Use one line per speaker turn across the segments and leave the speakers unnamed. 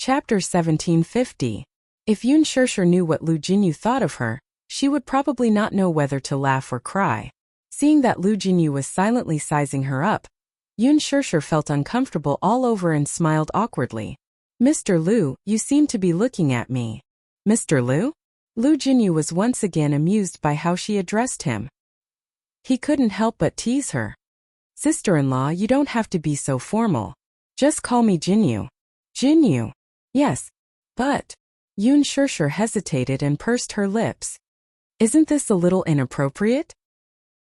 Chapter 1750. If Yun Shirshir knew what Lu Jinyu thought of her, she would probably not know whether to laugh or cry. Seeing that Lu Jinyu was silently sizing her up, Yun Shirshir felt uncomfortable all over and smiled awkwardly. "Mr. Lu, you seem to be looking at me." "Mr. Lu?" Lu Jinyu was once again amused by how she addressed him. He couldn't help but tease her. "Sister-in-law, you don't have to be so formal. Just call me Jinyu." "Jinyu?" "Yes. But..." Yun Shirshir hesitated and pursed her lips. "Isn't this a little inappropriate?"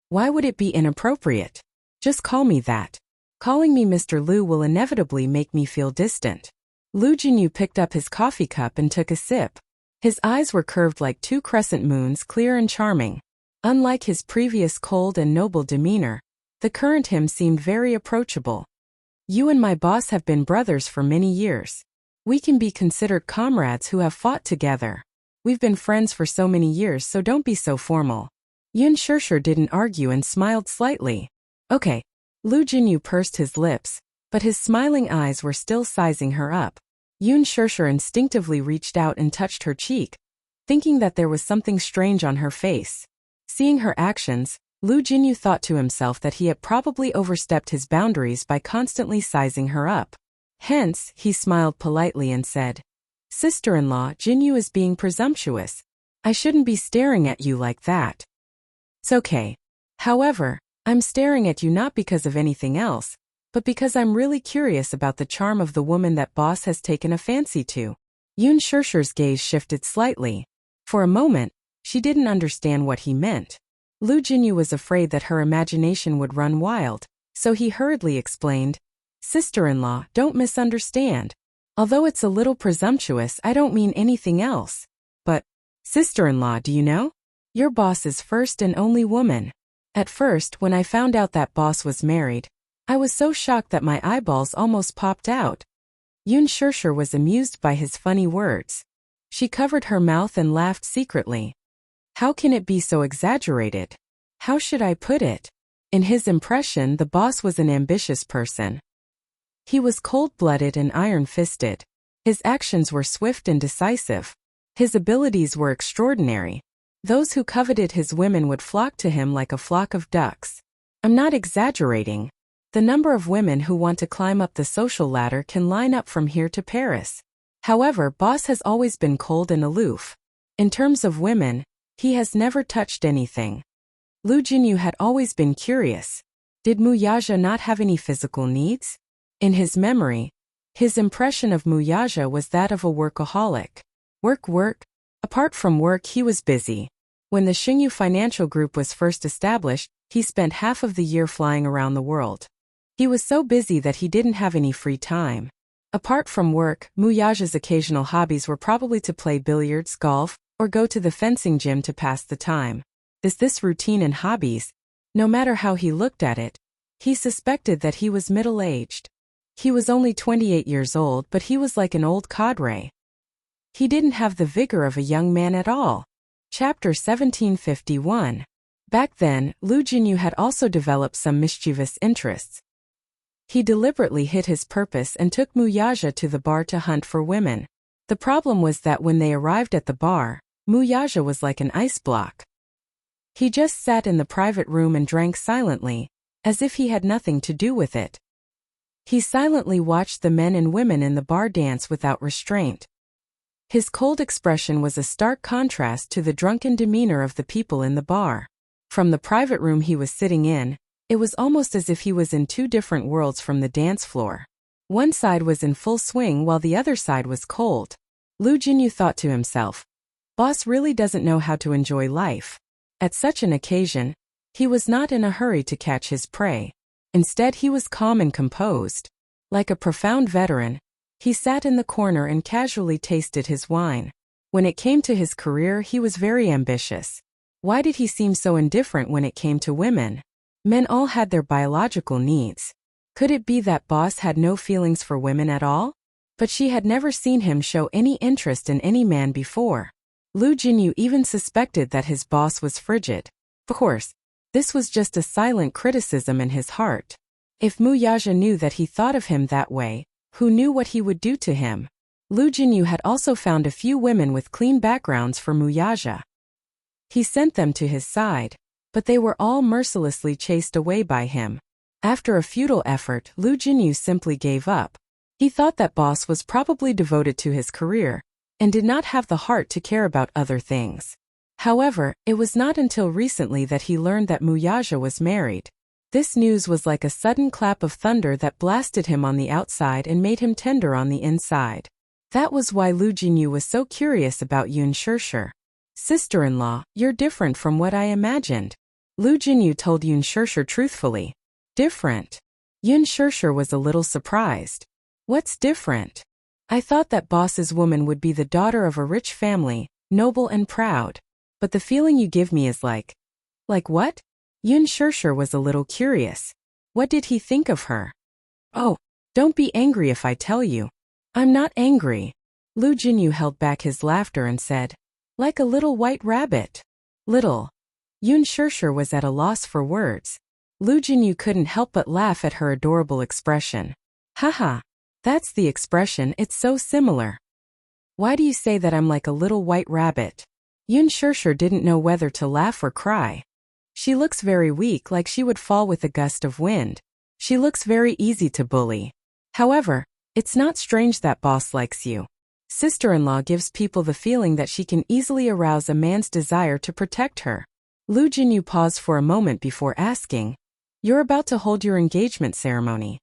"Why would it be inappropriate? Just call me that. Calling me Mr. Lu will inevitably make me feel distant." Lu Jinyu picked up his coffee cup and took a sip. His eyes were curved like two crescent moons, clear and charming. Unlike his previous cold and noble demeanor, the current him seemed very approachable. "You and my boss have been brothers for many years. We can be considered comrades who have fought together. We've been friends for so many years, so don't be so formal." Yun Shirshir didn't argue and smiled slightly. "Okay." Lu Jinyu pursed his lips, but his smiling eyes were still sizing her up. Yun Shirshir instinctively reached out and touched her cheek, thinking that there was something strange on her face. Seeing her actions, Lu Jinyu thought to himself that he had probably overstepped his boundaries by constantly sizing her up. Hence, he smiled politely and said, "Sister-in-law, Jinyu is being presumptuous. I shouldn't be staring at you like that." "It's okay. However, I'm staring at you not because of anything else, but because I'm really curious about the charm of the woman that boss has taken a fancy to." Yun Shirshir's gaze shifted slightly. For a moment, she didn't understand what he meant. Lu Jinyu was afraid that her imagination would run wild, so he hurriedly explained, "Sister-in-law, don't misunderstand. Although it's a little presumptuous, I don't mean anything else. But, sister-in-law, do you know? Your boss is first and only woman. At first, when I found out that boss was married, I was so shocked that my eyeballs almost popped out." Yun Shirshir was amused by his funny words. She covered her mouth and laughed secretly. How can it be so exaggerated? How should I put it? In his impression, the boss was an ambitious person. He was cold-blooded and iron-fisted. His actions were swift and decisive. His abilities were extraordinary. Those who coveted his women would flock to him like a flock of ducks. I'm not exaggerating. The number of women who want to climb up the social ladder can line up from here to Paris. However, boss has always been cold and aloof. In terms of women, he has never touched anything. Lu Jinyu had always been curious. Did Muyaja not have any physical needs? In his memory, his impression of Muyaja was that of a workaholic. Work. Apart from work, he was busy. When the Xingyu Financial Group was first established, he spent half of the year flying around the world. He was so busy that he didn't have any free time. Apart from work, Muyaja's occasional hobbies were probably to play billiards, golf, or go to the fencing gym to pass the time. This routine and hobbies, no matter how he looked at it, he suspected that he was middle-aged. He was only 28 years old, but he was like an old cadre. He didn't have the vigor of a young man at all. Chapter 1751. Back then, Lu Jinyu had also developed some mischievous interests. He deliberately hid his purpose and took Muyaja to the bar to hunt for women. The problem was that when they arrived at the bar, Muyaja was like an ice block. He just sat in the private room and drank silently, as if he had nothing to do with it. He silently watched the men and women in the bar dance without restraint. His cold expression was a stark contrast to the drunken demeanor of the people in the bar. From the private room he was sitting in, it was almost as if he was in two different worlds from the dance floor. One side was in full swing while the other side was cold. Lu Jinyu thought to himself, boss really doesn't know how to enjoy life. At such an occasion, he was not in a hurry to catch his prey. Instead, he was calm and composed. Like a profound veteran, he sat in the corner and casually tasted his wine. When it came to his career, he was very ambitious. Why did he seem so indifferent when it came to women? Men all had their biological needs. Could it be that boss had no feelings for women at all? But she had never seen him show any interest in any man before. Lu Jinyu even suspected that his boss was frigid. Of course, this was just a silent criticism in his heart. If Muyaja knew that he thought of him that way, who knew what he would do to him? Lu Jinyu had also found a few women with clean backgrounds for Wuxia. He sent them to his side, but they were all mercilessly chased away by him. After a futile effort, Lu Jinyu simply gave up. He thought that boss was probably devoted to his career, and did not have the heart to care about other things. However, it was not until recently that he learned that Wuxia was married. This news was like a sudden clap of thunder that blasted him on the outside and made him tender on the inside. That was why Lu Jinyu was so curious about Yun Shirshir. Sister-in-law, you're different from what I imagined. Lu Jinyu told Yun Shirshir truthfully. Different? Yun Shirshir was a little surprised. What's different? I thought that boss's woman would be the daughter of a rich family, noble and proud. But the feeling you give me is like what? Yun Shirshir was a little curious. What did he think of her? Oh, don't be angry if I tell you. I'm not angry. Lu Jinyu held back his laughter and said, like a little white rabbit. Little. Yun Shirshir was at a loss for words. Lu Jinyu couldn't help but laugh at her adorable expression. Haha. That's the expression, it's so similar. Why do you say that I'm like a little white rabbit? Yun Shirshir didn't know whether to laugh or cry. She looks very weak, like she would fall with a gust of wind. She looks very easy to bully. However, it's not strange that boss likes you. Sister-in-law gives people the feeling that she can easily arouse a man's desire to protect her. Lu Jinyu paused for a moment before asking, you're about to hold your engagement ceremony.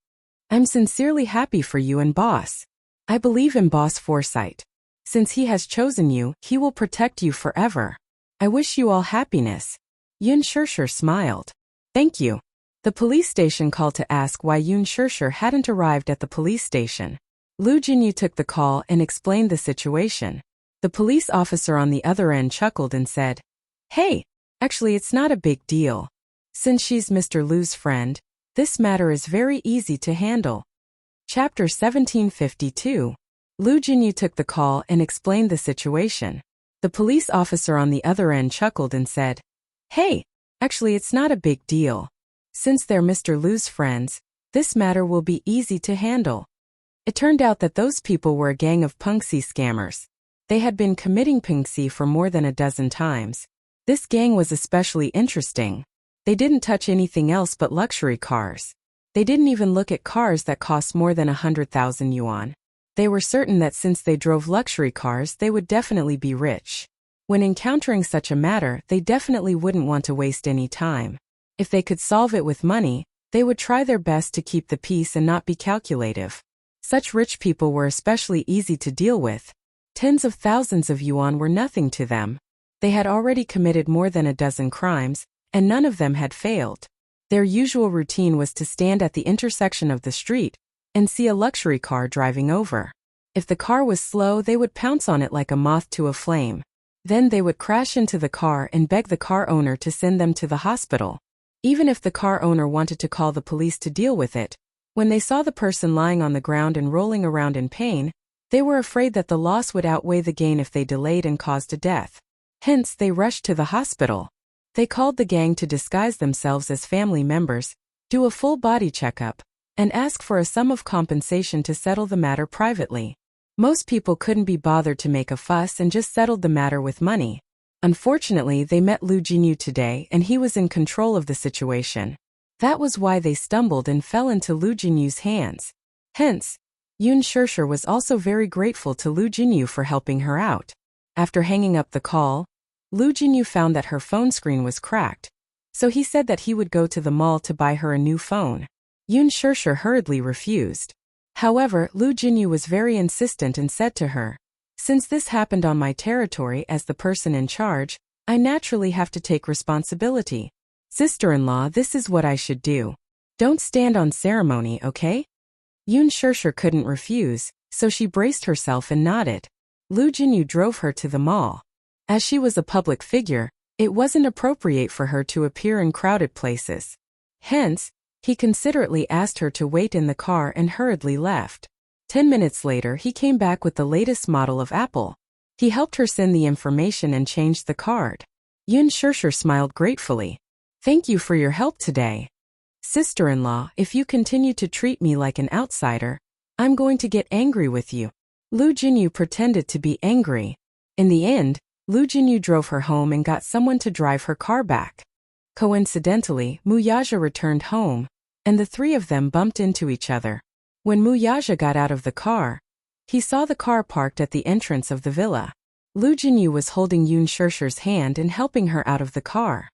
I'm sincerely happy for you and boss. I believe in boss foresight. Since he has chosen you, he will protect you forever. I wish you all happiness. Yun Shirshir smiled. Thank you. The police station called to ask why Yun Shirshir hadn't arrived at the police station. Lu Jinyu took the call and explained the situation. The police officer on the other end chuckled and said, hey, actually it's not a big deal. Since she's Mr. Lu's friend, this matter is very easy to handle. Chapter 1752. Lu Jinyu took the call and explained the situation. The police officer on the other end chuckled and said, hey, actually it's not a big deal. Since they're Mr. Lu's friends, this matter will be easy to handle. It turned out that those people were a gang of Pengxi scammers. They had been committing Pengxi for more than a dozen times. This gang was especially interesting. They didn't touch anything else but luxury cars. They didn't even look at cars that cost more than 100,000 yuan. They were certain that since they drove luxury cars, they would definitely be rich. When encountering such a matter, they definitely wouldn't want to waste any time. If they could solve it with money, they would try their best to keep the peace and not be calculative. Such rich people were especially easy to deal with. Tens of thousands of yuan were nothing to them. They had already committed more than a dozen crimes, and none of them had failed. Their usual routine was to stand at the intersection of the street and see a luxury car driving over. If the car was slow, they would pounce on it like a moth to a flame. Then they would crash into the car and beg the car owner to send them to the hospital. Even if the car owner wanted to call the police to deal with it, when they saw the person lying on the ground and rolling around in pain, they were afraid that the loss would outweigh the gain if they delayed and caused a death. Hence, they rushed to the hospital. They called the gang to disguise themselves as family members, do a full body checkup, and ask for a sum of compensation to settle the matter privately. Most people couldn't be bothered to make a fuss and just settled the matter with money. Unfortunately, they met Lu Jinyu today and he was in control of the situation. That was why they stumbled and fell into Lu Jinyu's hands. Hence, Yun Shirshir was also very grateful to Lu Jinyu for helping her out. After hanging up the call, Lu Jinyu found that her phone screen was cracked, so he said that he would go to the mall to buy her a new phone. Yun Shirshir hurriedly refused. However, Lu Jinyu was very insistent and said to her, since this happened on my territory as the person in charge, I naturally have to take responsibility. Sister-in-law, this is what I should do. Don't stand on ceremony, okay? Yun Shirshir couldn't refuse, so she braced herself and nodded. Lu Jinyu drove her to the mall. As she was a public figure, it wasn't appropriate for her to appear in crowded places. Hence, he considerately asked her to wait in the car and hurriedly left. 10 minutes later, he came back with the latest model of Apple. He helped her send the information and changed the card. Yun Shirshir smiled gratefully. Thank you for your help today. Sister-in-law, if you continue to treat me like an outsider, I'm going to get angry with you. Lu Jinyu pretended to be angry. In the end, Lu Jinyu drove her home and got someone to drive her car back. Coincidentally, Muyaja returned home, and the three of them bumped into each other. When Muyaja got out of the car, he saw the car parked at the entrance of the villa. Lu Jinyu was holding Yun Shishir's hand and helping her out of the car.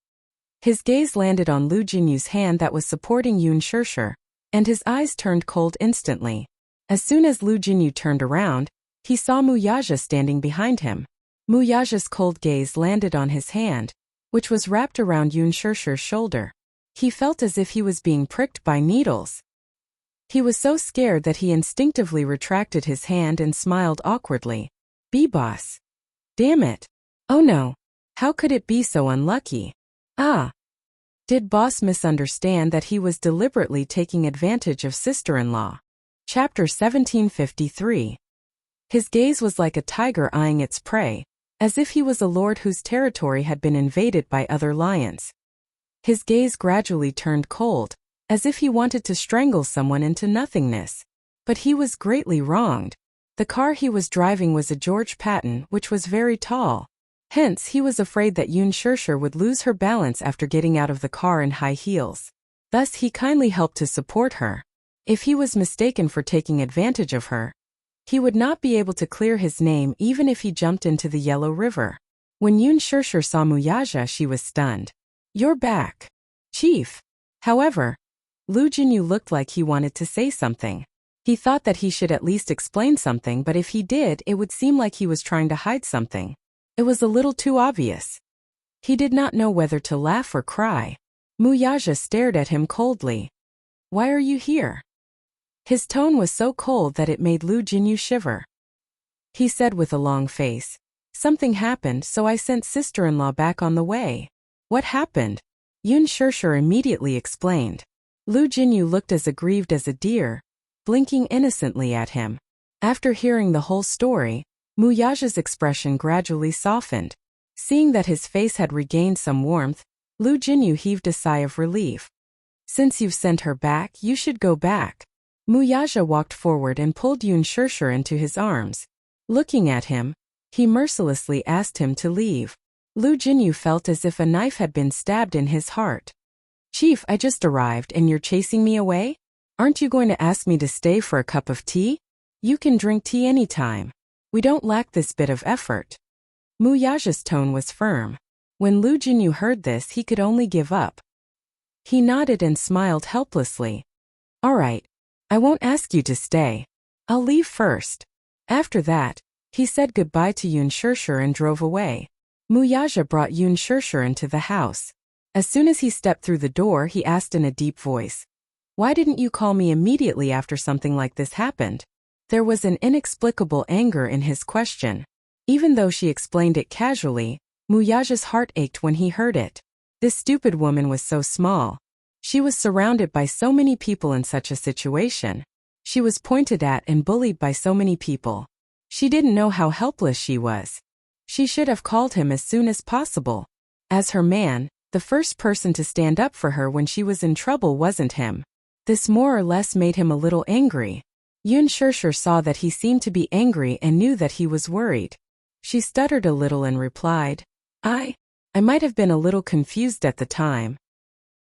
His gaze landed on Lu Jinyu's hand that was supporting Yun Shishir, and his eyes turned cold instantly. As soon as Lu Jinyu turned around, he saw Muyaja standing behind him. Muyaja's cold gaze landed on his hand, which was wrapped around Yun Shishir's shoulder. He felt as if he was being pricked by needles. He was so scared that he instinctively retracted his hand and smiled awkwardly. "B-boss. Damn it. Oh no. How could it be so unlucky? Ah. Did boss misunderstand that he was deliberately taking advantage of sister-in-law?" Chapter 1753. His gaze was like a tiger eyeing its prey, as if he was a lord whose territory had been invaded by other lions. His gaze gradually turned cold, as if he wanted to strangle someone into nothingness. But he was greatly wronged. The car he was driving was a George Patton, which was very tall. Hence, he was afraid that Yun Shishir would lose her balance after getting out of the car in high heels. Thus, he kindly helped to support her. If he was mistaken for taking advantage of her, he would not be able to clear his name even if he jumped into the Yellow River. When Yun Shishir saw Muyaja, she was stunned. "You're back, Chief." However, Lu Jinyu looked like he wanted to say something. He thought that he should at least explain something, but if he did, it would seem like he was trying to hide something. It was a little too obvious. He did not know whether to laugh or cry. Muyaja stared at him coldly. "Why are you here?" His tone was so cold that it made Lu Jinyu shiver. He said with a long face, "Something happened, so I sent sister-in-law back on the way." "What happened?" Yun Shishir immediately explained. Lu Jinyu looked as aggrieved as a deer, blinking innocently at him. After hearing the whole story, Muyaja's expression gradually softened. Seeing that his face had regained some warmth, Lu Jinyu heaved a sigh of relief. "Since you've sent her back, you should go back." Muyaja walked forward and pulled Yun Shishir into his arms. Looking at him, he mercilessly asked him to leave. Lu Jinyu felt as if a knife had been stabbed in his heart. "Chief, I just arrived and you're chasing me away? Aren't you going to ask me to stay for a cup of tea? You can drink tea anytime. We don't lack this bit of effort." Muyaja's tone was firm. When Lu Jinyu heard this, he could only give up. He nodded and smiled helplessly. "All right. I won't ask you to stay. I'll leave first." After that, he said goodbye to Yun Shishir and drove away. Muyaja brought Yun Shishir into the house. As soon as he stepped through the door, he asked in a deep voice, "Why didn't you call me immediately after something like this happened?" There was an inexplicable anger in his question. Even though she explained it casually, Muyaja's heart ached when he heard it. This stupid woman was so small. She was surrounded by so many people in such a situation. She was pointed at and bullied by so many people. She didn't know how helpless she was. She should have called him as soon as possible. As her man, the first person to stand up for her when she was in trouble wasn't him. This more or less made him a little angry. Yun Shishir saw that he seemed to be angry and knew that he was worried. She stuttered a little and replied, I might have been a little confused at the time."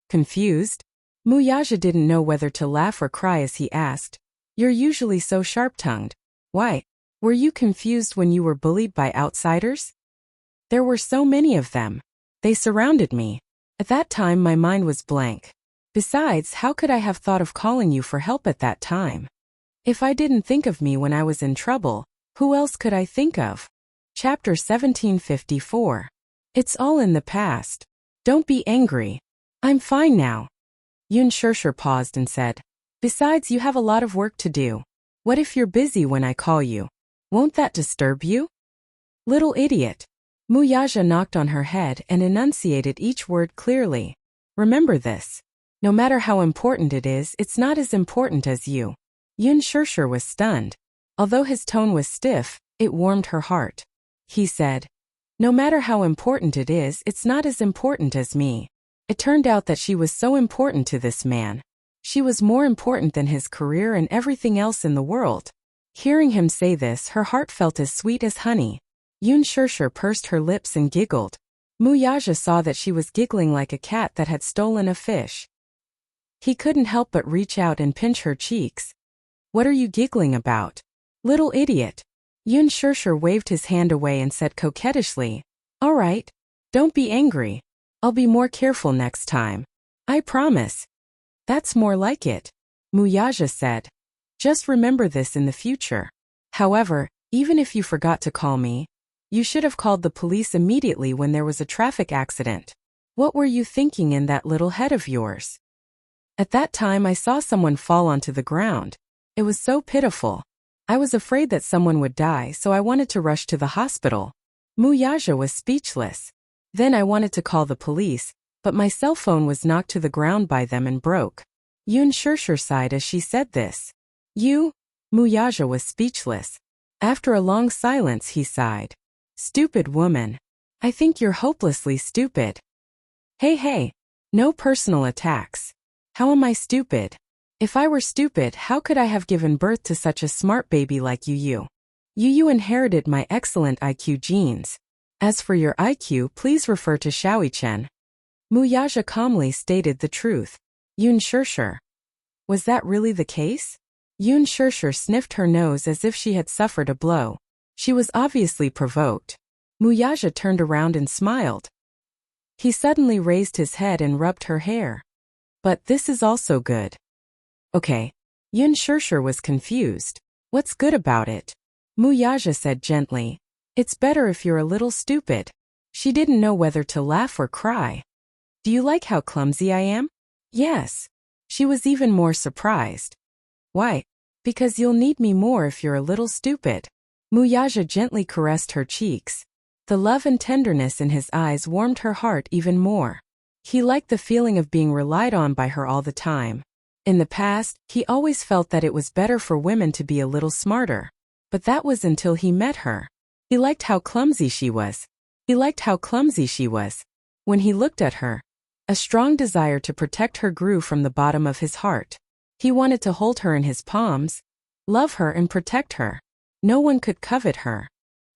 Confused? Muyaja didn't know whether to laugh or cry as he asked, "You're usually so sharp-tongued. Why? Were you confused when you were bullied by outsiders?" "There were so many of them. They surrounded me. At that time my mind was blank. Besides, how could I have thought of calling you for help at that time? If I didn't think of me when I was in trouble, who else could I think of?" Chapter 1754. It's all in the past. Don't be angry. I'm fine now. Yun Shishir paused and said, "Besides, you have a lot of work to do. What if you're busy when I call you? Won't that disturb you?" "Little idiot." Muyaja knocked on her head and enunciated each word clearly. "Remember this. No matter how important it is, it's not as important as you." Yun Shishir was stunned. Although his tone was stiff, it warmed her heart. He said, "No matter how important it is, it's not as important as me." It turned out that she was so important to this man. She was more important than his career and everything else in the world. Hearing him say this, her heart felt as sweet as honey. Yun Shirshir pursed her lips and giggled. Muyaja saw that she was giggling like a cat that had stolen a fish. He couldn't help but reach out and pinch her cheeks. What are you giggling about? Little idiot. Yun Shirshir waved his hand away and said coquettishly, All right. Don't be angry. I'll be more careful next time. I promise. That's more like it, Muyaja said. Just remember this in the future. However, even if you forgot to call me, you should have called the police immediately when there was a traffic accident. What were you thinking in that little head of yours? At that time I saw someone fall onto the ground. It was so pitiful. I was afraid that someone would die, so I wanted to rush to the hospital. Muyaja was speechless. Then I wanted to call the police, but my cell phone was knocked to the ground by them and broke. Yun Shirshir sighed as she said this. You? Muyaja was speechless. After a long silence he sighed. Stupid woman. I think you're hopelessly stupid. Hey, no personal attacks. How am I stupid? If I were stupid, how could I have given birth to such a smart baby like you? You inherited my excellent IQ genes. As for your IQ, please refer to Xiaoichen. Muyaja calmly stated the truth. Yun Shirshir. Was that really the case? Yun Shirshir sniffed her nose as if she had suffered a blow. She was obviously provoked. Muyaja turned around and smiled. He suddenly raised his head and rubbed her hair. But this is also good. Okay. Yun Shirshir was confused. What's good about it? Muyaja said gently. It's better if you're a little stupid. She didn't know whether to laugh or cry. Do you like how clumsy I am? Yes. She was even more surprised. Why? Because you'll need me more if you're a little stupid. Muyaja gently caressed her cheeks. The love and tenderness in his eyes warmed her heart even more. He liked the feeling of being relied on by her all the time. In the past, he always felt that it was better for women to be a little smarter. But that was until he met her. He liked how clumsy she was. When he looked at her, a strong desire to protect her grew from the bottom of his heart. He wanted to hold her in his palms, love her and protect her. No one could covet her.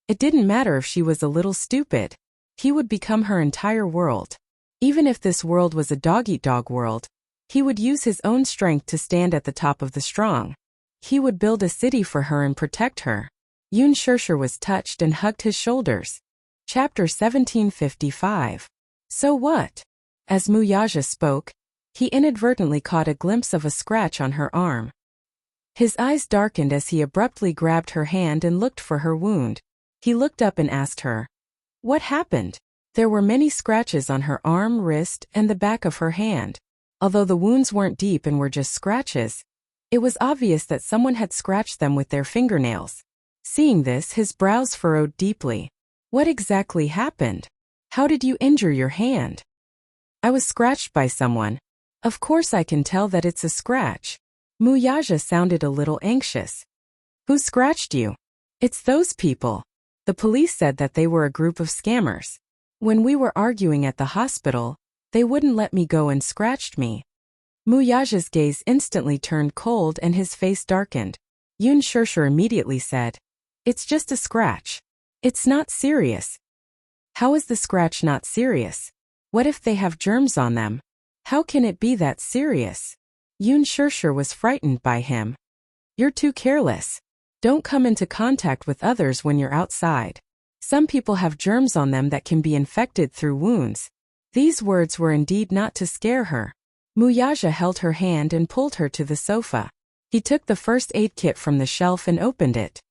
It didn't matter if she was a little stupid. He would become her entire world. Even if this world was a dog-eat-dog world, he would use his own strength to stand at the top of the strong. He would build a city for her and protect her. Yun Shirshir was touched and hugged his shoulders. Chapter 1755. So what? As Muyaja spoke, he inadvertently caught a glimpse of a scratch on her arm. His eyes darkened as he abruptly grabbed her hand and looked for her wound. He looked up and asked her, What happened? There were many scratches on her arm, wrist, and the back of her hand. Although the wounds weren't deep and were just scratches, it was obvious that someone had scratched them with their fingernails. Seeing this, his brows furrowed deeply. What exactly happened? How did you injure your hand? I was scratched by someone. Of course I can tell that it's a scratch. Muyaja sounded a little anxious. Who scratched you? It's those people. The police said that they were a group of scammers. When we were arguing at the hospital, they wouldn't let me go and scratched me. Muyaja's gaze instantly turned cold and his face darkened. Yun Shirshir immediately said, It's just a scratch. It's not serious. How is the scratch not serious? What if they have germs on them? How can it be that serious? Yun Shirshir was frightened by him. You're too careless. Don't come into contact with others when you're outside. Some people have germs on them that can be infected through wounds. These words were indeed not to scare her. Muyaja held her hand and pulled her to the sofa. He took the first aid kit from the shelf and opened it.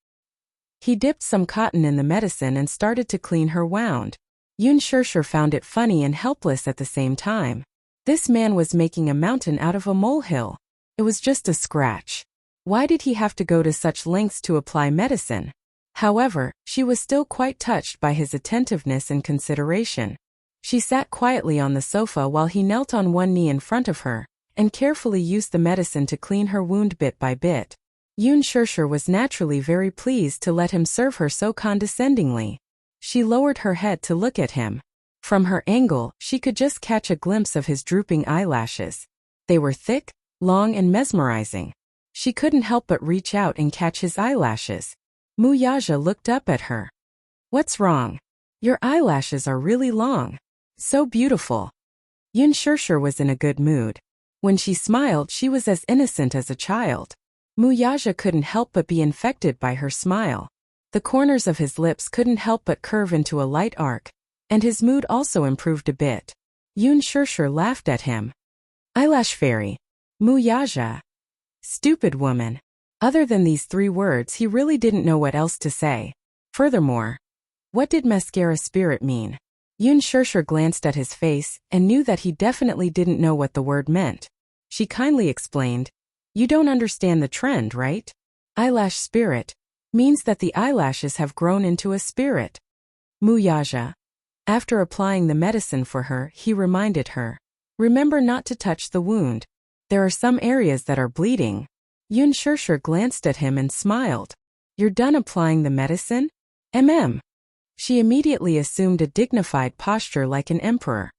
He dipped some cotton in the medicine and started to clean her wound. Yun Shirshir found it funny and helpless at the same time. This man was making a mountain out of a molehill. It was just a scratch. Why did he have to go to such lengths to apply medicine? However, she was still quite touched by his attentiveness and consideration. She sat quietly on the sofa while he knelt on one knee in front of her, and carefully used the medicine to clean her wound bit by bit. Yun Shirshir was naturally very pleased to let him serve her so condescendingly. She lowered her head to look at him. From her angle, she could just catch a glimpse of his drooping eyelashes. They were thick, long and mesmerizing. She couldn't help but reach out and catch his eyelashes. Mu Yaja looked up at her. What's wrong? Your eyelashes are really long. So beautiful. Yun Shirshir was in a good mood. When she smiled, she was as innocent as a child. Mu Yaja couldn't help but be infected by her smile. The corners of his lips couldn't help but curve into a light arc, and his mood also improved a bit. Yun Shirshir laughed at him. Eyelash fairy. Mu Yaja. Stupid woman. Other than these 3 words, he really didn't know what else to say. Furthermore, what did mascara spirit mean? Yun Shirshir glanced at his face and knew that he definitely didn't know what the word meant. She kindly explained, You don't understand the trend, right? Eyelash spirit means that the eyelashes have grown into a spirit. Mu Yaja. After applying the medicine for her, he reminded her. Remember not to touch the wound. There are some areas that are bleeding. Yun Shirshir glanced at him and smiled. You're done applying the medicine? She immediately assumed a dignified posture like an emperor.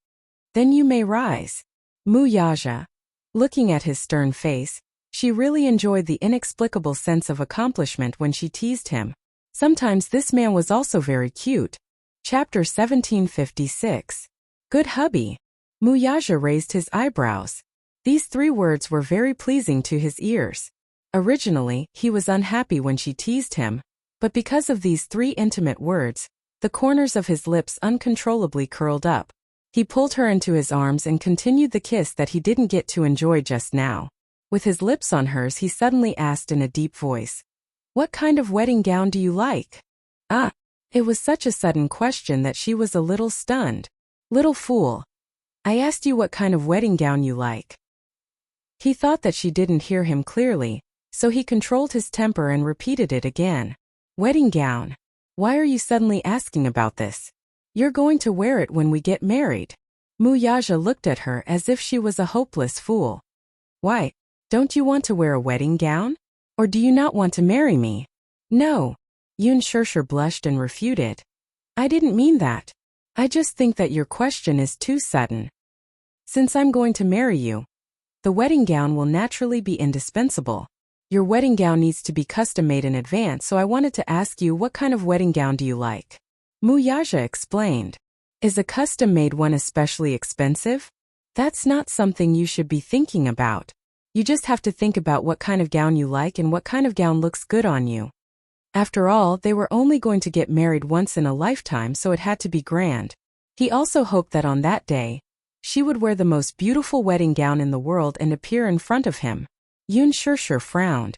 Then you may rise. Mu Yaja. Looking at his stern face, she really enjoyed the inexplicable sense of accomplishment when she teased him. Sometimes this man was also very cute. Chapter 1756. Good hubby. Mu Yaja raised his eyebrows. These 3 words were very pleasing to his ears. Originally, he was unhappy when she teased him, but because of these 3 intimate words, the corners of his lips uncontrollably curled up. He pulled her into his arms and continued the kiss that he didn't get to enjoy just now. With his lips on hers, he suddenly asked in a deep voice, What kind of wedding gown do you like? It was such a sudden question that she was a little stunned. Little fool. I asked you what kind of wedding gown you like. He thought that she didn't hear him clearly, so he controlled his temper and repeated it again. Wedding gown. Why are you suddenly asking about this? You're going to wear it when we get married. Mu Yaja looked at her as if she was a hopeless fool. Why? Don't you want to wear a wedding gown? Or do you not want to marry me? No. Yun Shirshir blushed and refuted. I didn't mean that. I just think that your question is too sudden. Since I'm going to marry you, the wedding gown will naturally be indispensable. Your wedding gown needs to be custom-made in advance, so I wanted to ask you what kind of wedding gown do you like? Mu Yaja explained. Is a custom-made one especially expensive? That's not something you should be thinking about. You just have to think about what kind of gown you like and what kind of gown looks good on you. After all, they were only going to get married once in a lifetime, so it had to be grand. He also hoped that on that day, she would wear the most beautiful wedding gown in the world and appear in front of him. Yun Shirshir frowned.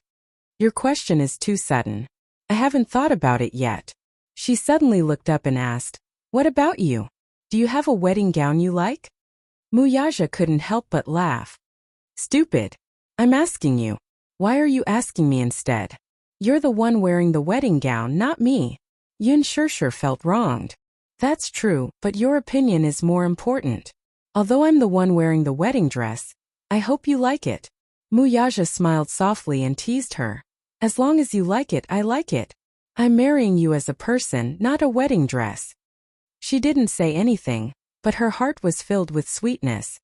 Your question is too sudden. I haven't thought about it yet. She suddenly looked up and asked, What about you? Do you have a wedding gown you like? Mu Yaja couldn't help but laugh. Stupid. I'm asking you. Why are you asking me instead? You're the one wearing the wedding gown, not me. Yun Shirshir felt wronged. That's true, but your opinion is more important. Although I'm the one wearing the wedding dress, I hope you like it. Mu Yaja smiled softly and teased her. As long as you like it, I like it. I'm marrying you as a person, not a wedding dress. She didn't say anything, but her heart was filled with sweetness.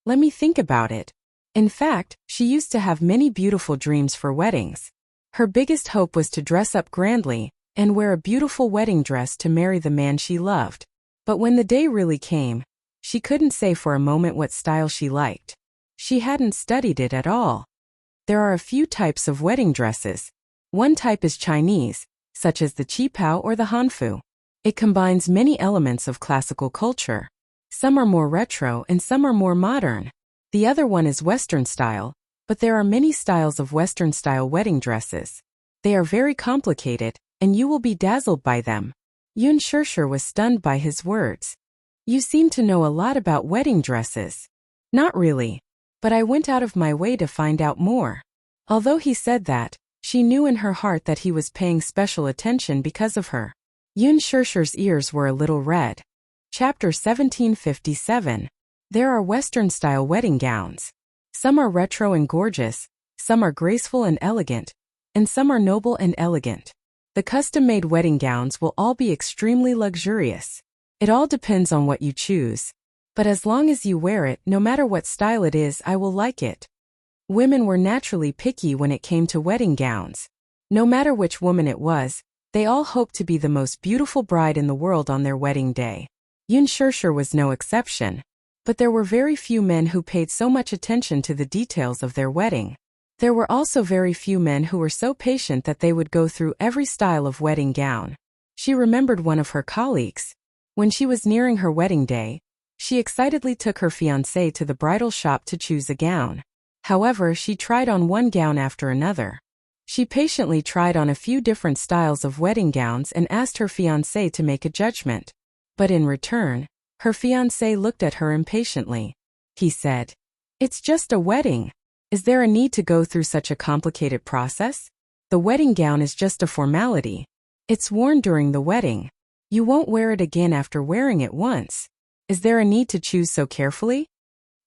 Let me think about it. In fact, she used to have many beautiful dreams for weddings. Her biggest hope was to dress up grandly and wear a beautiful wedding dress to marry the man she loved. But when the day really came, she couldn't say for a moment what style she liked. She hadn't studied it at all. There are a few types of wedding dresses. One type is Chinese, such as the qipao or the hanfu. It combines many elements of classical culture. Some are more retro and some are more modern. The other one is Western style, but there are many styles of Western style wedding dresses. They are very complicated, and you will be dazzled by them. Yun Shirshir was stunned by his words. You seem to know a lot about wedding dresses. Not really, but I went out of my way to find out more. Although he said that, she knew in her heart that he was paying special attention because of her. Yun Shirshir's ears were a little red. Chapter 1757. There are Western-style wedding gowns. Some are retro and gorgeous, some are graceful and elegant, and some are noble and elegant. The custom-made wedding gowns will all be extremely luxurious. It all depends on what you choose. But as long as you wear it, no matter what style it is, I will like it. Women were naturally picky when it came to wedding gowns. No matter which woman it was, they all hoped to be the most beautiful bride in the world on their wedding day. Yun Shirshir was no exception. But there were very few men who paid so much attention to the details of their wedding. There were also very few men who were so patient that they would go through every style of wedding gown. She remembered one of her colleagues. When she was nearing her wedding day, she excitedly took her fiancé to the bridal shop to choose a gown. However, she tried on one gown after another. She patiently tried on a few different styles of wedding gowns and asked her fiancé to make a judgment. But in return, her fiancé looked at her impatiently. He said, "It's just a wedding. Is there a need to go through such a complicated process? The wedding gown is just a formality. It's worn during the wedding. You won't wear it again after wearing it once. Is there a need to choose so carefully?"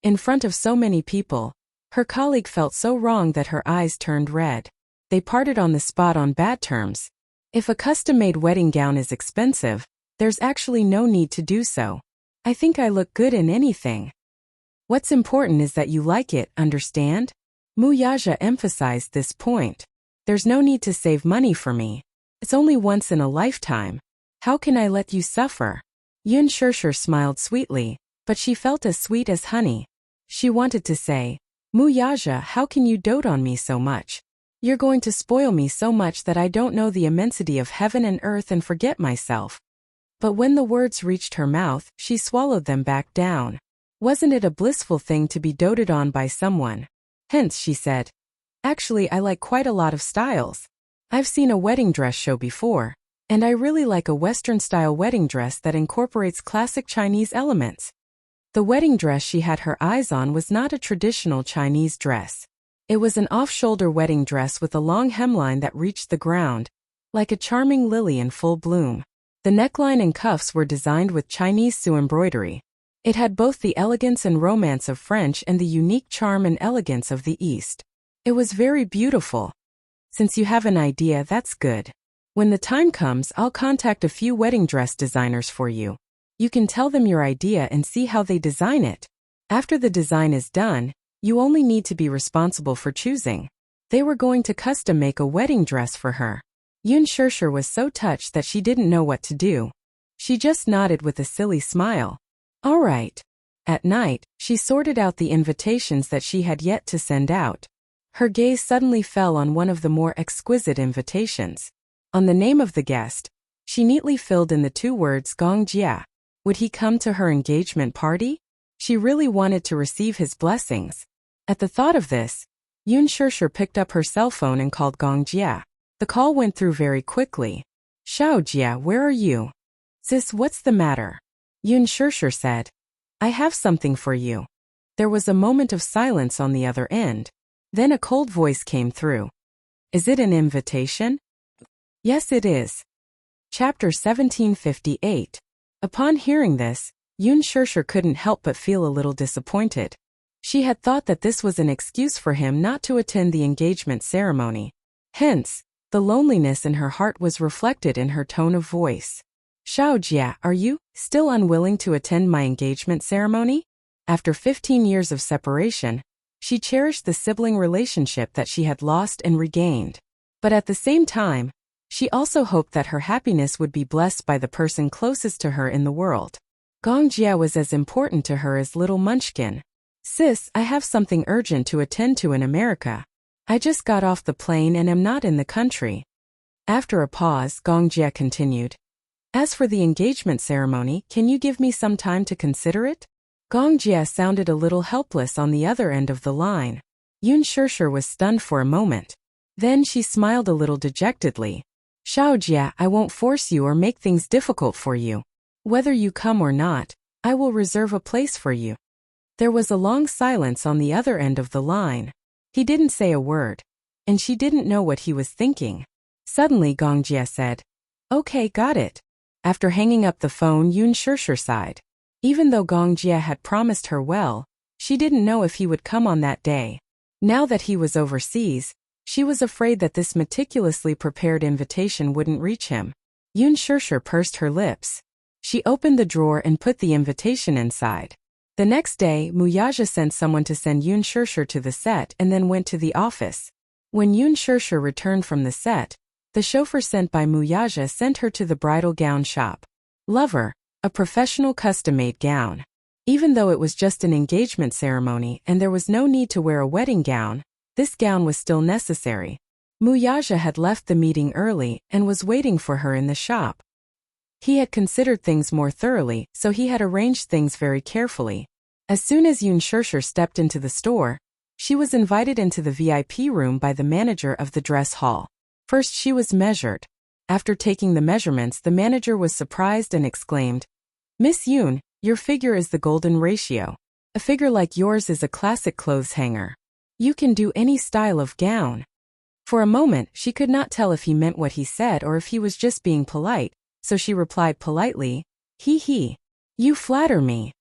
In front of so many people, her colleague felt so wrong that her eyes turned red. They parted on the spot on bad terms. If a custom-made wedding gown is expensive, there's actually no need to do so. I think I look good in anything. What's important is that you like it, understand? Mu Yaja emphasized this point. There's no need to save money for me. It's only once in a lifetime. How can I let you suffer? Yun Shirshir smiled sweetly, but she felt as sweet as honey. She wanted to say, "Mu Yaja, how can you dote on me so much? You're going to spoil me so much that I don't know the immensity of heaven and earth and forget myself." But when the words reached her mouth, she swallowed them back down. Wasn't it a blissful thing to be doted on by someone? Hence, she said, "Actually, I like quite a lot of styles. I've seen a wedding dress show before, and I really like a Western-style wedding dress that incorporates classic Chinese elements." The wedding dress she had her eyes on was not a traditional Chinese dress. It was an off-shoulder wedding dress with a long hemline that reached the ground, like a charming lily in full bloom. The neckline and cuffs were designed with Chinese Su embroidery. It had both the elegance and romance of French and the unique charm and elegance of the East. It was very beautiful. Since you have an idea, that's good. When the time comes, I'll contact a few wedding dress designers for you. You can tell them your idea and see how they design it. After the design is done, you only need to be responsible for choosing. They were going to custom make a wedding dress for her. Yun Shirshir was so touched that she didn't know what to do. She just nodded with a silly smile. All right. At night, she sorted out the invitations that she had yet to send out. Her gaze suddenly fell on one of the more exquisite invitations. On the name of the guest, she neatly filled in the two words Gong Jia. Would he come to her engagement party? She really wanted to receive his blessings. At the thought of this, Yun Shirshir picked up her cell phone and called Gong Jia. The call went through very quickly. "Xiao Jia, where are you?" "Sis, what's the matter?" Yun Shirshir said. "I have something for you." There was a moment of silence on the other end. Then a cold voice came through. "Is it an invitation?" "Yes, it is." Chapter 1758. Upon hearing this, Yun Shirshir couldn't help but feel a little disappointed. She had thought that this was an excuse for him not to attend the engagement ceremony. Hence, the loneliness in her heart was reflected in her tone of voice. "Xiao Jia, are you still unwilling to attend my engagement ceremony?" After 15 years of separation, she cherished the sibling relationship that she had lost and regained. But at the same time, she also hoped that her happiness would be blessed by the person closest to her in the world. Gong Jia was as important to her as little Munchkin. "Sis, I have something urgent to attend to in America. I just got off the plane and am not in the country." After a pause, Gong Jia continued. "As for the engagement ceremony, can you give me some time to consider it?" Gong Jia sounded a little helpless on the other end of the line. Yun Shirshir was stunned for a moment. Then she smiled a little dejectedly. "Xiao Jia, I won't force you or make things difficult for you. Whether you come or not, I will reserve a place for you." There was a long silence on the other end of the line. He didn't say a word, and she didn't know what he was thinking. Suddenly Gong Jia said, "Okay, got it." After hanging up the phone, Yun Shirshir sighed. Even though Gong Jia had promised her well, she didn't know if he would come on that day. Now that he was overseas, she was afraid that this meticulously prepared invitation wouldn't reach him. Yun Shirshir pursed her lips. She opened the drawer and put the invitation inside. The next day, Muyaja sent someone to send Yun Shirshir to the set and then went to the office. When Yun Shirshir returned from the set, the chauffeur sent by Muyaja sent her to the bridal gown shop. Lover, a professional custom-made gown. Even though it was just an engagement ceremony and there was no need to wear a wedding gown, this gown was still necessary. Muyaja had left the meeting early and was waiting for her in the shop. He had considered things more thoroughly, so he had arranged things very carefully. As soon as Yun Shirshir stepped into the store, she was invited into the VIP room by the manager of the dress hall. First she was measured. After taking the measurements, the manager was surprised and exclaimed, "Miss Yun, your figure is the golden ratio. A figure like yours is a classic clothes hanger. You can do any style of gown." For a moment, she could not tell if he meant what he said or if he was just being polite, so she replied politely, "He. You flatter me."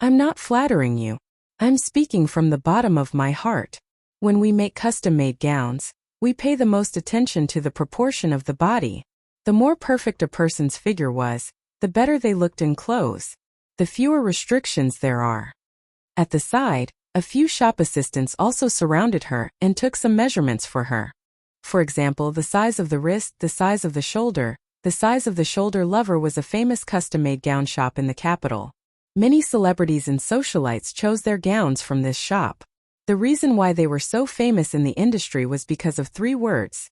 "I'm not flattering you. I'm speaking from the bottom of my heart. When we make custom-made gowns, we pay the most attention to the proportion of the body. The more perfect a person's figure was, the better they looked in clothes. The fewer restrictions there are." At the side, a few shop assistants also surrounded her and took some measurements for her. For example, the size of the wrist, the size of the shoulder. The size of the shoulder. Lover was a famous custom-made gown shop in the capital. Many celebrities and socialites chose their gowns from this shop. The reason why they were so famous in the industry was because of 3 words: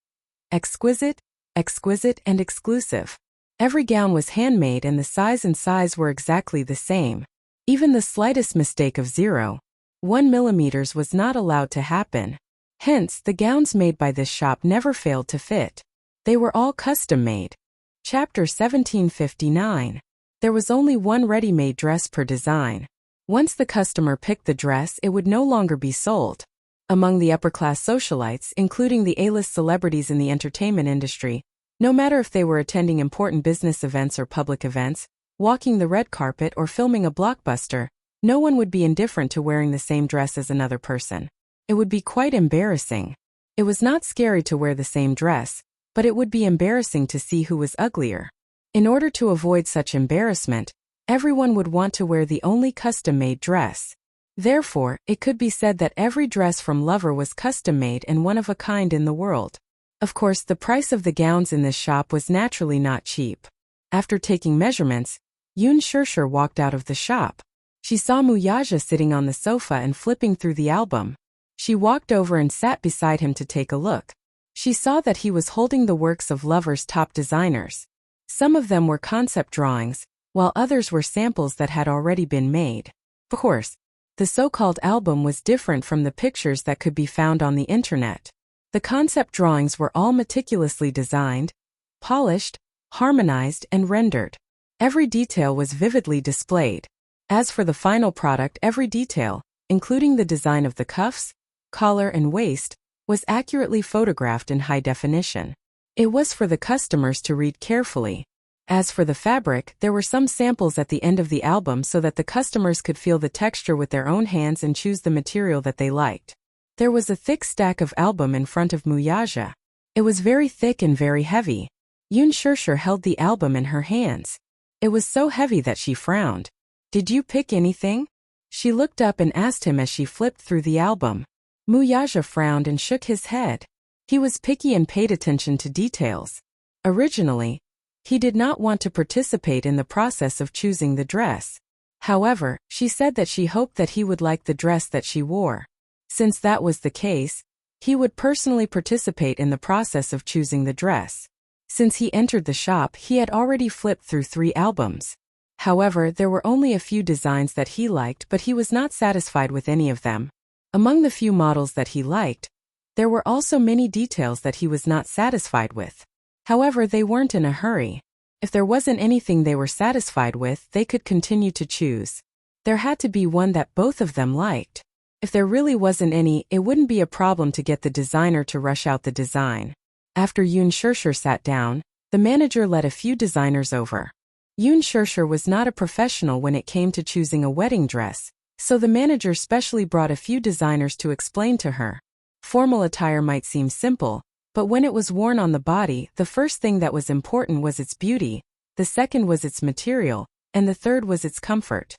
exquisite, exquisite, and exclusive. Every gown was handmade and the size were exactly the same. Even the slightest mistake of 0.1 millimeters was not allowed to happen. Hence, the gowns made by this shop never failed to fit. They were all custom-made. Chapter 1759. There was only one ready-made dress per design. Once the customer picked the dress, it would no longer be sold. Among the upper-class socialites, including the A-list celebrities in the entertainment industry, no matter if they were attending important business events or public events, walking the red carpet or filming a blockbuster, no one would be indifferent to wearing the same dress as another person. It would be quite embarrassing. It was not scary to wear the same dress, but it would be embarrassing to see who was uglier. In order to avoid such embarrassment, everyone would want to wear the only custom-made dress. Therefore, it could be said that every dress from Lover was custom-made and one of a kind in the world. Of course, the price of the gowns in this shop was naturally not cheap. After taking measurements, Yun Shirshir walked out of the shop. She saw Muyaja sitting on the sofa and flipping through the album. She walked over and sat beside him to take a look. She saw that he was holding the works of Lover's top designers. Some of them were concept drawings, while others were samples that had already been made. Of course, the so-called album was different from the pictures that could be found on the internet. The concept drawings were all meticulously designed, polished, harmonized, and rendered. Every detail was vividly displayed. As for the final product, every detail, including the design of the cuffs, collar, and waist, was accurately photographed in high definition. It was for the customers to read carefully. As for the fabric, there were some samples at the end of the album so that the customers could feel the texture with their own hands and choose the material that they liked. There was a thick stack of album in front of Muyaja. It was very thick and very heavy. Yun Shirshir held the album in her hands. It was so heavy that she frowned. "Did you pick anything?" She looked up and asked him as she flipped through the album. Muyaja frowned and shook his head. He was picky and paid attention to details. Originally, he did not want to participate in the process of choosing the dress. However, she said that she hoped that he would like the dress that she wore. Since that was the case, he would personally participate in the process of choosing the dress. Since he entered the shop, he had already flipped through 3 albums. However, there were only a few designs that he liked, but he was not satisfied with any of them. Among the few models that he liked, there were also many details that he was not satisfied with. However, they weren't in a hurry. If there wasn't anything they were satisfied with, they could continue to choose. There had to be one that both of them liked. If there really wasn't any, it wouldn't be a problem to get the designer to rush out the design. After Yun Shirshir sat down, the manager led a few designers over. Yun Shirshir was not a professional when it came to choosing a wedding dress, so the manager specially brought a few designers to explain to her. Formal attire might seem simple, but when it was worn on the body, the first thing that was important was its beauty, the second was its material, and the third was its comfort.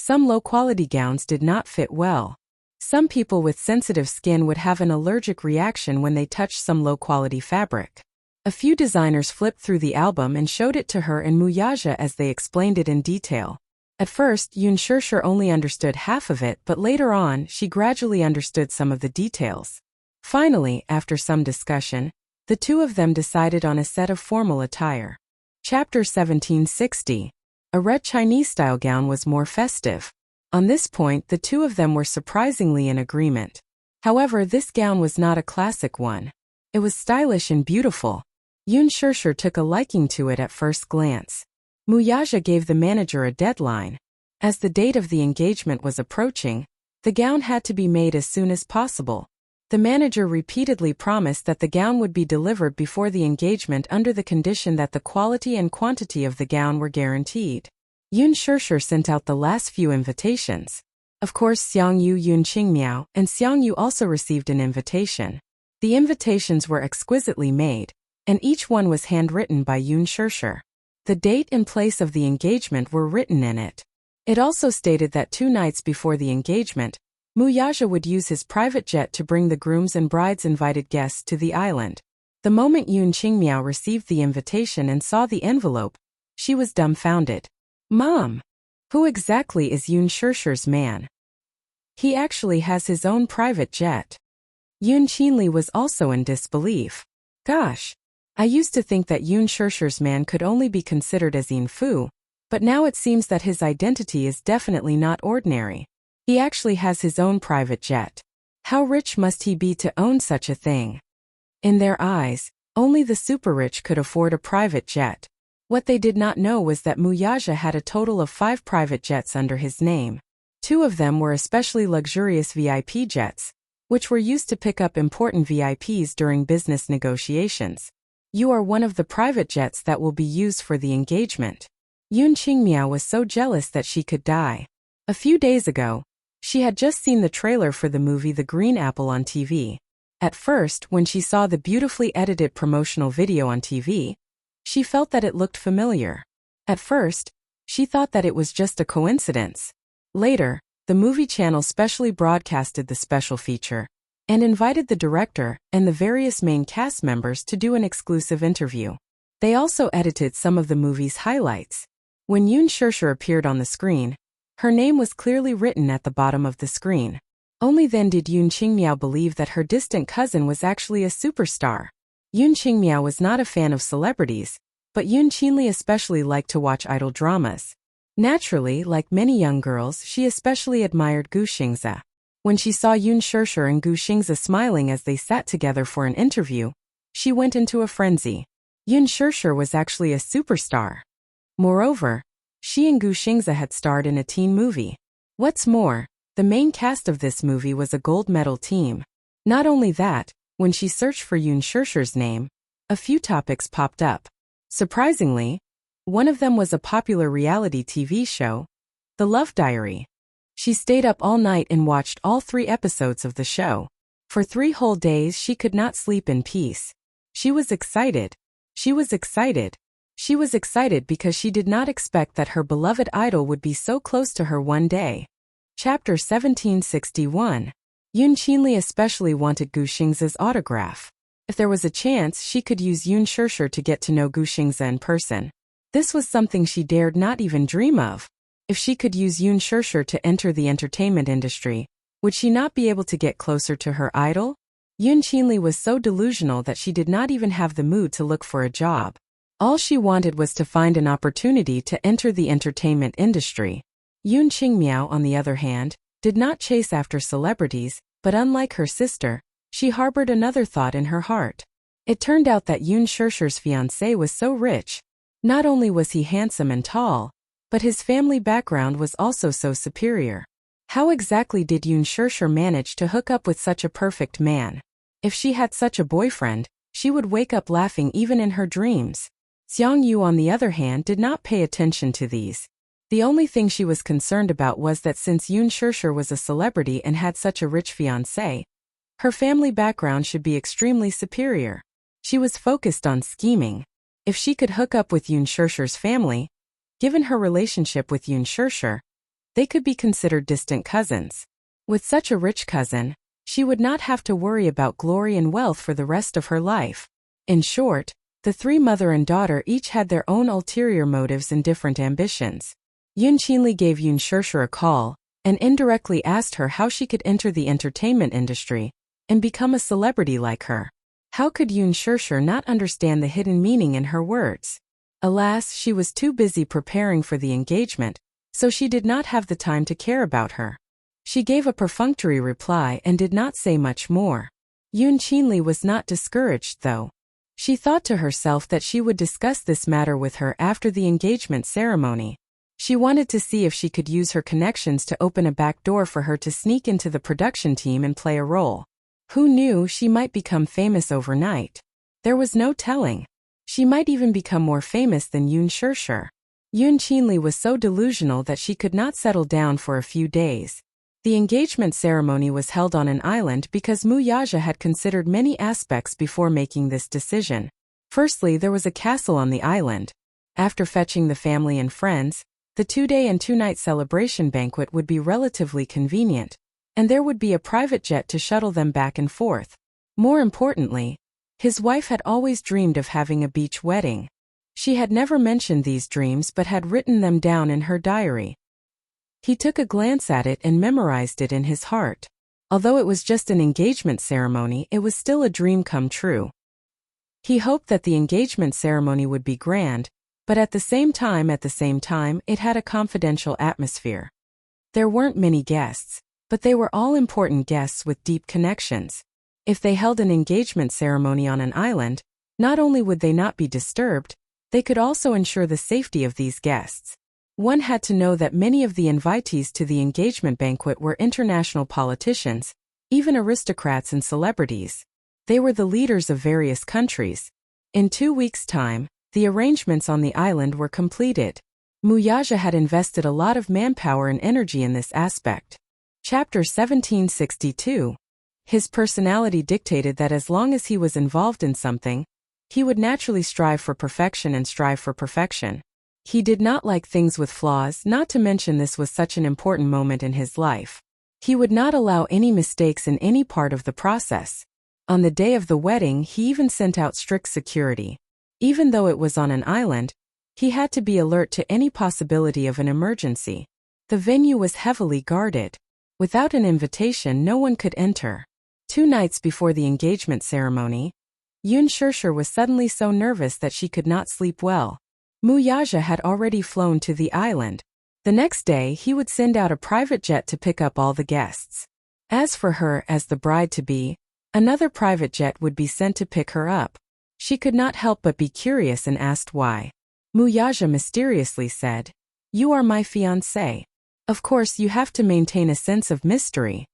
Some low-quality gowns did not fit well. Some people with sensitive skin would have an allergic reaction when they touched some low-quality fabric. A few designers flipped through the album and showed it to her and Wuxia as they explained it in detail. At first, Yun Shishir only understood half of it, but later on, she gradually understood some of the details. Finally, after some discussion, the two of them decided on a set of formal attire. Chapter 1760. A red Chinese-style gown was more festive. On this point, the two of them were surprisingly in agreement. However, this gown was not a classic one. It was stylish and beautiful. Yun Shishir took a liking to it at first glance. Wuxia gave the manager a deadline. As the date of the engagement was approaching, the gown had to be made as soon as possible. The manager repeatedly promised that the gown would be delivered before the engagement under the condition that the quality and quantity of the gown were guaranteed. Yun Shishir sent out the last few invitations. Of course, Xiangyu, Yun Qingmiao, and Xiangyu also received an invitation. The invitations were exquisitely made, and each one was handwritten by Yun Shishir. The date and place of the engagement were written in it. It also stated that 2 nights before the engagement, Wuxia would use his private jet to bring the groom's and bride's invited guests to the island. The moment Yun Qingmiao received the invitation and saw the envelope, she was dumbfounded. "Mom! Who exactly is Yun Shishir's man? He actually has his own private jet." Yun Qinli was also in disbelief. "Gosh! I used to think that Yun Shishir's man could only be considered as Yin Fu, but now it seems that his identity is definitely not ordinary. He actually has his own private jet. How rich must he be to own such a thing?" In their eyes, only the super-rich could afford a private jet. What they did not know was that Wuxia had a total of 5 private jets under his name. 2 of them were especially luxurious VIP jets, which were used to pick up important VIPs during business negotiations. "You are one of the private jets that will be used for the engagement." Yun Qingmiao was so jealous that she could die. A few days ago, she had just seen the trailer for the movie The Green Apple on TV. At first, when she saw the beautifully edited promotional video on TV, she felt that it looked familiar. At first, she thought that it was just a coincidence. Later, the movie channel specially broadcasted the special feature and invited the director and the various main cast members to do an exclusive interview. They also edited some of the movie's highlights. When Yun Shishir appeared on the screen, her name was clearly written at the bottom of the screen. Only then did Yun Qingmiao believe that her distant cousin was actually a superstar. Yun Qingmiao was not a fan of celebrities, but Yun Qinli especially liked to watch idol dramas. Naturally, like many young girls, she especially admired Gu Xingze. When she saw Yun Shishir and Gu Xingze smiling as they sat together for an interview, she went into a frenzy. Yun Shishir was actually a superstar. Moreover, she and Gu Xingze had starred in a teen movie. What's more, the main cast of this movie was a gold medal team. Not only that, when she searched for Yun Shishir's name, a few topics popped up. Surprisingly, one of them was a popular reality TV show, The Love Diary. She stayed up all night and watched all 3 episodes of the show. For 3 whole days she could not sleep in peace. She was excited. She was excited. She was excited because she did not expect that her beloved idol would be so close to her one day. Chapter 1761. Yun Qinli especially wanted Gu Xingze's autograph. If there was a chance, she could use Yun Shishir to get to know Gu Xingze in person. This was something she dared not even dream of. If she could use Yun Shishir to enter the entertainment industry, would she not be able to get closer to her idol? Yun Qinli was so delusional that she did not even have the mood to look for a job. All she wanted was to find an opportunity to enter the entertainment industry. Yun Qingmiao, on the other hand, did not chase after celebrities, but unlike her sister, she harbored another thought in her heart. It turned out that Yun Shishir's fiancé was so rich. Not only was he handsome and tall, but his family background was also so superior. How exactly did Yun Shishir manage to hook up with such a perfect man? If she had such a boyfriend, she would wake up laughing even in her dreams. Xiangyu, on the other hand, did not pay attention to these. The only thing she was concerned about was that since Yun Shishir was a celebrity and had such a rich fiancé, her family background should be extremely superior. She was focused on scheming. If she could hook up with Yun Shishir's family, given her relationship with Yun Shishir, they could be considered distant cousins. With such a rich cousin, she would not have to worry about glory and wealth for the rest of her life. In short, the three mother and daughter each had their own ulterior motives and different ambitions. Yun Qinli gave Yun Shirshir a call, and indirectly asked her how she could enter the entertainment industry and become a celebrity like her. How could Yun Shirshir not understand the hidden meaning in her words? Alas, she was too busy preparing for the engagement, so she did not have the time to care about her. She gave a perfunctory reply and did not say much more. Yun Qinli was not discouraged, though. She thought to herself that she would discuss this matter with her after the engagement ceremony. She wanted to see if she could use her connections to open a back door for her to sneak into the production team and play a role. Who knew, she might become famous overnight. There was no telling. She might even become more famous than Yun Shirshir. Yun Qinli was so delusional that she could not settle down for a few days. The engagement ceremony was held on an island because Mu Yaja had considered many aspects before making this decision. Firstly, there was a castle on the island. After fetching the family and friends, the 2-day and 2-night celebration banquet would be relatively convenient, and there would be a private jet to shuttle them back and forth. More importantly, his wife had always dreamed of having a beach wedding. She had never mentioned these dreams but had written them down in her diary. He took a glance at it and memorized it in his heart. Although it was just an engagement ceremony, it was still a dream come true. He hoped that the engagement ceremony would be grand, but at the same time, it had a confidential atmosphere. There weren't many guests, but they were all important guests with deep connections. If they held an engagement ceremony on an island, not only would they not be disturbed, they could also ensure the safety of these guests. One had to know that many of the invitees to the engagement banquet were international politicians, even aristocrats and celebrities. They were the leaders of various countries. In 2 weeks' time, the arrangements on the island were completed. Mu Yaja had invested a lot of manpower and energy in this aspect. Chapter 1762. His personality dictated that as long as he was involved in something, he would naturally strive for perfection and strive for perfection. He did not like things with flaws, not to mention this was such an important moment in his life. He would not allow any mistakes in any part of the process. On the day of the wedding, he even sent out strict security. Even though it was on an island, he had to be alert to any possibility of an emergency. The venue was heavily guarded. Without an invitation, no one could enter. 2 nights before the engagement ceremony, Yun Shirshir was suddenly so nervous that she could not sleep well. Mu Yaja had already flown to the island. The next day, he would send out a private jet to pick up all the guests. As for her, as the bride-to-be, another private jet would be sent to pick her up. She could not help but be curious and asked why. Mu Yaja mysteriously said, "You are my fiancé. Of course you have to maintain a sense of mystery."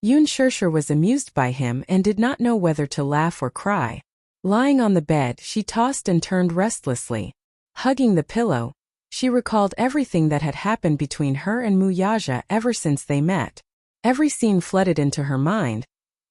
Yun Shirshir was amused by him and did not know whether to laugh or cry. Lying on the bed, she tossed and turned restlessly. Hugging the pillow, she recalled everything that had happened between her and Mu Yaja ever since they met. Every scene flooded into her mind,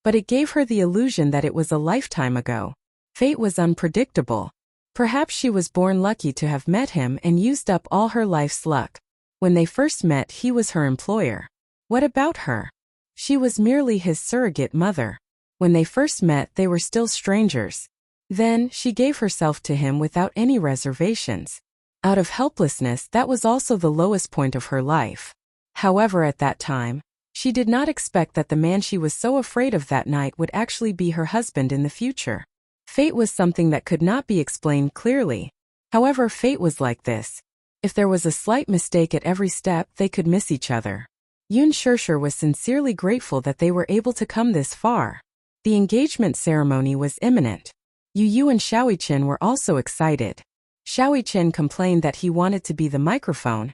but it gave her the illusion that it was a lifetime ago. Fate was unpredictable. Perhaps she was born lucky to have met him and used up all her life's luck. When they first met, he was her employer. What about her? She was merely his surrogate mother. When they first met, they were still strangers. Then, she gave herself to him without any reservations. Out of helplessness, that was also the lowest point of her life. However, at that time, she did not expect that the man she was so afraid of that night would actually be her husband in the future. Fate was something that could not be explained clearly. However, fate was like this. If there was a slight mistake at every step, they could miss each other. Yun Shirshir was sincerely grateful that they were able to come this far. The engagement ceremony was imminent. Yu and Xiaoyichen were also excited. Xiaoyichen complained that he wanted to be the microphone,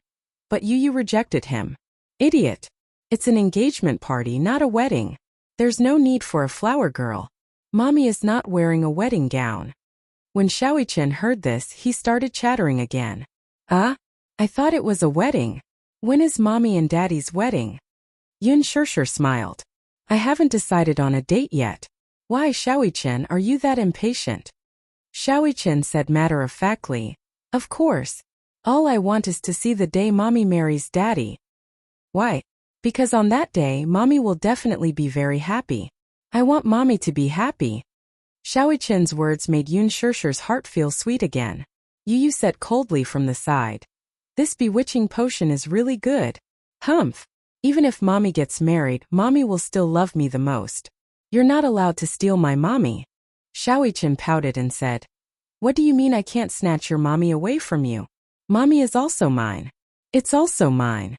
but Yu rejected him. "Idiot! It's an engagement party, not a wedding. There's no need for a flower girl. Mommy is not wearing a wedding gown." When Xiaoyichen heard this, he started chattering again. I thought it was a wedding. When is Mommy and Daddy's wedding?" Yun Shirshir smiled. "I haven't decided on a date yet." "Why, Xiaoyichen, are you that impatient?" Xiaoyichen said matter-of-factly, "Of course. All I want is to see the day Mommy marries Daddy." Why? Because on that day, Mommy will definitely be very happy. I want Mommy to be happy. Xiaoichen's words made Yun Shishir's heart feel sweet again. Yu said coldly from the side. This bewitching potion is really good. Humph. Even if Mommy gets married, Mommy will still love me the most. You're not allowed to steal my Mommy. Xiaoichen pouted and said. What do you mean I can't snatch your Mommy away from you? Mommy is also mine. It's also mine.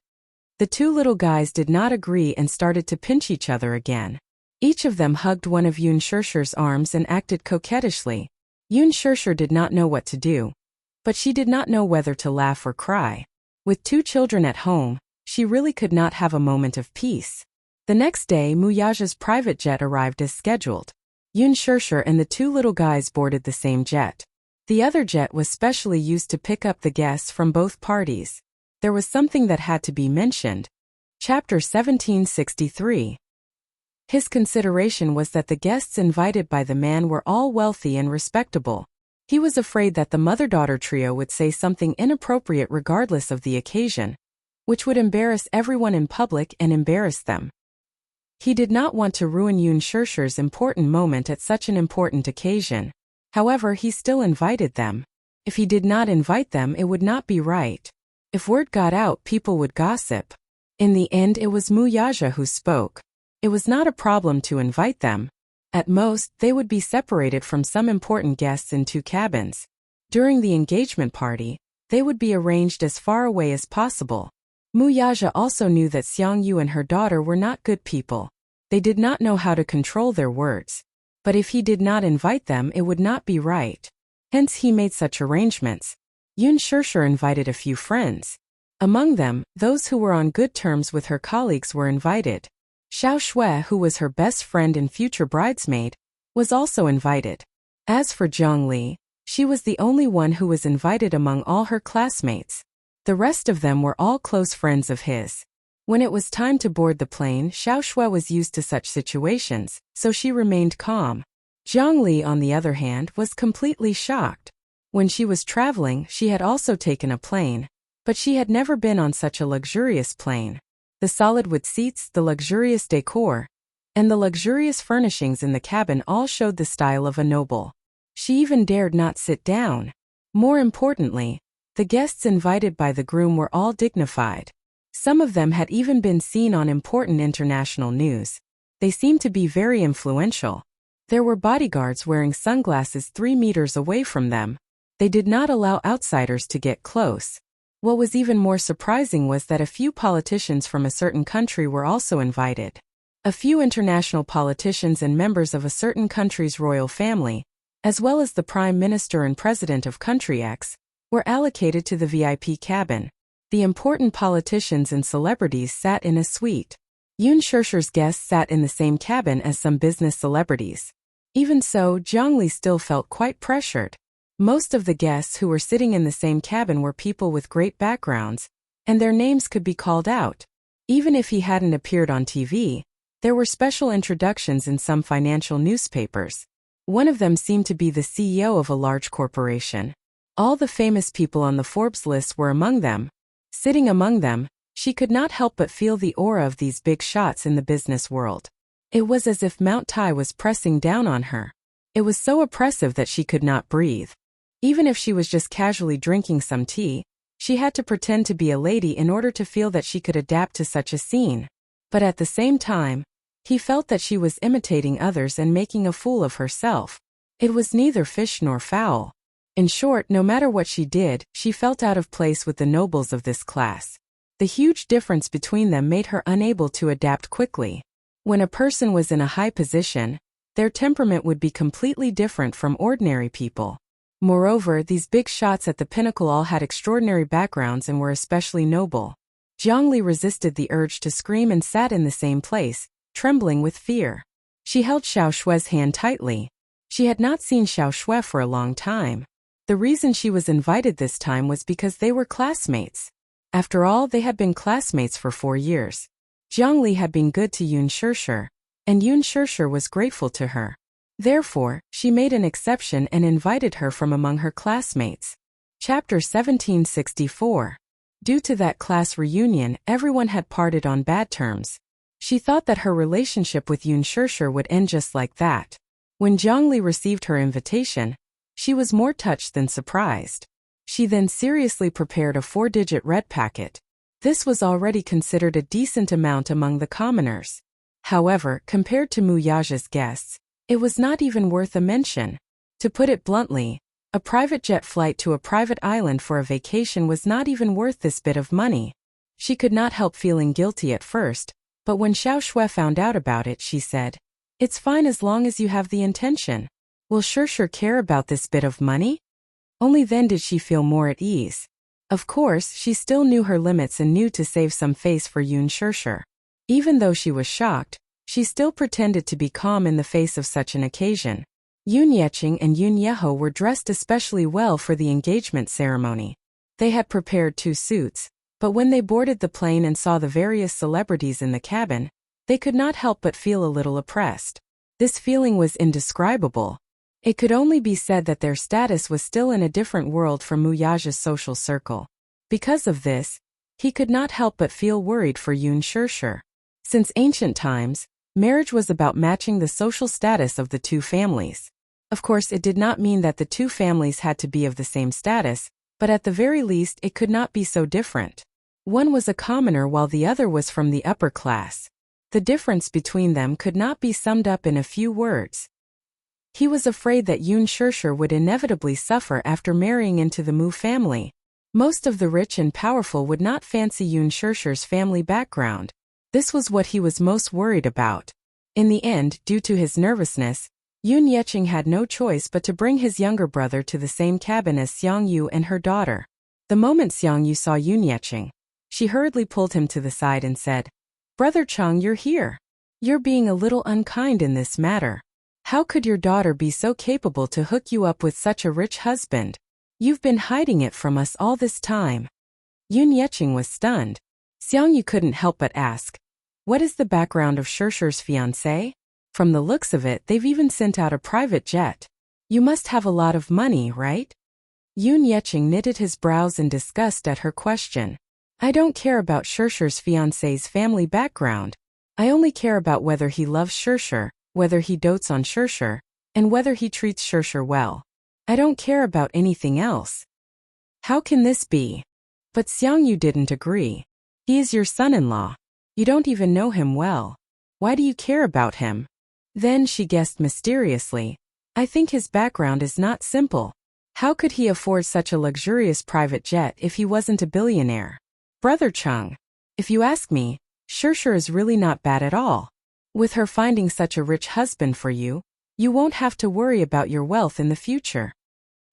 The two little guys did not agree and started to pinch each other again. Each of them hugged one of Yun Shishir's arms and acted coquettishly. Yun Shishir did not know what to do. But she did not know whether to laugh or cry. With two children at home, she really could not have a moment of peace. The next day, Muyaja's private jet arrived as scheduled. Yun Shishir and the two little guys boarded the same jet. The other jet was specially used to pick up the guests from both parties. There was something that had to be mentioned. Chapter 1763. His consideration was that the guests invited by the man were all wealthy and respectable. He was afraid that the mother-daughter trio would say something inappropriate regardless of the occasion, which would embarrass everyone in public and embarrass them. He did not want to ruin Yun Shishir's important moment at such an important occasion. However, he still invited them. If he did not invite them, it would not be right. If word got out, people would gossip. In the end, it was Muyaja who spoke. It was not a problem to invite them. At most, they would be separated from some important guests in two cabins. During the engagement party, they would be arranged as far away as possible. Muyaja also knew that Xiang Yu and her daughter were not good people. They did not know how to control their words. But if he did not invite them, it would not be right. Hence he made such arrangements. Yun Shishir invited a few friends. Among them, those who were on good terms with her colleagues were invited. Xiao Shui, who was her best friend and future bridesmaid, was also invited. As for Zhang Li, she was the only one who was invited among all her classmates. The rest of them were all close friends of his. When it was time to board the plane, Xiao Shui was used to such situations, so she remained calm. Zhang Li, on the other hand, was completely shocked. When she was traveling, she had also taken a plane, but she had never been on such a luxurious plane. The solid wood seats, the luxurious decor, and the luxurious furnishings in the cabin all showed the style of a noble. She even dared not sit down. More importantly, the guests invited by the groom were all dignified. Some of them had even been seen on important international news. They seemed to be very influential. There were bodyguards wearing sunglasses 3 meters away from them. They did not allow outsiders to get close. What was even more surprising was that a few politicians from a certain country were also invited. A few international politicians and members of a certain country's royal family, as well as the Prime Minister and President of Country X, were allocated to the VIP cabin. The important politicians and celebrities sat in a suite. Yun Shishir's guests sat in the same cabin as some business celebrities. Even so, Zhang Li still felt quite pressured. Most of the guests who were sitting in the same cabin were people with great backgrounds, and their names could be called out. Even if he hadn't appeared on TV, there were special introductions in some financial newspapers. One of them seemed to be the CEO of a large corporation. All the famous people on the Forbes list were among them. Sitting among them, she could not help but feel the aura of these big shots in the business world. It was as if Mount Tai was pressing down on her. It was so oppressive that she could not breathe. Even if she was just casually drinking some tea, she had to pretend to be a lady in order to feel that she could adapt to such a scene. But at the same time, he felt that she was imitating others and making a fool of herself. It was neither fish nor fowl. In short, no matter what she did, she felt out of place with the nobles of this class. The huge difference between them made her unable to adapt quickly. When a person was in a high position, their temperament would be completely different from ordinary people. Moreover, these big shots at the pinnacle all had extraordinary backgrounds and were especially noble. Zhang Li resisted the urge to scream and sat in the same place, trembling with fear. She held Xiao Shui's hand tightly. She had not seen Xiao Shui for a long time. The reason she was invited this time was because they were classmates. After all, they had been classmates for 4 years. Zhang Li had been good to Yun Shishir, and Yun Shishir was grateful to her. Therefore, she made an exception and invited her from among her classmates. Chapter 1764. Due to that class reunion, everyone had parted on bad terms. She thought that her relationship with Yun Shirshir would end just like that. When Zhongli received her invitation, she was more touched than surprised. She then seriously prepared a 4-digit red packet. This was already considered a decent amount among the commoners. However, compared to Muyaja's guests, it was not even worth a mention. To put it bluntly, a private jet flight to a private island for a vacation was not even worth this bit of money. She could not help feeling guilty at first, but when Xiao Shui found out about it, she said, "It's fine as long as you have the intention. Will Shirshir care about this bit of money?" Only then did she feel more at ease. Of course, she still knew her limits and knew to save some face for Yun Shirshir. Even though she was shocked, she still pretended to be calm in the face of such an occasion. Yun Yeqing and Yun Yeho were dressed especially well for the engagement ceremony. They had prepared 2 suits, but when they boarded the plane and saw the various celebrities in the cabin, they could not help but feel a little oppressed. This feeling was indescribable. It could only be said that their status was still in a different world from Muyaja's social circle. Because of this, he could not help but feel worried for Yun Shirshir. Since ancient times, marriage was about matching the social status of the 2 families. Of course, it did not mean that the 2 families had to be of the same status, but at the very least it could not be so different. One was a commoner while the other was from the upper class. The difference between them could not be summed up in a few words. He was afraid that Yun Shirshir would inevitably suffer after marrying into the Mu family. Most of the rich and powerful would not fancy Yun Shirshir's family background. This was what he was most worried about. In the end, due to his nervousness, Yun Yeqing had no choice but to bring his younger brother to the same cabin as Xiang Yu and her daughter. The moment Xiang Yu saw Yun Yeqing, she hurriedly pulled him to the side and said, "Brother Chang, you're here. You're being a little unkind in this matter. How could your daughter be so capable to hook you up with such a rich husband? You've been hiding it from us all this time." Yun Yeqing was stunned. Xiang Yu couldn't help but ask, "What is the background of Shirshir's fiancé? From the looks of it, they've even sent out a private jet. You must have a lot of money, right?" Yun Yeqing knitted his brows in disgust at her question. "I don't care about Shirshir's fiancé's family background. I only care about whether he loves Shirshir, whether he dotes on Shirshir, and whether he treats Shirshir well. I don't care about anything else." "How can this be?" But Xiang Yu didn't agree. "He is your son-in-law. You don't even know him well. Why do you care about him?" Then she guessed mysteriously, "I think his background is not simple. How could he afford such a luxurious private jet if he wasn't a billionaire? Brother Chung, if you ask me, Shirshir is really not bad at all. With her finding such a rich husband for you, you won't have to worry about your wealth in the future."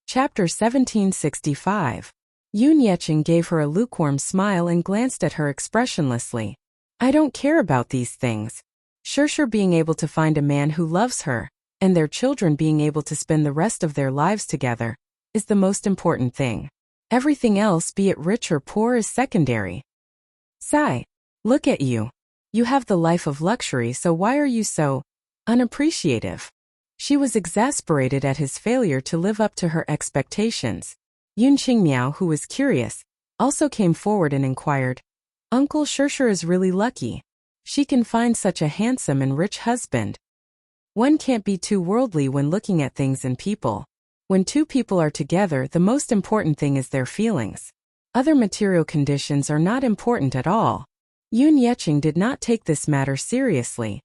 Chapter 1765. Yun Yeqing gave her a lukewarm smile and glanced at her expressionlessly. "I don't care about these things. Shirshir being able to find a man who loves her, and their children being able to spend the rest of their lives together, is the most important thing. Everything else, be it rich or poor, is secondary." "Sai, look at you. You have the life of luxury, so why are you so unappreciative?" She was exasperated at his failure to live up to her expectations. Yun Qingmiao, who was curious, also came forward and inquired, "Uncle, Shirshir is really lucky. She can find such a handsome and rich husband. One can't be too worldly when looking at things and people. When 2 people are together, the most important thing is their feelings. Other material conditions are not important at all." Yun Yeqing did not take this matter seriously.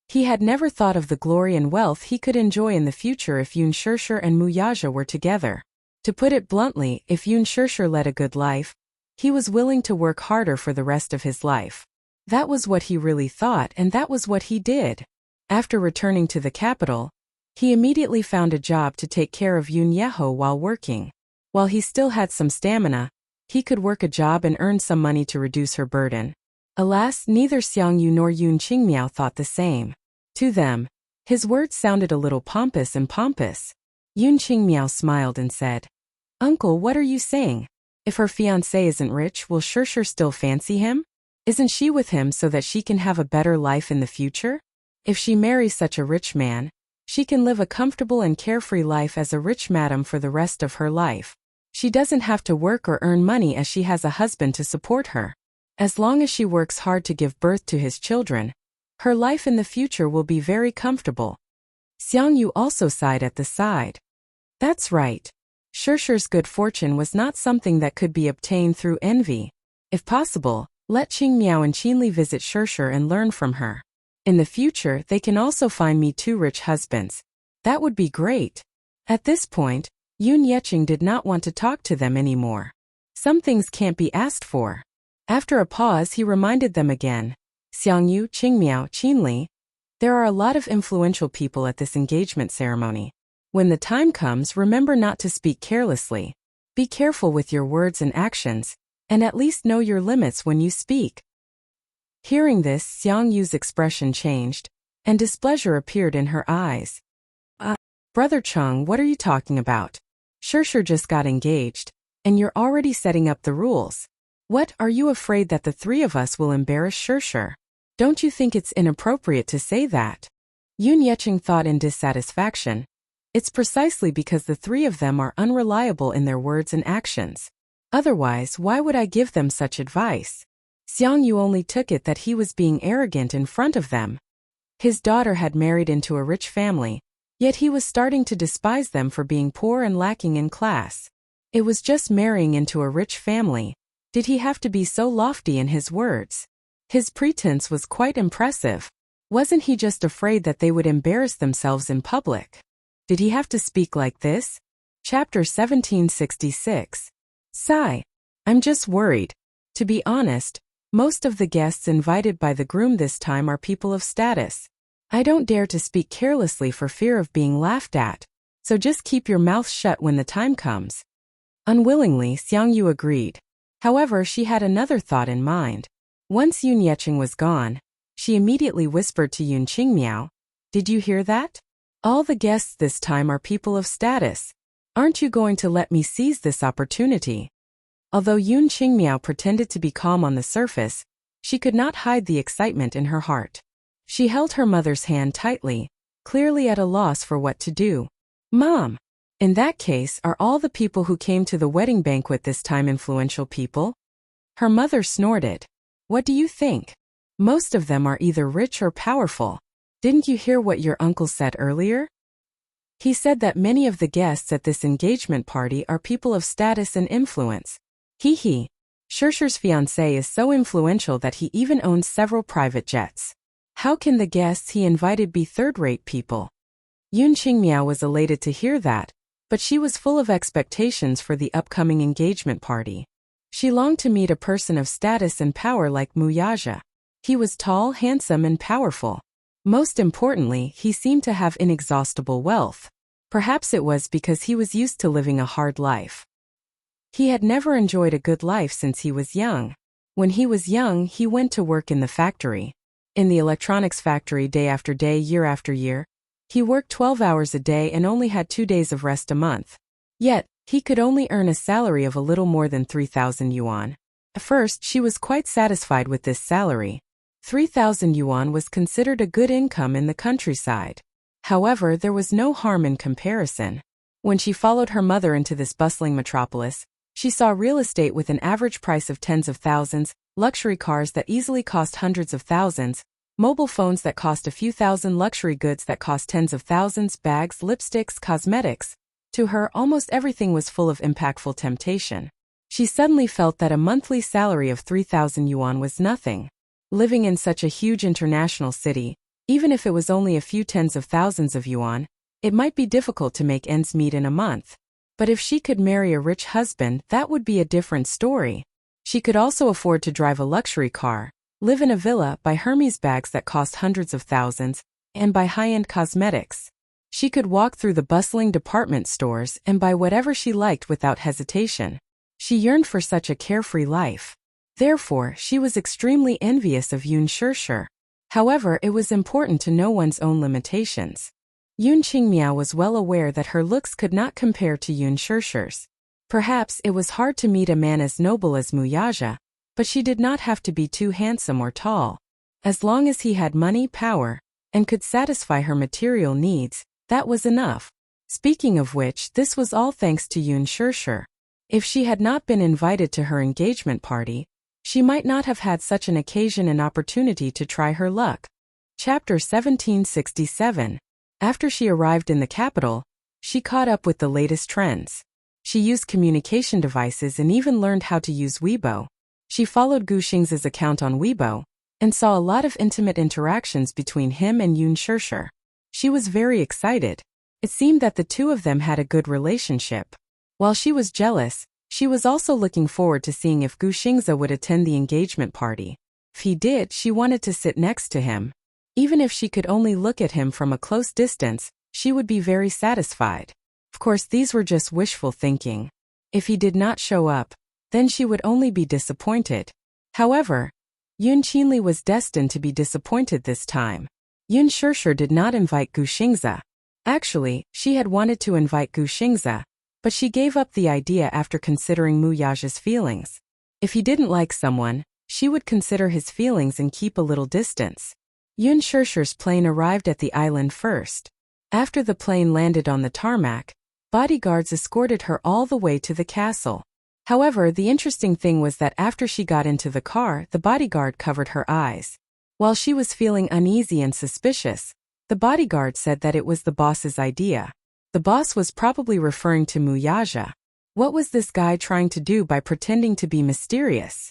He had never thought of the glory and wealth he could enjoy in the future if Yun Shirshir and Muyaja were together. To put it bluntly, if Yun Shirshir led a good life, he was willing to work harder for the rest of his life. That was what he really thought, and that was what he did. After returning to the capital, he immediately found a job to take care of Yun Yeho while working. While he still had some stamina, he could work a job and earn some money to reduce her burden. Alas, neither Xiang Yu nor Yun Qingmiao thought the same. To them, his words sounded a little pompous. Yun Qingmiao smiled and said, "Uncle, what are you saying? If her fiancé isn't rich, will Shirshir still fancy him? Isn't she with him so that she can have a better life in the future? If she marries such a rich man, she can live a comfortable and carefree life as a rich madam for the rest of her life. She doesn't have to work or earn money as she has a husband to support her. As long as she works hard to give birth to his children, her life in the future will be very comfortable. Xiang Yu also sighed at the side. That's right. Shurshu's good fortune was not something that could be obtained through envy. If possible, let Qingmiao and Qinli visit Shurshu and learn from her. In the future, they can also find me 2 rich husbands. That would be great. At this point, Yun Yeqing did not want to talk to them anymore. Some things can't be asked for. After a pause, he reminded them again. Xiang Yu, Qingmiao, Qinli. There are a lot of influential people at this engagement ceremony. When the time comes, remember not to speak carelessly. Be careful with your words and actions, and at least know your limits when you speak. Hearing this, Xiang Yu's expression changed, and displeasure appeared in her eyes. Brother Cheng, what are you talking about? Shurshu just got engaged, and you're already setting up the rules. What, are you afraid that the 3 of us will embarrass Shurshu? Don't you think it's inappropriate to say that? Yun Yeqing thought in dissatisfaction. It's precisely because the 3 of them are unreliable in their words and actions. Otherwise, why would I give them such advice? Xiang Yu only took it that he was being arrogant in front of them. His daughter had married into a rich family, yet he was starting to despise them for being poor and lacking in class. It was just marrying into a rich family. Did he have to be so lofty in his words? His pretense was quite impressive. Wasn't he just afraid that they would embarrass themselves in public? Did he have to speak like this? Chapter 1766. Sigh. I'm just worried. To be honest, most of the guests invited by the groom this time are people of status. I don't dare to speak carelessly for fear of being laughed at, so just keep your mouth shut when the time comes. Unwillingly, Xiang Yu agreed. However, she had another thought in mind. Once Yun Yeqing was gone, she immediately whispered to Yun Qingmiao, "Did you hear that? All the guests this time are people of status. Aren't you going to let me seize this opportunity?" Although Yun Qingmiao pretended to be calm on the surface, she could not hide the excitement in her heart. She held her mother's hand tightly, clearly at a loss for what to do. "Mom, in that case, are all the people who came to the wedding banquet this time influential people?" Her mother snorted. "What do you think? Most of them are either rich or powerful. Didn't you hear what your uncle said earlier? He said that many of the guests at this engagement party are people of status and influence. Hee. Shurshu's fiancé is so influential that he even owns several private jets. How can the guests he invited be third-rate people?" Yun Qingmiao was elated to hear that, but she was full of expectations for the upcoming engagement party. She longed to meet a person of status and power like Wuxia. He was tall, handsome, and powerful. Most importantly, he seemed to have inexhaustible wealth. Perhaps it was because he was used to living a hard life. He had never enjoyed a good life since he was young. When he was young, he went to work in the factory. In the electronics factory day after day, year after year. He worked 12 hours a day and only had 2 days of rest a month. Yet, he could only earn a salary of a little more than 3,000 yuan. At first, she was quite satisfied with this salary. 3,000 yuan was considered a good income in the countryside. However, there was no harm in comparison. When she followed her mother into this bustling metropolis, she saw real estate with an average price of tens of thousands, luxury cars that easily cost hundreds of thousands, mobile phones that cost a few thousand, luxury goods that cost tens of thousands, bags, lipsticks, cosmetics. To her, almost everything was full of impactful temptation. She suddenly felt that a monthly salary of 3,000 yuan was nothing. Living in such a huge international city, even if it was only a few tens of thousands of yuan, it might be difficult to make ends meet in a month. But if she could marry a rich husband, that would be a different story. She could also afford to drive a luxury car, live in a villa, buy Hermes bags that cost hundreds of thousands, and buy high-end cosmetics. She could walk through the bustling department stores and buy whatever she liked without hesitation. She yearned for such a carefree life. Therefore, she was extremely envious of Yun Shurshu. However, it was important to know one's own limitations. Yun Qingmiao was well aware that her looks could not compare to Yun Shurshu's. Perhaps it was hard to meet a man as noble as Wuxia, but she did not have to be too handsome or tall. As long as he had money, power, and could satisfy her material needs, that was enough. Speaking of which, this was all thanks to Yun Shurshu. If she had not been invited to her engagement party, she might not have had such an occasion and opportunity to try her luck. Chapter 1767. After she arrived in the capital, she caught up with the latest trends. She used communication devices and even learned how to use Weibo. She followed Gu Xing's account on Weibo and saw a lot of intimate interactions between him and Yun Shirshir. She was very excited. It seemed that the two of them had a good relationship. While she was jealous, she was also looking forward to seeing if Gu Xingzi would attend the engagement party. If he did, she wanted to sit next to him. Even if she could only look at him from a close distance, she would be very satisfied. Of course, these were just wishful thinking. If he did not show up, then she would only be disappointed. However, Yun Qinli was destined to be disappointed this time. Yun Shirshir did not invite Gu Xingzi. Actually, she had wanted to invite Gu Xingzi, but she gave up the idea after considering Mu Yaja's feelings. If he didn't like someone, she would consider his feelings and keep a little distance. Yun Shirshir's plane arrived at the island first. After the plane landed on the tarmac, bodyguards escorted her all the way to the castle. However, the interesting thing was that after she got into the car, the bodyguard covered her eyes. While she was feeling uneasy and suspicious, the bodyguard said that it was the boss's idea. The boss was probably referring to Mu Yaja. What was this guy trying to do by pretending to be mysterious?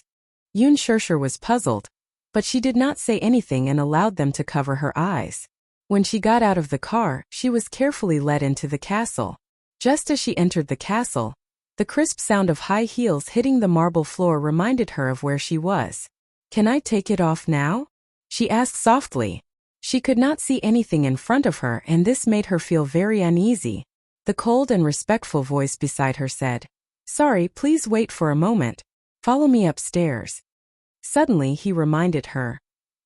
Yun Shirshir was puzzled, but she did not say anything and allowed them to cover her eyes. When she got out of the car, she was carefully led into the castle. Just as she entered the castle, the crisp sound of high heels hitting the marble floor reminded her of where she was. "Can I take it off now?" she asked softly. She could not see anything in front of her, and this made her feel very uneasy. The cold and respectful voice beside her said, "Sorry, please wait for a moment. Follow me upstairs." Suddenly he reminded her,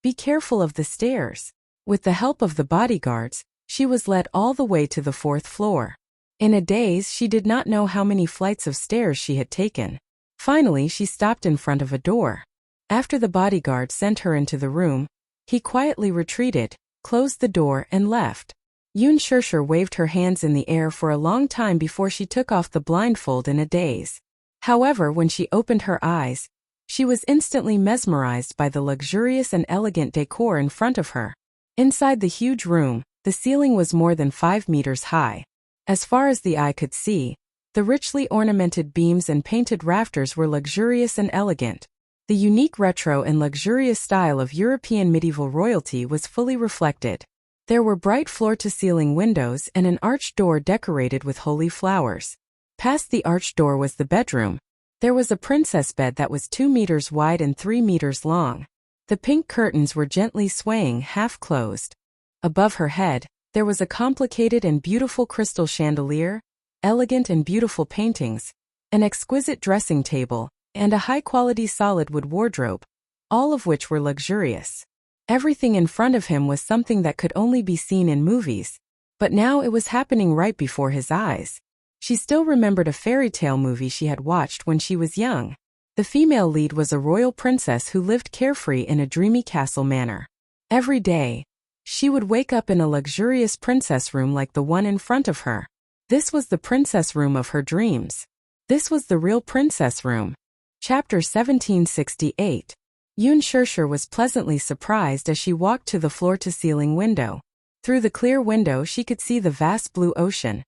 "Be careful of the stairs." With the help of the bodyguards, she was led all the way to the 4th floor. In a daze, she did not know how many flights of stairs she had taken. Finally, she stopped in front of a door. After the bodyguard sent her into the room, he quietly retreated, closed the door, and left. Yun Shirshir waved her hands in the air for a long time before she took off the blindfold in a daze. However, when she opened her eyes, she was instantly mesmerized by the luxurious and elegant decor in front of her. Inside the huge room, the ceiling was more than 5 meters high. As far as the eye could see, the richly ornamented beams and painted rafters were luxurious and elegant. The unique retro and luxurious style of European medieval royalty was fully reflected. There were bright floor-to-ceiling windows and an arched door decorated with holy flowers. Past the arched door was the bedroom. There was a princess bed that was 2 meters wide and 3 meters long. The pink curtains were gently swaying, half-closed. Above her head, there was a complicated and beautiful crystal chandelier, elegant and beautiful paintings, an exquisite dressing table, and a high-quality solid wood wardrobe, all of which were luxurious. Everything in front of him was something that could only be seen in movies, but now it was happening right before his eyes. She still remembered a fairy tale movie she had watched when she was young. The female lead was a royal princess who lived carefree in a dreamy castle manor. Every day, she would wake up in a luxurious princess room like the one in front of her. This was the princess room of her dreams. This was the real princess room. Chapter 1768. Yun Shirshir was pleasantly surprised as she walked to the floor-to-ceiling window. Through the clear window she could see the vast blue ocean,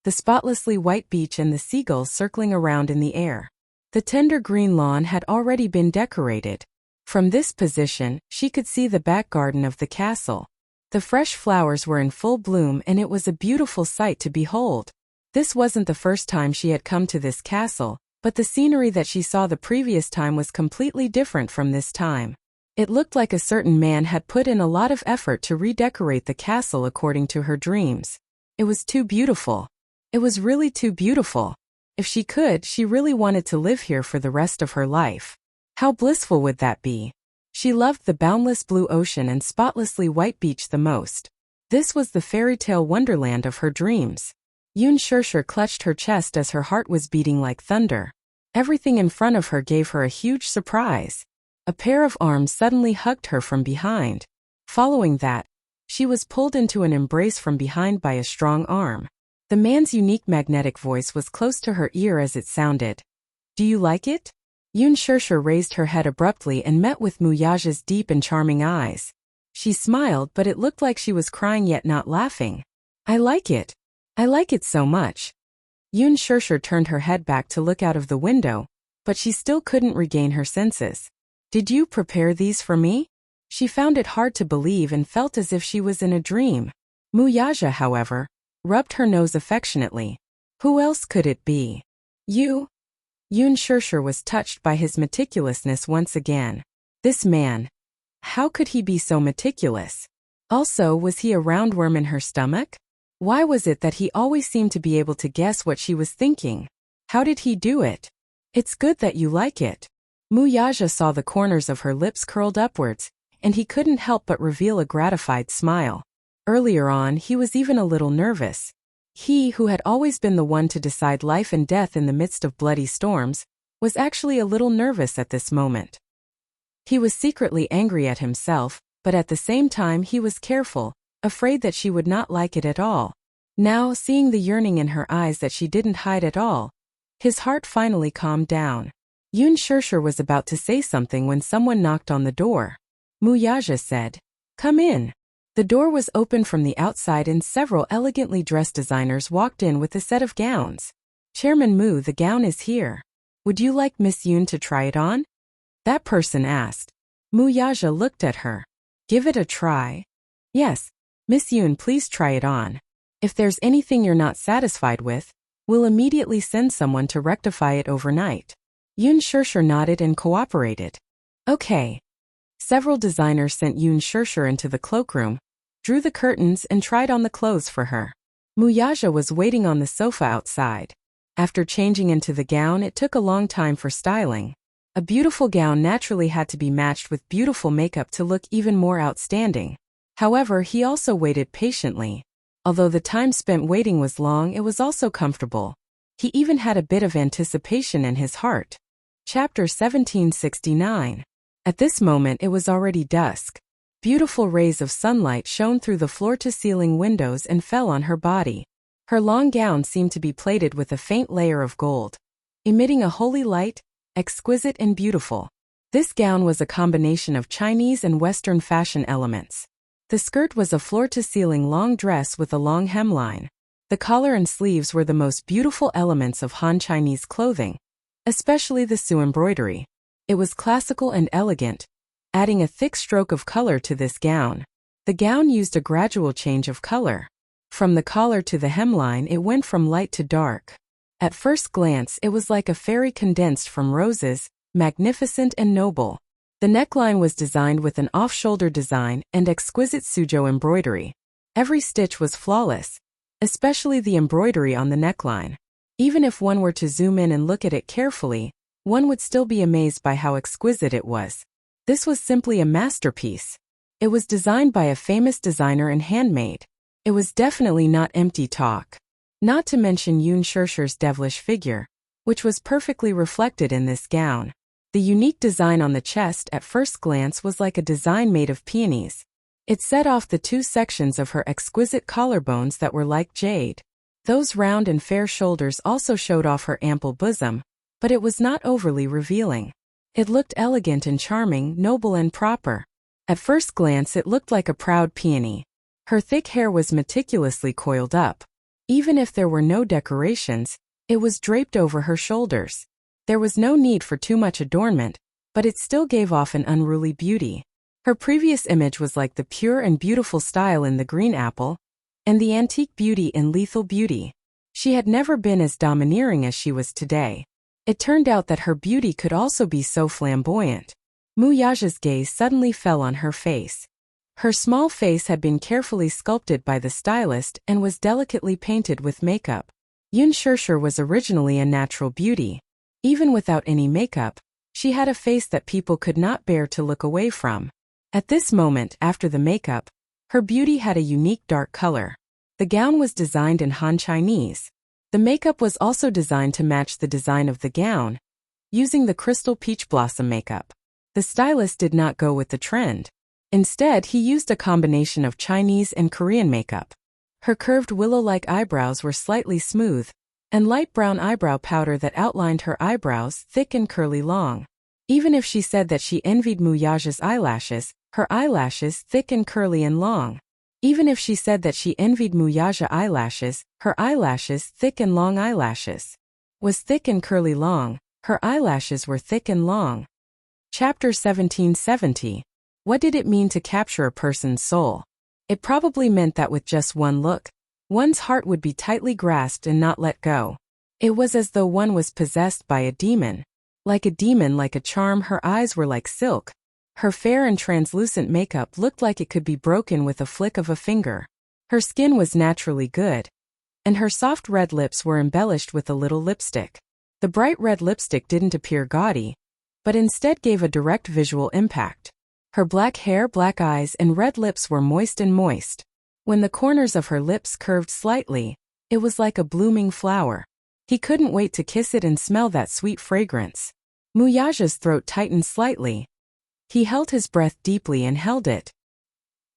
the spotlessly white beach and the seagulls circling around in the air. The tender green lawn had already been decorated. From this position, she could see the back garden of the castle. The fresh flowers were in full bloom and it was a beautiful sight to behold. This wasn't the first time she had come to this castle, but the scenery that she saw the previous time was completely different from this time. It looked like a certain man had put in a lot of effort to redecorate the castle according to her dreams. It was too beautiful. It was really too beautiful. If she could, she really wanted to live here for the rest of her life. How blissful would that be? She loved the boundless blue ocean and spotlessly white beach the most. This was the fairy tale wonderland of her dreams. Yun Shirshir clutched her chest as her heart was beating like thunder. Everything in front of her gave her a huge surprise. A pair of arms suddenly hugged her from behind. Following that, she was pulled into an embrace from behind by a strong arm. The man's unique magnetic voice was close to her ear as it sounded, Do you like it? Yoon Shirshir raised her head abruptly and met with Muyaja's deep and charming eyes. She smiled, but it looked like she was crying yet not laughing. I like it. I like it so much. Yoon Shirshir turned her head back to look out of the window, but she still couldn't regain her senses. Did you prepare these for me? She found it hard to believe and felt as if she was in a dream. Muyaja, however, rubbed her nose affectionately. Who else could it be? You? Yoon Shirshir was touched by his meticulousness once again. This man. How could he be so meticulous? Also, was he a roundworm in her stomach? Why was it that he always seemed to be able to guess what she was thinking? How did he do it? It's good that you like it. Muyaja saw the corners of her lips curled upwards, and he couldn't help but reveal a gratified smile. Earlier on, he was even a little nervous. He, who had always been the one to decide life and death in the midst of bloody storms, was actually a little nervous at this moment. He was secretly angry at himself, but at the same time he was careful, afraid that she would not like it at all. Now, seeing the yearning in her eyes that she didn't hide at all, his heart finally calmed down. Yoon Shirshir was about to say something when someone knocked on the door. Muyaja said, "Come in." The door was open from the outside and several elegantly dressed designers walked in with a set of gowns. "Chairman Mu, the gown is here. Would you like Miss Yoon to try it on?" That person asked. Muyaja looked at her. "Give it a try?" "Yes. Miss Yoon, please try it on. If there's anything you're not satisfied with, we'll immediately send someone to rectify it overnight." Yoon Shirshir nodded and cooperated. Okay. Several designers sent Yoon Shirshir into the cloakroom, drew the curtains and tried on the clothes for her. Muyaja was waiting on the sofa outside. After changing into the gown, it took a long time for styling. A beautiful gown naturally had to be matched with beautiful makeup to look even more outstanding. However, he also waited patiently. Although the time spent waiting was long, it was also comfortable. He even had a bit of anticipation in his heart. Chapter 1769. At this moment it was already dusk. Beautiful rays of sunlight shone through the floor-to-ceiling windows and fell on her body. Her long gown seemed to be plated with a faint layer of gold, emitting a holy light, exquisite and beautiful. This gown was a combination of Chinese and Western fashion elements. The skirt was a floor-to-ceiling long dress with a long hemline. The collar and sleeves were the most beautiful elements of Han Chinese clothing, especially the Su embroidery. It was classical and elegant, adding a thick stroke of color to this gown. The gown used a gradual change of color. From the collar to the hemline it went from light to dark. At first glance it was like a fairy condensed from roses, magnificent and noble. The neckline was designed with an off-shoulder design and exquisite suzhou embroidery. Every stitch was flawless, especially the embroidery on the neckline. Even if one were to zoom in and look at it carefully, one would still be amazed by how exquisite it was. This was simply a masterpiece. It was designed by a famous designer and handmade. It was definitely not empty talk. Not to mention Yoon Shirshir's devilish figure, which was perfectly reflected in this gown. The unique design on the chest at first glance was like a design made of peonies. It set off the two sections of her exquisite collarbones that were like jade. Those round and fair shoulders also showed off her ample bosom, but it was not overly revealing. It looked elegant and charming, noble and proper. At first glance it looked like a proud peony. Her thick hair was meticulously coiled up. Even if there were no decorations, it was draped over her shoulders. There was no need for too much adornment, but it still gave off an unruly beauty. Her previous image was like the pure and beautiful style in The Green Apple, and the antique beauty in Lethal Beauty. She had never been as domineering as she was today. It turned out that her beauty could also be so flamboyant. Muyaja's gaze suddenly fell on her face. Her small face had been carefully sculpted by the stylist and was delicately painted with makeup. Yoon Shirshir was originally a natural beauty. Even without any makeup, she had a face that people could not bear to look away from. At this moment, after the makeup, her beauty had a unique dark color. The gown was designed in Han Chinese. The makeup was also designed to match the design of the gown, using the crystal peach blossom makeup. The stylist did not go with the trend. Instead, he used a combination of Chinese and Korean makeup. Her curved willow-like eyebrows were slightly smooth, and light brown eyebrow powder that outlined her eyebrows, thick and curly long. Even if she said that she envied Muyaja's eyelashes, her eyelashes thick and curly and long. Even if she said that she envied Muyaja eyelashes, her eyelashes thick and long eyelashes. Was thick and curly long, her eyelashes were thick and long. Chapter 1770. What did it mean to capture a person's soul? It probably meant that with just one look, one's heart would be tightly grasped and not let go. It was as though one was possessed by a demon. Like a demon, like a charm, her eyes were like silk. Her fair and translucent makeup looked like it could be broken with a flick of a finger. Her skin was naturally good, and her soft red lips were embellished with a little lipstick. The bright red lipstick didn't appear gaudy, but instead gave a direct visual impact. Her black hair, black eyes, and red lips were moist and moist. When the corners of her lips curved slightly, it was like a blooming flower. He couldn't wait to kiss it and smell that sweet fragrance. Muyaja's throat tightened slightly. He held his breath deeply and held it.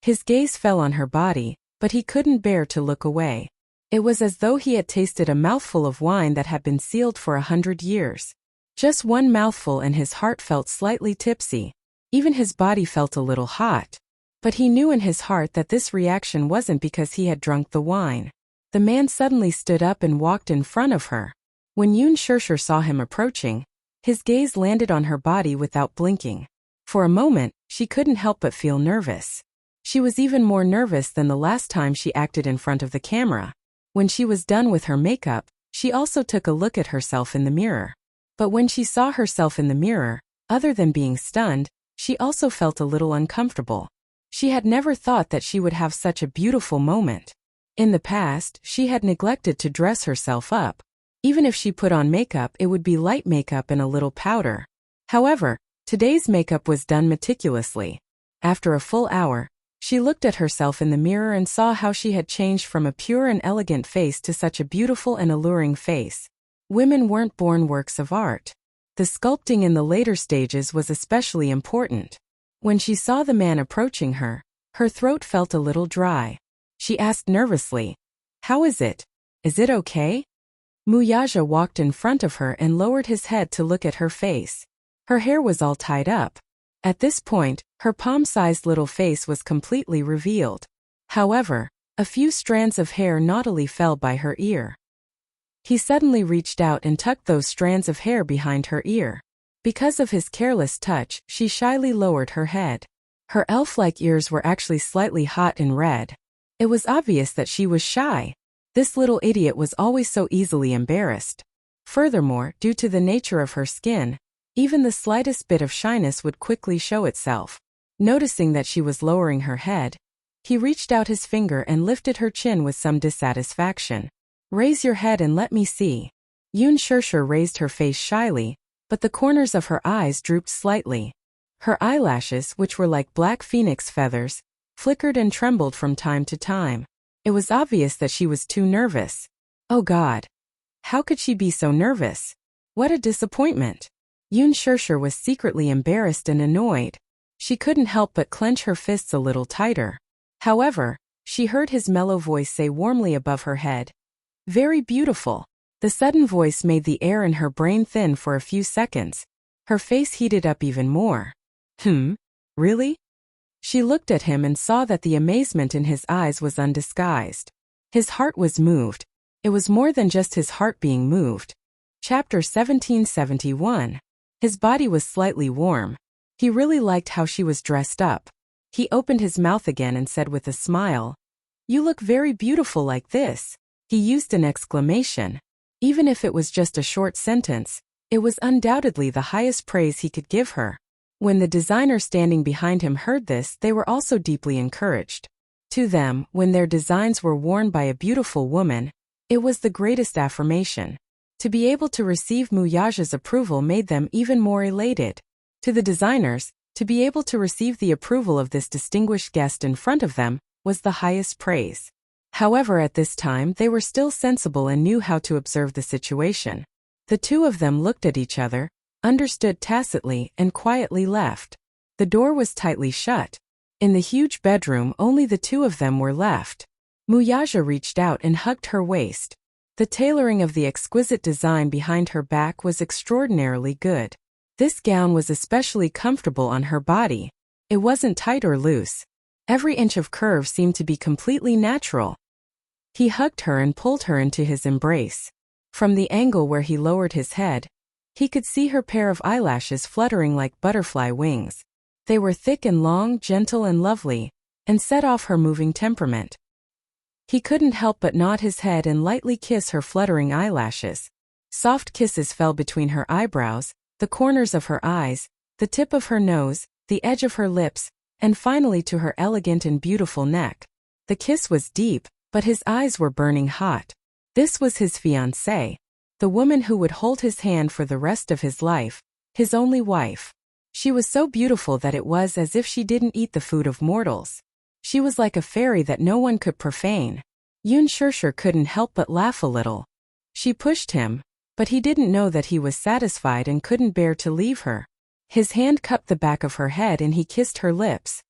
His gaze fell on her body, but he couldn't bear to look away. It was as though he had tasted a mouthful of wine that had been sealed for 100 years. Just one mouthful and his heart felt slightly tipsy. Even his body felt a little hot. But he knew in his heart that this reaction wasn't because he had drunk the wine. The man suddenly stood up and walked in front of her. When Yun Shirshir saw him approaching, his gaze landed on her body without blinking. For a moment, she couldn't help but feel nervous. She was even more nervous than the last time she acted in front of the camera. When she was done with her makeup, she also took a look at herself in the mirror. But when she saw herself in the mirror, other than being stunned, she also felt a little uncomfortable. She had never thought that she would have such a beautiful moment. In the past, she had neglected to dress herself up. Even if she put on makeup, it would be light makeup and a little powder. However, today's makeup was done meticulously. After a full hour, she looked at herself in the mirror and saw how she had changed from a pure and elegant face to such a beautiful and alluring face. Women weren't born works of art. The sculpting in the later stages was especially important. When she saw the man approaching her, her throat felt a little dry. She asked nervously, "How is it? Is it okay?" Muyaja walked in front of her and lowered his head to look at her face. Her hair was all tied up. At this point, her palm-sized little face was completely revealed. However, a few strands of hair naughtily fell by her ear. He suddenly reached out and tucked those strands of hair behind her ear. Because of his careless touch, she shyly lowered her head. Her elf-like ears were actually slightly hot and red. It was obvious that she was shy. This little idiot was always so easily embarrassed. Furthermore, due to the nature of her skin, even the slightest bit of shyness would quickly show itself. Noticing that she was lowering her head, he reached out his finger and lifted her chin with some dissatisfaction. "Raise your head and let me see." Yun Shirshir raised her face shyly, but the corners of her eyes drooped slightly. Her eyelashes, which were like black phoenix feathers, flickered and trembled from time to time. It was obvious that she was too nervous. Oh God! How could she be so nervous? What a disappointment! Yun Shirshir was secretly embarrassed and annoyed. She couldn't help but clench her fists a little tighter. However, she heard his mellow voice say warmly above her head, "Very beautiful." The sudden voice made the air in her brain thin for a few seconds. Her face heated up even more. Really? She looked at him and saw that the amazement in his eyes was undisguised. His heart was moved. It was more than just his heart being moved. Chapter 1771. His body was slightly warm. He really liked how she was dressed up. He opened his mouth again and said with a smile, "You look very beautiful like this." He used an exclamation. Even if it was just a short sentence, it was undoubtedly the highest praise he could give her. When the designer standing behind him heard this, they were also deeply encouraged. To them, when their designs were worn by a beautiful woman, it was the greatest affirmation. To be able to receive Muyaja's approval made them even more elated. To the designers, to be able to receive the approval of this distinguished guest in front of them was the highest praise. However, at this time they were still sensible and knew how to observe the situation. The two of them looked at each other, understood tacitly, and quietly left. The door was tightly shut. In the huge bedroom, only the two of them were left. Muyaja reached out and hugged her waist. The tailoring of the exquisite design behind her back was extraordinarily good. This gown was especially comfortable on her body. It wasn't tight or loose. Every inch of curve seemed to be completely natural. He hugged her and pulled her into his embrace. From the angle where he lowered his head, he could see her pair of eyelashes fluttering like butterfly wings. They were thick and long, gentle and lovely, and set off her moving temperament. He couldn't help but nod his head and lightly kiss her fluttering eyelashes. Soft kisses fell between her eyebrows, the corners of her eyes, the tip of her nose, the edge of her lips, and finally to her elegant and beautiful neck. The kiss was deep, but his eyes were burning hot. This was his fiancée, the woman who would hold his hand for the rest of his life, his only wife. She was so beautiful that it was as if she didn't eat the food of mortals. She was like a fairy that no one could profane. Yoon Shurshur couldn't help but laugh a little. She pushed him, but he didn't know that he was satisfied and couldn't bear to leave her. His hand cupped the back of her head and he kissed her lips.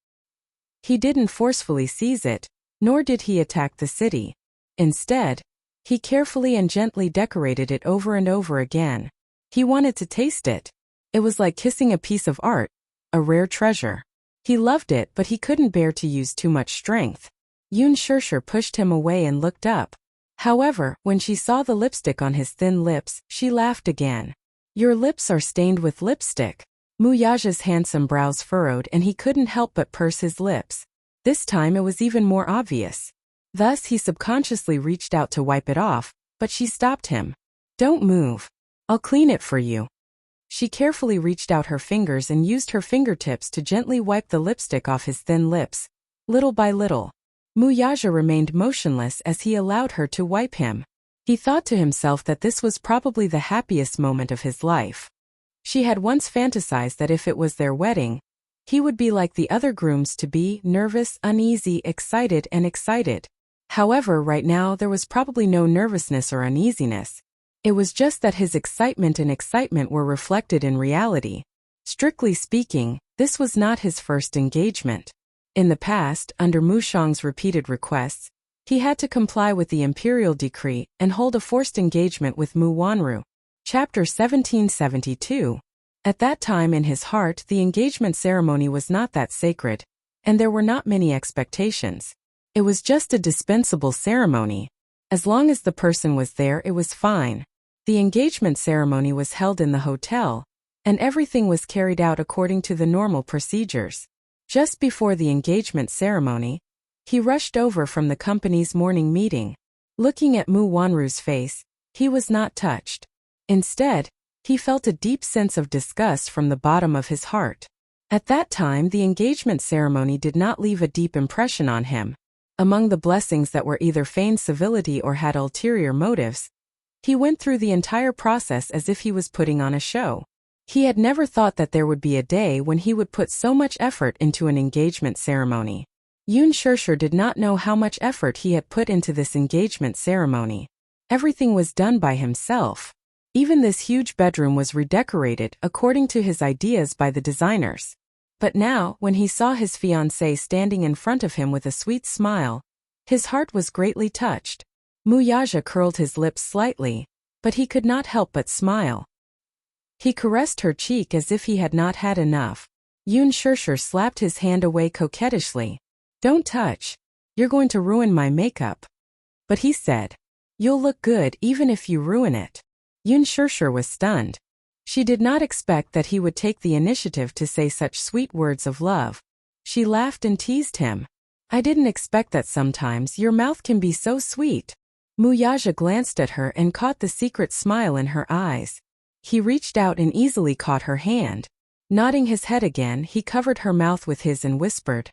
He didn't forcefully seize it, nor did he attack the city. Instead, he carefully and gently decorated it over and over again. He wanted to taste it. It was like kissing a piece of art, a rare treasure. He loved it, but he couldn't bear to use too much strength. Yoon Shurshur pushed him away and looked up. However, when she saw the lipstick on his thin lips, she laughed again. "Your lips are stained with lipstick." Muyaja's handsome brows furrowed and he couldn't help but purse his lips. This time it was even more obvious. Thus he subconsciously reached out to wipe it off, but she stopped him. "Don't move. I'll clean it for you." She carefully reached out her fingers and used her fingertips to gently wipe the lipstick off his thin lips. Little by little, Muyaja remained motionless as he allowed her to wipe him. He thought to himself that this was probably the happiest moment of his life. She had once fantasized that if it was their wedding, he would be like the other grooms-to-be, nervous, uneasy, excited. However, right now there was probably no nervousness or uneasiness. It was just that his excitement were reflected in reality. Strictly speaking, this was not his first engagement. In the past, under Mushang's repeated requests, he had to comply with the imperial decree and hold a forced engagement with Mu Wanru. Chapter 1772. At that time in his heart the engagement ceremony was not that sacred, and there were not many expectations. It was just a dispensable ceremony. As long as the person was there it was fine. The engagement ceremony was held in the hotel, and everything was carried out according to the normal procedures. Just before the engagement ceremony, he rushed over from the company's morning meeting. Looking at Mu Wanru's face, he was not touched. Instead, he felt a deep sense of disgust from the bottom of his heart. At that time the engagement ceremony did not leave a deep impression on him. Among the blessings that were either feigned civility or had ulterior motives, he went through the entire process as if he was putting on a show. He had never thought that there would be a day when he would put so much effort into an engagement ceremony. Yoon Shurshur did not know how much effort he had put into this engagement ceremony. Everything was done by himself. Even this huge bedroom was redecorated according to his ideas by the designers. But now, when he saw his fiancée standing in front of him with a sweet smile, his heart was greatly touched. Muyaja curled his lips slightly, but he could not help but smile. He caressed her cheek as if he had not had enough. Yoon Shurshur slapped his hand away coquettishly. "Don't touch. You're going to ruin my makeup." But he said, "You'll look good even if you ruin it." Yoon Shurshur was stunned. She did not expect that he would take the initiative to say such sweet words of love. She laughed and teased him. "I didn't expect that sometimes your mouth can be so sweet." Muyaja glanced at her and caught the secret smile in her eyes. He reached out and easily caught her hand. Nodding his head again, he covered her mouth with his and whispered,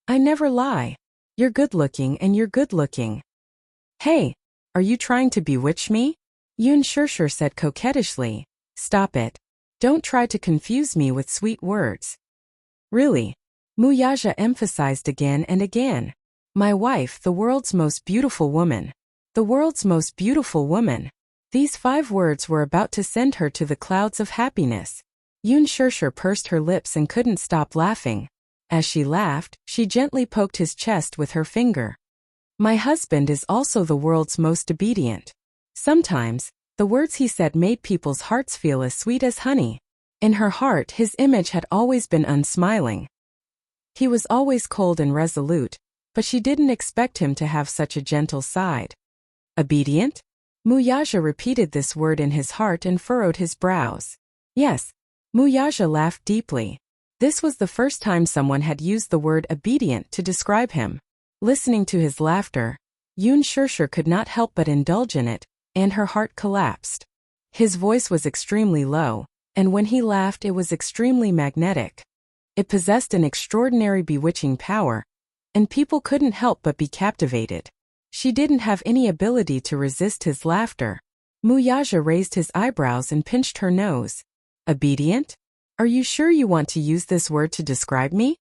"I never lie. You're good-looking and you're good-looking." "Hey, are you trying to bewitch me?" Yoon Shurshur said coquettishly. "Stop it. Don't try to confuse me with sweet words." "Really?" Muyaja emphasized again and again. "My wife, the world's most beautiful woman. The world's most beautiful woman." These 5 words were about to send her to the clouds of happiness. Yoon Shurshur pursed her lips and couldn't stop laughing. As she laughed, she gently poked his chest with her finger. "My husband is also the world's most obedient. Sometimes, the words he said made people's hearts feel as sweet as honey. In her heart, his image had always been unsmiling. He was always cold and resolute, but she didn't expect him to have such a gentle side. Obedient? Muyaja repeated this word in his heart and furrowed his brows. Yes. Muyaja laughed deeply. This was the first time someone had used the word obedient to describe him. Listening to his laughter, Yun Shirshir could not help but indulge in it, and her heart collapsed. His voice was extremely low, and when he laughed it was extremely magnetic. It possessed an extraordinary bewitching power, and people couldn't help but be captivated. She didn't have any ability to resist his laughter. Muyaja raised his eyebrows and pinched her nose. Obedient? Are you sure you want to use this word to describe me?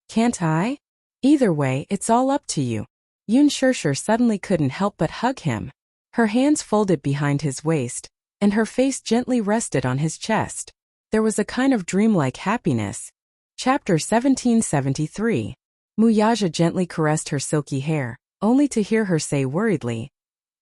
Can't I? Either way, it's all up to you. Yun Shirshir suddenly couldn't help but hug him. Her hands folded behind his waist, and her face gently rested on his chest. There was a kind of dreamlike happiness. Chapter 1773. Muyaja gently caressed her silky hair, only to hear her say worriedly,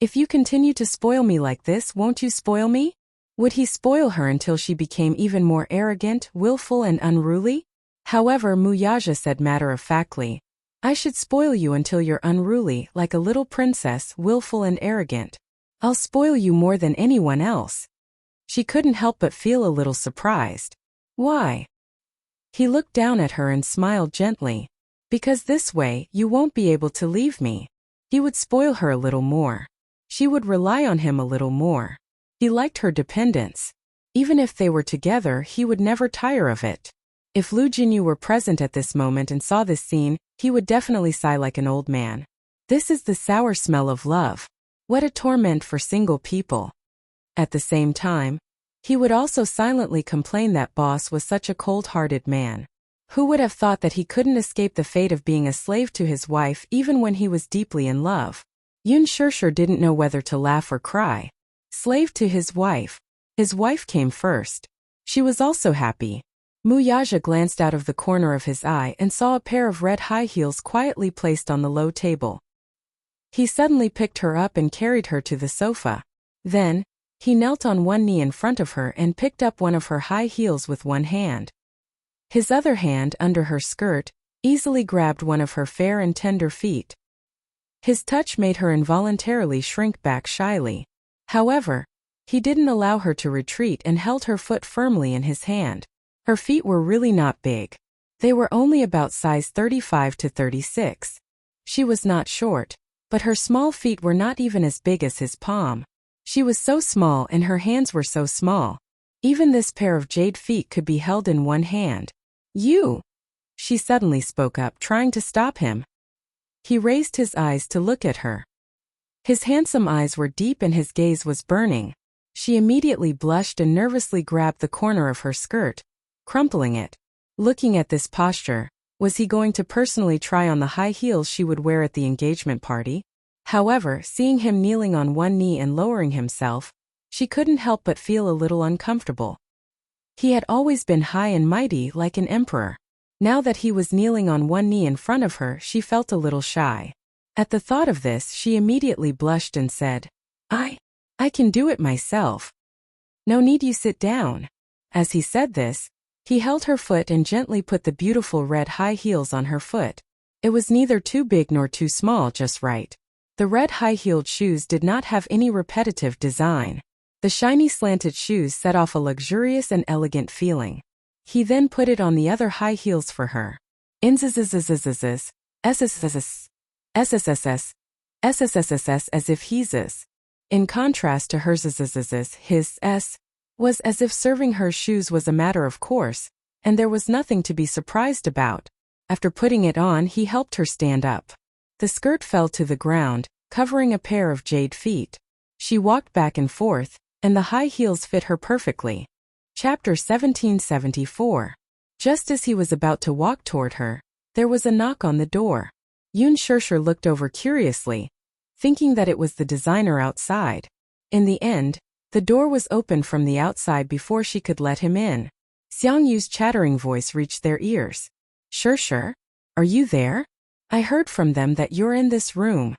"If you continue to spoil me like this, won't you spoil me?" Would he spoil her until she became even more arrogant, willful, and unruly? However, Muyaja said matter-of-factly, "I should spoil you until you're unruly, like a little princess, willful and arrogant. I'll spoil you more than anyone else." She couldn't help but feel a little surprised. Why? He looked down at her and smiled gently. "Because this way, you won't be able to leave me." He would spoil her a little more. She would rely on him a little more. He liked her dependence. Even if they were together, he would never tire of it. If Lu Jinyu were present at this moment and saw this scene, he would definitely sigh like an old man. This is the sour smell of love. What a torment for single people. At the same time, he would also silently complain that Boss was such a cold-hearted man. Who would have thought that he couldn't escape the fate of being a slave to his wife even when he was deeply in love? Yun Shirshir didn't know whether to laugh or cry. Slave to his wife. His wife came first. She was also happy. Muyaja glanced out of the corner of his eye and saw a pair of red high heels quietly placed on the low table. He suddenly picked her up and carried her to the sofa. Then, he knelt on one knee in front of her and picked up one of her high heels with one hand. His other hand, under her skirt, easily grabbed one of her fair and tender feet. His touch made her involuntarily shrink back shyly. However, he didn't allow her to retreat and held her foot firmly in his hand. Her feet were really not big. They were only about size 35 to 36. She was not short, but her small feet were not even as big as his palm. She was so small and her hands were so small. Even this pair of jade feet could be held in one hand. "You!" She suddenly spoke up, trying to stop him. He raised his eyes to look at her. His handsome eyes were deep and his gaze was burning. She immediately blushed and nervously grabbed the corner of her skirt, crumpling it. Looking at this posture, was he going to personally try on the high heels she would wear at the engagement party? However, seeing him kneeling on one knee and lowering himself, she couldn't help but feel a little uncomfortable. He had always been high and mighty like an emperor. Now that he was kneeling on one knee in front of her, she felt a little shy. At the thought of this, she immediately blushed and said, I can do it myself. No need you sit down." As he said this, he held her foot and gently put the beautiful red high heels on her foot. It was neither too big nor too small, just right. The red high-heeled shoes did not have any repetitive design. The shiny slanted shoes set off a luxurious and elegant feeling. He then put it on the other high heels for her. SSSS, SSSS, SSSS as if he's. In contrast to her his S was as if serving her shoes was a matter of course, and there was nothing to be surprised about. After putting it on, he helped her stand up. The skirt fell to the ground, covering a pair of jade feet. She walked back and forth, and the high heels fit her perfectly. Chapter 1774. Just as he was about to walk toward her, there was a knock on the door. Yun Shirshir looked over curiously, thinking that it was the designer outside. In the end, the door was opened from the outside before she could let him in. Xiang Yu's chattering voice reached their ears. "Shirshir, are you there? I heard from them that you're in this room."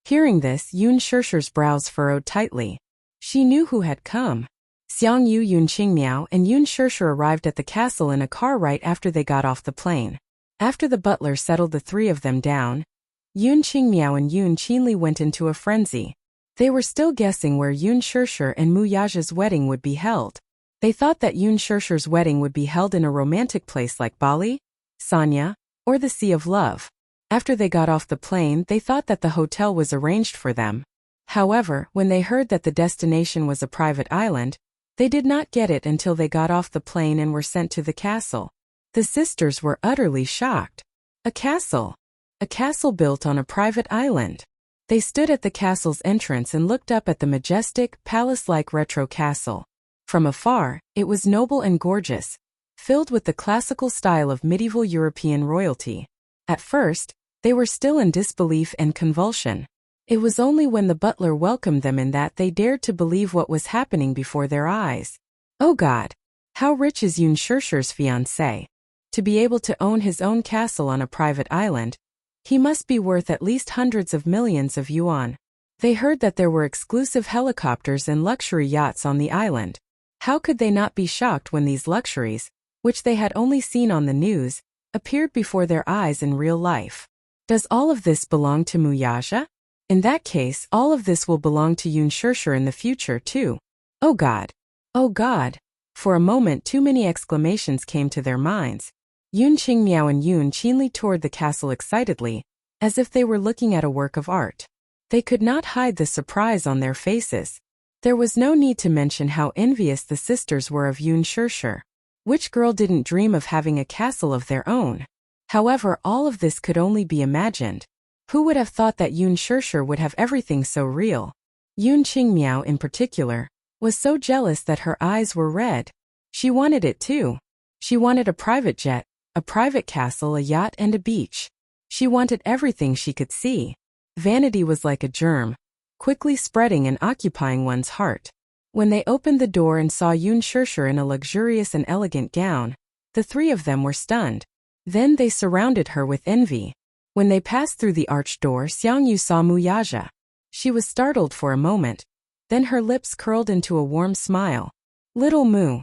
Hearing this, Yun Shishir's brows furrowed tightly. She knew who had come. Xiang Yu, Yun Qingmiao, and Yun Shishir arrived at the castle in a car right after they got off the plane. After the butler settled the three of them down, Yun Qingmiao and Yun Qinli went into a frenzy. They were still guessing where Yun Shishir and Mu Yaja's wedding would be held. They thought that Yun Shishir's wedding would be held in a romantic place like Bali, Sanya, or the Sea of Love. After they got off the plane, they thought that the hotel was arranged for them. However, when they heard that the destination was a private island, they did not get it until they got off the plane and were sent to the castle. The sisters were utterly shocked. A castle? A castle built on a private island. They stood at the castle's entrance and looked up at the majestic, palace-like retro castle. From afar, it was noble and gorgeous, filled with the classical style of medieval European royalty. At first, they were still in disbelief and convulsion. It was only when the butler welcomed them in that they dared to believe what was happening before their eyes. Oh God! How rich is Yun Shishir's fiancé? To be able to own his own castle on a private island, he must be worth at least hundreds of millions of yuan. They heard that there were exclusive helicopters and luxury yachts on the island. How could they not be shocked when these luxuries, which they had only seen on the news, appeared before their eyes in real life? Does all of this belong to Mu Yaja? In that case, all of this will belong to Yun Shishir in the future too. Oh God! Oh God! For a moment too many exclamations came to their minds. Yun Qingmiao and Yun Qinli toured the castle excitedly, as if they were looking at a work of art. They could not hide the surprise on their faces. There was no need to mention how envious the sisters were of Yun Shishir. Which girl didn't dream of having a castle of their own? However, all of this could only be imagined. Who would have thought that Yun Shishir would have everything so real? Yun Qingmiao, in particular, was so jealous that her eyes were red. She wanted it too. She wanted a private jet, a private castle, a yacht, and a beach. She wanted everything she could see. Vanity was like a germ, quickly spreading and occupying one's heart. When they opened the door and saw Yun Shishir in a luxurious and elegant gown, the three of them were stunned. Then they surrounded her with envy. When they passed through the arched door, Xiang Yu saw Mu Yaja. She was startled for a moment. Then her lips curled into a warm smile. Little Mu,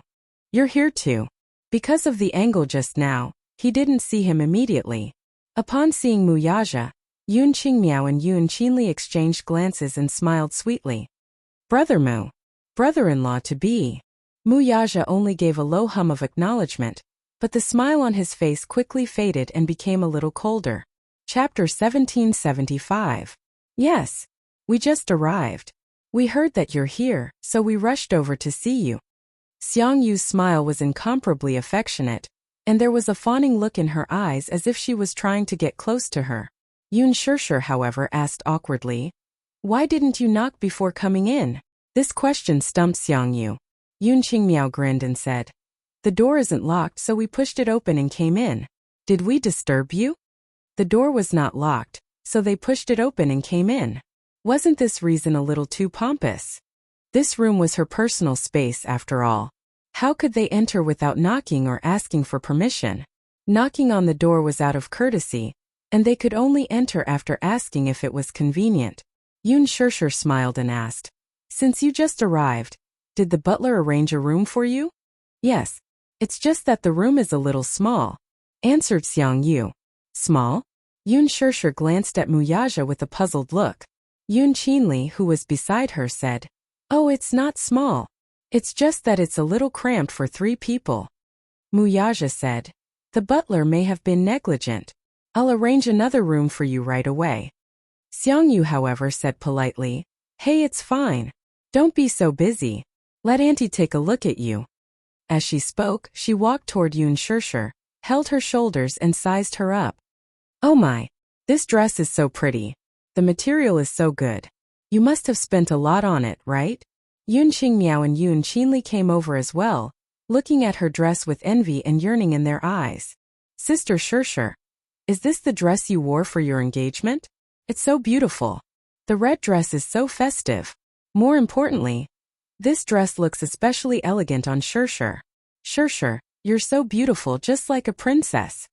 you're here too. Because of the angle just now, he didn't see him immediately. Upon seeing Mu Yaja, Yun Qingmiao and Yun Qinli exchanged glances and smiled sweetly. Brother Mu. Brother-in-law to be. Mu Yaja only gave a low hum of acknowledgement, but the smile on his face quickly faded and became a little colder. Chapter 1775. Yes. We just arrived. We heard that you're here, so we rushed over to see you. Xiang Yu's smile was incomparably affectionate, and there was a fawning look in her eyes as if she was trying to get close to her. Yun Shishir, however, asked awkwardly, "Why didn't you knock before coming in?" This question stumped Xiang Yu. Yun Qingmiao grinned and said, "The door isn't locked, so we pushed it open and came in. Did we disturb you?" The door was not locked, so they pushed it open and came in. Wasn't this reason a little too pompous? This room was her personal space after all. How could they enter without knocking or asking for permission? Knocking on the door was out of courtesy, and they could only enter after asking if it was convenient. Yun Shishir smiled and asked, "Since you just arrived, did the butler arrange a room for you?" "Yes. It's just that the room is a little small," answered Xiang Yu. Small? Yun Shishir glanced at Mu Yaja with a puzzled look. Yun Qinli, who was beside her, said, "Oh, it's not small. It's just that it's a little cramped for 3 people." Mu Yaja said, "The butler may have been negligent. I'll arrange another room for you right away." Xiang Yu, however, said politely, "Hey, it's fine. Don't be so busy. Let Auntie take a look at you." As she spoke, she walked toward Yun Shishir, held her shoulders and sized her up. "Oh my, this dress is so pretty. The material is so good. You must have spent a lot on it, right?" Yun Qingmiao and Yun Qinli came over as well, looking at her dress with envy and yearning in their eyes. "Sister Shishir, is this the dress you wore for your engagement? It's so beautiful. The red dress is so festive. More importantly, this dress looks especially elegant on Shishir. Shishir, you're so beautiful, just like a princess."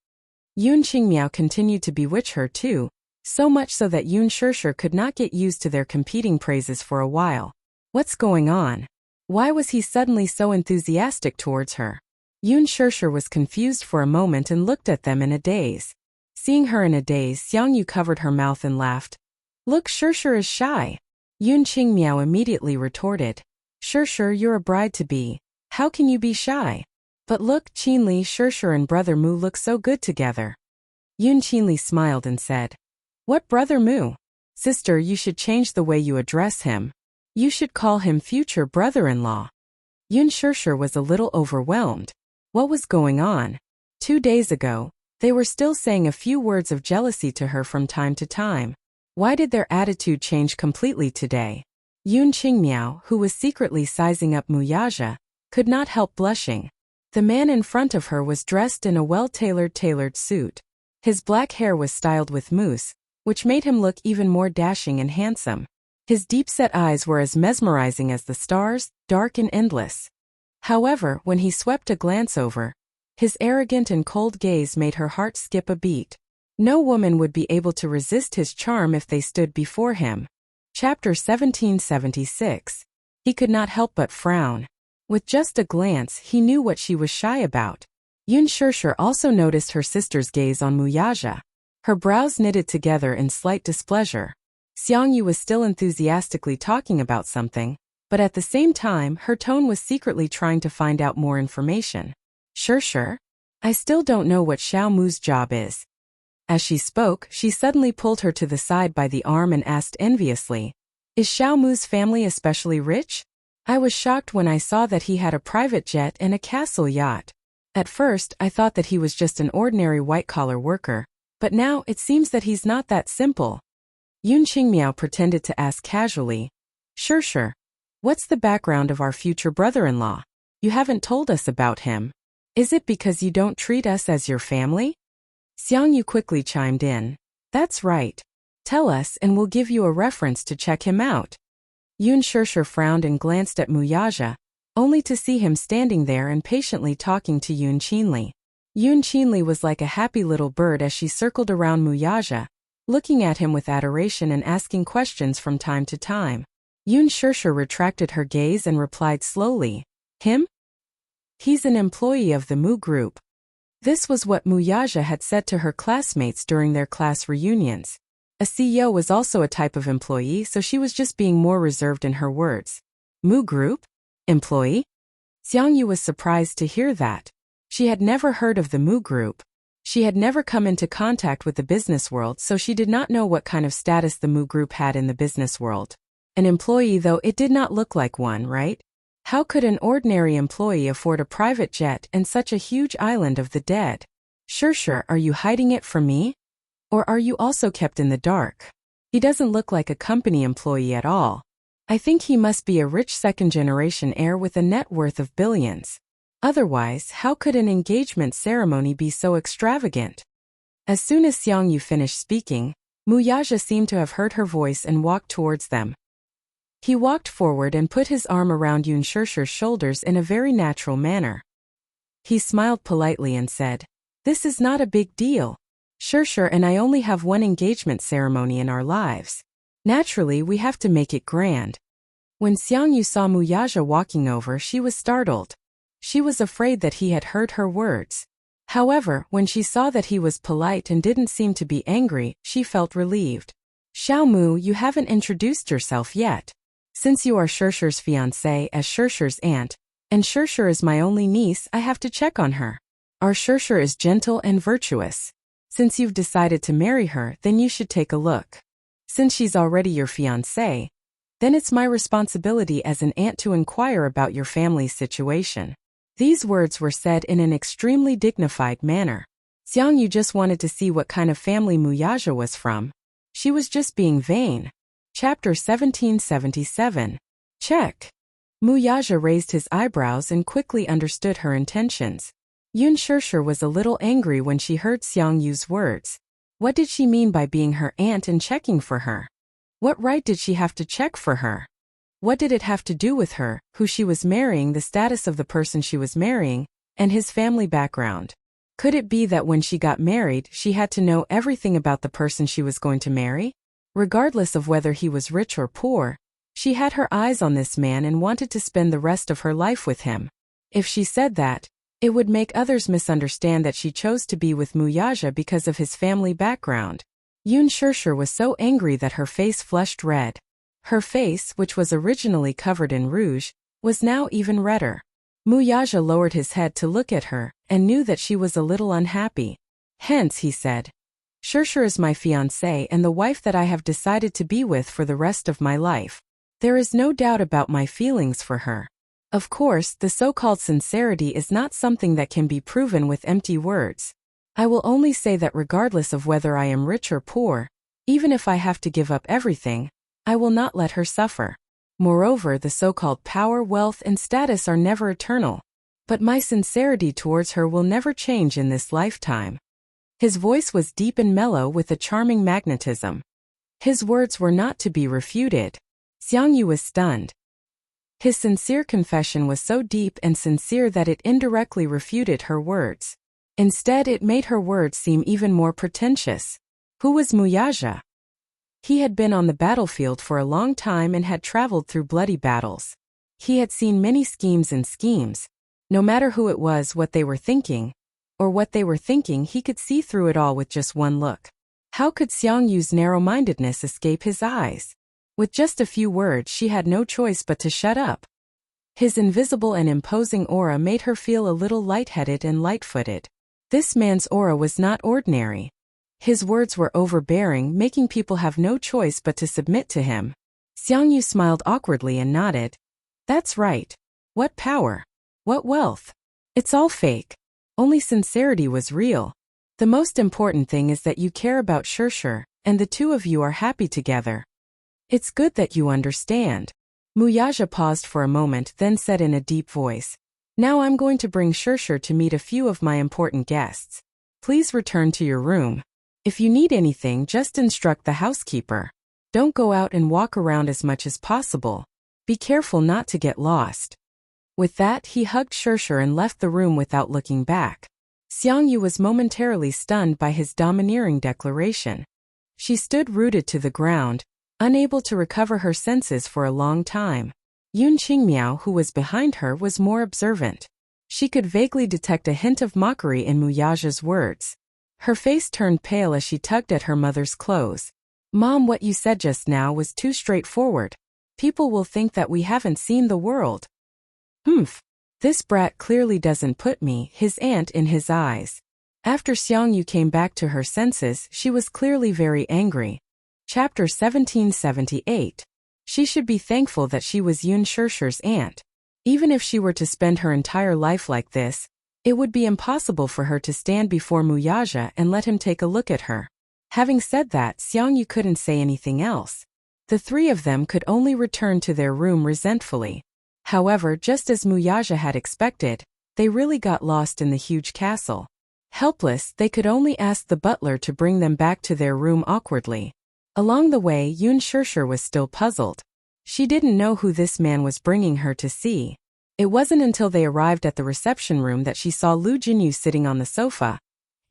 Yun Qingmiao continued to bewitch her too, So much so that Yun Shirshir could not get used to their competing praises for a while. What's going on? Why was he suddenly so enthusiastic towards her? Yun Shirshir was confused for a moment and looked at them in a daze. Seeing her in a daze, Xiangyu covered her mouth and laughed. Look, Shirshir is shy. Yun Qingmiao immediately retorted. Shirshir, you're a bride-to-be. How can you be shy? But look, Qinli, Shirshir and Brother Mu look so good together. Yun Qinli smiled and said, What Brother Mu? Sister, you should change the way you address him. You should call him future brother-in-law. Yun Shirshir was a little overwhelmed. What was going on? 2 days ago, they were still saying a few words of jealousy to her from time to time. Why did their attitude change completely today? Yun Qingmiao, who was secretly sizing up Muyaja, could not help blushing. The man in front of her was dressed in a well-tailored suit. His black hair was styled with mousse, which made him look even more dashing and handsome. His deep-set eyes were as mesmerizing as the stars, dark and endless. However, when he swept a glance over, his arrogant and cold gaze made her heart skip a beat. No woman would be able to resist his charm if they stood before him. Chapter 1776. He could not help but frown. With just a glance, he knew what she was shy about. Yun Shirshir also noticed her sister's gaze on Muyaja. Her brows knitted together in slight displeasure. Xiangyu was still enthusiastically talking about something, but at the same time, her tone was secretly trying to find out more information. Shirshir? I still don't know what Xiao Mu's job is. As she spoke, she suddenly pulled her to the side by the arm and asked enviously, Is Xiao Mu's family especially rich? I was shocked when I saw that he had a private jet and a castle yacht. At first, I thought that he was just an ordinary white-collar worker, but now it seems that he's not that simple. Yun Qingmiao pretended to ask casually, Shirshir, what's the background of our future brother-in-law? You haven't told us about him. Is it because you don't treat us as your family? Xiangyu quickly chimed in. That's right. Tell us and we'll give you a reference to check him out. Yun Shirshir frowned and glanced at Muyaja, only to see him standing there and patiently talking to Yun Qinli. Yun Qinli was like a happy little bird as she circled around Muyaja, looking at him with adoration and asking questions from time to time. Yun Shirshir retracted her gaze and replied slowly, Him? He's an employee of the Mu Group. This was what Muyaja had said to her classmates during their class reunions. A CEO was also a type of employee, so she was just being more reserved in her words. Mu Group? Employee? Xiangyu was surprised to hear that. She had never heard of the Mu Group. She had never come into contact with the business world, so she did not know what kind of status the Mu Group had in the business world. An employee, though, it did not look like one, right? How could an ordinary employee afford a private jet and such a huge island of the dead? Shirshir, are you hiding it from me? Or are you also kept in the dark? He doesn't look like a company employee at all. I think he must be a rich second-generation heir with a net worth of billions. Otherwise, how could an engagement ceremony be so extravagant? As soon as Xiangyu finished speaking, Muyaja seemed to have heard her voice and walked towards them. He walked forward and put his arm around Yun Shirshir's shoulders in a very natural manner. He smiled politely and said, This is not a big deal. Shirshir and I only have one engagement ceremony in our lives. Naturally, we have to make it grand. When Xiangyu saw Muyaja walking over, she was startled. She was afraid that he had heard her words. However, when she saw that he was polite and didn't seem to be angry, she felt relieved. Xiao Mu, you haven't introduced yourself yet. Since you are Shirshir's fiancée as Shirshir's aunt, and Shirshir is my only niece, I have to check on her. Our Shirshir is gentle and virtuous. Since you've decided to marry her, then you should take a look. Since she's already your fiancée, then it's my responsibility as an aunt to inquire about your family's situation. These words were said in an extremely dignified manner. Xiangyu just wanted to see what kind of family Muyaja was from. She was just being vain. Chapter 1777. Check. Muyaja raised his eyebrows and quickly understood her intentions. Yun Shirshir was a little angry when she heard Xiangyu's words. What did she mean by being her aunt and checking for her? What right did she have to check for her? What did it have to do with her, who she was marrying, the status of the person she was marrying, and his family background? Could it be that when she got married, she had to know everything about the person she was going to marry? Regardless of whether he was rich or poor, she had her eyes on this man and wanted to spend the rest of her life with him. If she said that, it would make others misunderstand that she chose to be with Wuxia because of his family background. Yun Shirshir was so angry that her face flushed red. Her face, which was originally covered in rouge, was now even redder. Wuxia lowered his head to look at her, and knew that she was a little unhappy. Hence, he said, Shirshir is my fiancée and the wife that I have decided to be with for the rest of my life. There is no doubt about my feelings for her. Of course, the so-called sincerity is not something that can be proven with empty words. I will only say that regardless of whether I am rich or poor, even if I have to give up everything, I will not let her suffer. Moreover, the so-called power, wealth, and status are never eternal. But my sincerity towards her will never change in this lifetime. His voice was deep and mellow with a charming magnetism. His words were not to be refuted. Xiang Yu was stunned. His sincere confession was so deep and sincere that it indirectly refuted her words. Instead, it made her words seem even more pretentious. Who was Wuxia? He had been on the battlefield for a long time and had traveled through bloody battles. He had seen many schemes and schemes. No matter who it was, what they were thinking, he could see through it all with just one look. How could Xiang Yu's narrow-mindedness escape his eyes? With just a few words, she had no choice but to shut up. His invisible and imposing aura made her feel a little lightheaded and light-footed. This man's aura was not ordinary. His words were overbearing, making people have no choice but to submit to him. Xiang Yu smiled awkwardly and nodded. That's right. What power? What wealth? It's all fake. Only sincerity was real. The most important thing is that you care about Shirshir, and the two of you are happy together. It's good that you understand. Wuxia paused for a moment, then said in a deep voice, Now I'm going to bring Shirshir to meet a few of my important guests. Please return to your room. If you need anything, just instruct the housekeeper. Don't go out and walk around as much as possible. Be careful not to get lost. With that, he hugged Shirshir and left the room without looking back. Xiang Yu was momentarily stunned by his domineering declaration. She stood rooted to the ground, unable to recover her senses for a long time. Yun Qingmiao, who was behind her, was more observant. She could vaguely detect a hint of mockery in Wuxia's words. Her face turned pale as she tugged at her mother's clothes. Mom, what you said just now was too straightforward. People will think that we haven't seen the world. Humph. This brat clearly doesn't put me, his aunt, in his eyes. After Xiang Yu came back to her senses, she was clearly very angry. Chapter 1778. She should be thankful that she was Yun Shirshir's aunt. Even if she were to spend her entire life like this, it would be impossible for her to stand before Wuxia and let him take a look at her. Having said that, Xiang Yu couldn't say anything else. The three of them could only return to their room resentfully. However, just as Wuxia had expected, they really got lost in the huge castle. Helpless, they could only ask the butler to bring them back to their room awkwardly. Along the way, Yun Shirshir was still puzzled. She didn't know who this man was bringing her to see. It wasn't until they arrived at the reception room that she saw Lu Jinyu sitting on the sofa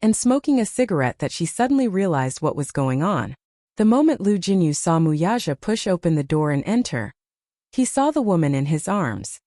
and smoking a cigarette that she suddenly realized what was going on. The moment Lu Jinyu saw Wuxia push open the door and enter, he saw the woman in his arms.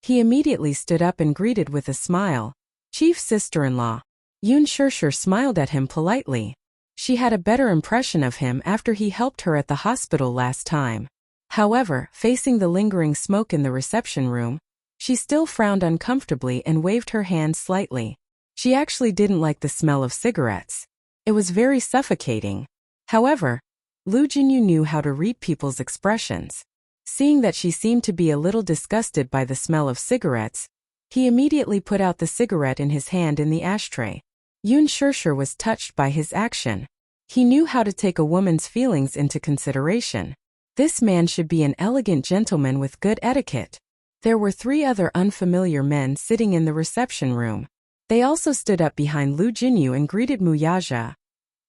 He immediately stood up and greeted with a smile. Chief sister-in-law. Yun Shirshir smiled at him politely. She had a better impression of him after he helped her at the hospital last time. However, facing the lingering smoke in the reception room, she still frowned uncomfortably and waved her hand slightly. She actually didn't like the smell of cigarettes. It was very suffocating. However, Lu Jinyu knew how to read people's expressions. Seeing that she seemed to be a little disgusted by the smell of cigarettes, he immediately put out the cigarette in his hand in the ashtray. Yun Shirshir was touched by his action. He knew how to take a woman's feelings into consideration. This man should be an elegant gentleman with good etiquette. There were three other unfamiliar men sitting in the reception room. They also stood up behind Lu Jinyu and greeted Wuxia.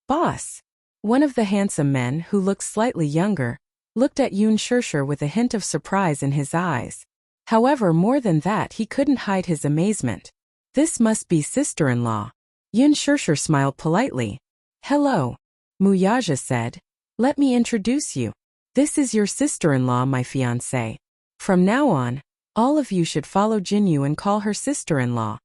Boss. One of the handsome men, who looked slightly younger, looked at Yun Shirshir with a hint of surprise in his eyes. However, more than that, he couldn't hide his amazement. This must be sister-in-law. Yun Shirshir smiled politely. Hello. Muyaja said. Let me introduce you. This is your sister-in-law, my fiancé. From now on, all of you should follow Jinyu and call her sister-in-law.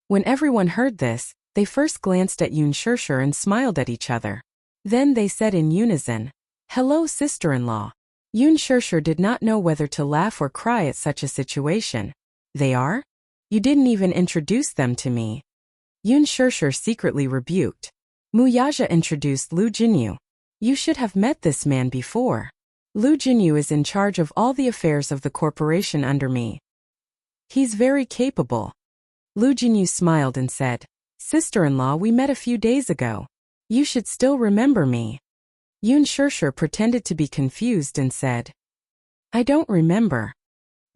When everyone heard this, they first glanced at Yun Shirshir and smiled at each other. Then they said in unison, Hello, sister-in-law. Yun Shirshir did not know whether to laugh or cry at such a situation. They are? You didn't even introduce them to me. Yun Shirshir secretly rebuked. Muyaja introduced Lu Jinyu. You should have met this man before. Lu Jinyu is in charge of all the affairs of the corporation under me. He's very capable. Lu Jinyu smiled and said, Sister-in-law, we met a few days ago. You should still remember me. Yun Shirshir pretended to be confused and said, I don't remember.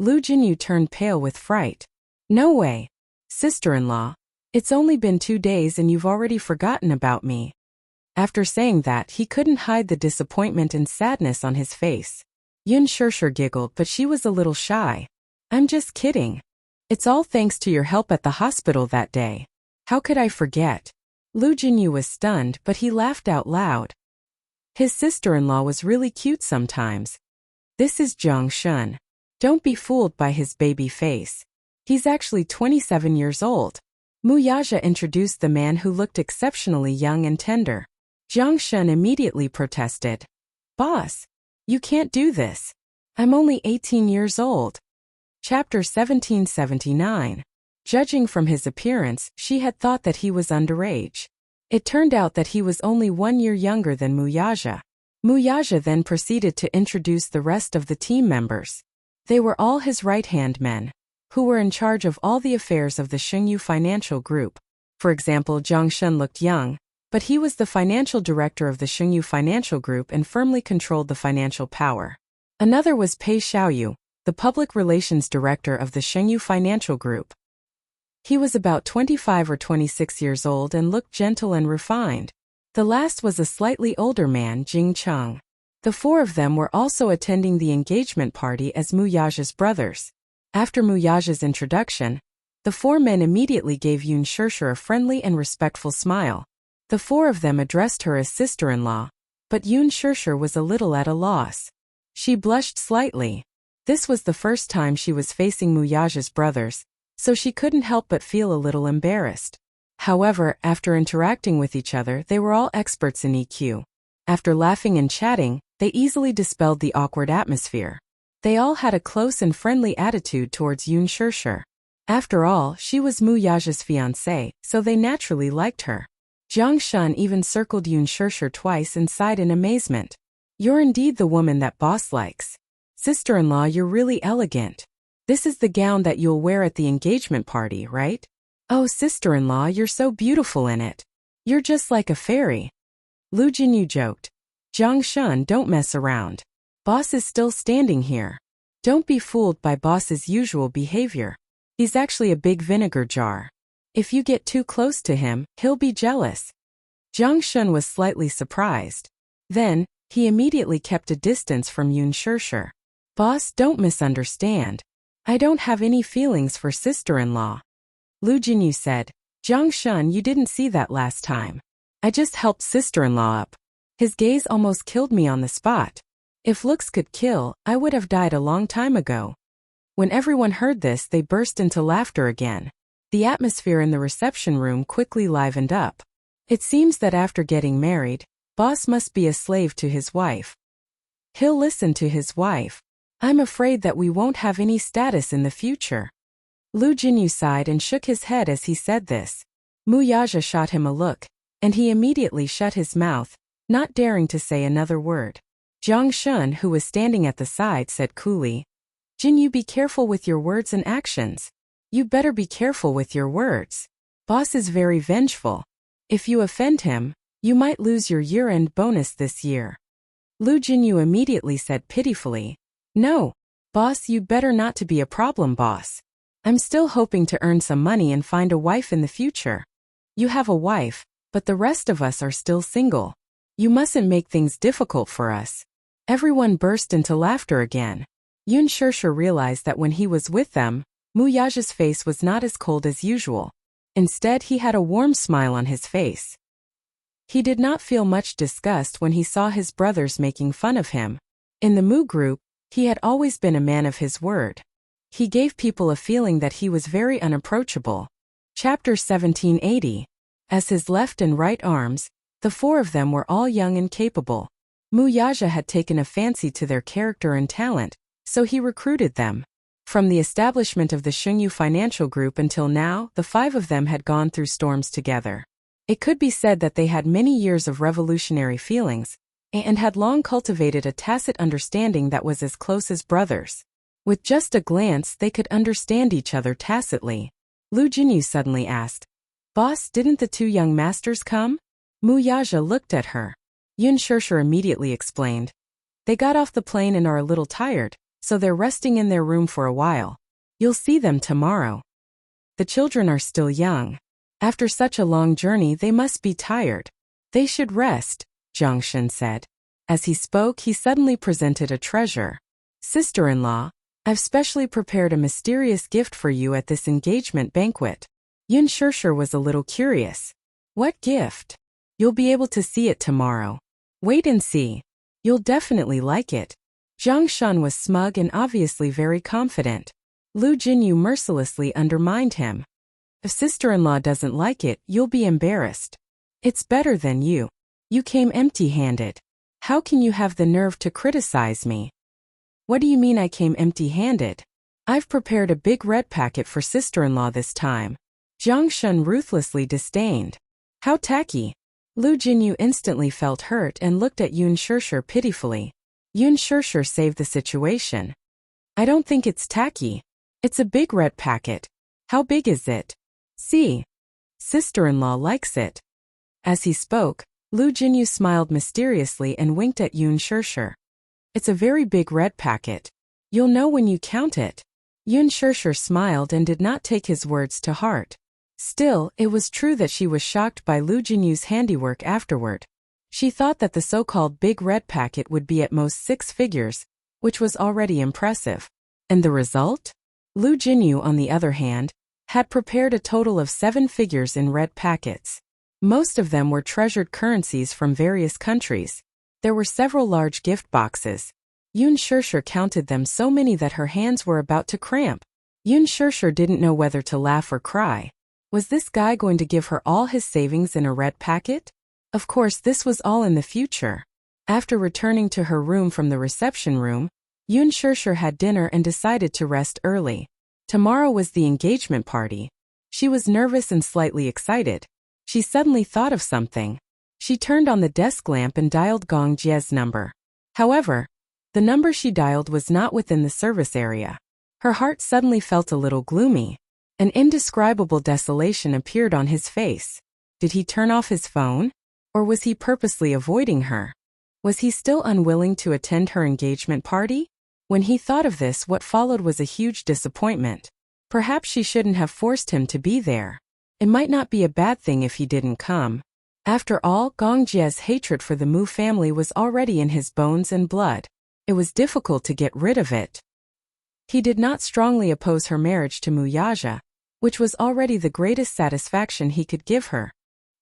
Lu Jinyu turned pale with fright. No way. Sister-in-law, it's only been 2 days and you've already forgotten about me. After saying that, he couldn't hide the disappointment and sadness on his face. Yun Shirshir giggled, but she was a little shy. I'm just kidding. It's all thanks to your help at the hospital that day. How could I forget? Lu Jinyu was stunned, but he laughed out loud. His sister-in-law was really cute sometimes. This is Zhang Shun. Don't be fooled by his baby face. He's actually 27 years old. Muyaja introduced the man who looked exceptionally young and tender. Zhang Shun immediately protested. Boss, you can't do this. I'm only 18 years old. Chapter 1779. Judging from his appearance, she had thought that he was underage. It turned out that he was only 1 year younger than Muyaja. Muyaja then proceeded to introduce the rest of the team members. They were all his right-hand men, who were in charge of all the affairs of the Xingyu Financial Group. For example, Zhang Shun looked young, but he was the financial director of the Xingyu Financial Group and firmly controlled the financial power. Another was Pei Xiaoyu, the public relations director of the Xingyu Financial Group. He was about 25 or 26 years old and looked gentle and refined. The last was a slightly older man, Jing Cheng. The 4 of them were also attending the engagement party as Muyaja's brothers. After Muyaja's introduction, the 4 men immediately gave Yun Shirshir a friendly and respectful smile. The 4 of them addressed her as sister-in-law, but Yun Shirshir was a little at a loss. She blushed slightly. This was the first time she was facing Muyaja's brothers, so she couldn't help but feel a little embarrassed. However, after interacting with each other, they were all experts in EQ. After laughing and chatting, they easily dispelled the awkward atmosphere. They all had a close and friendly attitude towards Yun Shirshir. After all, she was Muyaja's fiancée, so they naturally liked her. Zhang Shun even circled Yun Shirshir twice and sighed in amazement. You're indeed the woman that boss likes. Sister-in-law, you're really elegant. This is the gown that you'll wear at the engagement party, right? Oh, sister-in-law, you're so beautiful in it. You're just like a fairy. Lu Jinyu joked. Zhang Shun, don't mess around. Boss is still standing here. Don't be fooled by boss's usual behavior. He's actually a big vinegar jar. If you get too close to him, he'll be jealous. Zhang Shun was slightly surprised. Then, he immediately kept a distance from Yun Shirshir. Boss, don't misunderstand. I don't have any feelings for sister-in-law. Lu Jinyu said. Zhang Shun, you didn't see that last time. I just helped sister-in-law up. His gaze almost killed me on the spot. If looks could kill, I would have died a long time ago. When everyone heard this, they burst into laughter again. The atmosphere in the reception room quickly livened up. It seems that after getting married, boss must be a slave to his wife. He'll listen to his wife. I'm afraid that we won't have any status in the future. Lu Jinyu sighed and shook his head as he said this. Muyaja shot him a look, and he immediately shut his mouth, not daring to say another word. Zhang Shun, who was standing at the side, said coolly, Jinyu, be careful with your words and actions. You better be careful with your words. Boss is very vengeful. If you offend him, you might lose your year-end bonus this year. Lu Jinyu immediately said pitifully, No, boss, you better not to be a problem, boss. I'm still hoping to earn some money and find a wife in the future. You have a wife, but the rest of us are still single. You mustn't make things difficult for us. Everyone burst into laughter again. Yun Shirshir realized that when he was with them, Muyaja's face was not as cold as usual. Instead, he had a warm smile on his face. He did not feel much disgust when he saw his brothers making fun of him. In the Mu group, he had always been a man of his word. He gave people a feeling that he was very unapproachable. Chapter 1780. As his left and right arms, the four of them were all young and capable. Mu Yaja had taken a fancy to their character and talent, so he recruited them. From the establishment of the Shungyu Financial Group until now, the five of them had gone through storms together. It could be said that they had many years of revolutionary feelings, and had long cultivated a tacit understanding that was as close as brothers. With just a glance, they could understand each other tacitly. Lu Jinyu suddenly asked, "Boss, didn't the two young masters come?" Mu Yaja looked at her. Yun Shirshir immediately explained, "They got off the plane and are a little tired, so they're resting in their room for a while. You'll see them tomorrow. The children are still young. After such a long journey, they must be tired. They should rest," Zhang Shen said. As he spoke, he suddenly presented a treasure. "Sister-in-law, I've specially prepared a mysterious gift for you at this engagement banquet." Yun Shirshir was a little curious. "What gift?" "You'll be able to see it tomorrow. Wait and see. You'll definitely like it." Zhang Shen was smug and obviously very confident. Lu Jinyu mercilessly undermined him. "If sister-in-law doesn't like it, you'll be embarrassed. It's better than you. You came empty-handed. How can you have the nerve to criticize me?" "What do you mean I came empty-handed? I've prepared a big red packet for sister-in-law this time." Zhang Shen ruthlessly disdained. "How tacky." Lu Jinyu instantly felt hurt and looked at Yun Shirshir pitifully. Yun Shirshir saved the situation. "I don't think it's tacky. It's a big red packet. How big is it? See. Sister-in-law likes it." As he spoke, Lu Jinyu smiled mysteriously and winked at Yun Shirshir. "It's a very big red packet. You'll know when you count it." Yun Shirshir smiled and did not take his words to heart. Still, it was true that she was shocked by Lu Jinyu's handiwork afterward. She thought that the so-called big red packet would be at most 6 figures, which was already impressive. And the result? Lu Jinyu, on the other hand, had prepared a total of 7 figures in red packets. Most of them were treasured currencies from various countries. There were several large gift boxes. Yun Shirshir counted them so many that her hands were about to cramp. Yun Shirshir didn't know whether to laugh or cry. Was this guy going to give her all his savings in a red packet? Of course, this was all in the future. After returning to her room from the reception room, Yun Shirshir had dinner and decided to rest early. Tomorrow was the engagement party. She was nervous and slightly excited. She suddenly thought of something. She turned on the desk lamp and dialed Gong Jie's number. However, the number she dialed was not within the service area. Her heart suddenly felt a little gloomy. An indescribable desolation appeared on his face. Did he turn off his phone? Or was he purposely avoiding her? Was he still unwilling to attend her engagement party? When he thought of this, what followed was a huge disappointment. Perhaps she shouldn't have forced him to be there. It might not be a bad thing if he didn't come. After all, Gong Jie's hatred for the Mu family was already in his bones and blood. It was difficult to get rid of it. He did not strongly oppose her marriage to Mu Yaja, which was already the greatest satisfaction he could give her.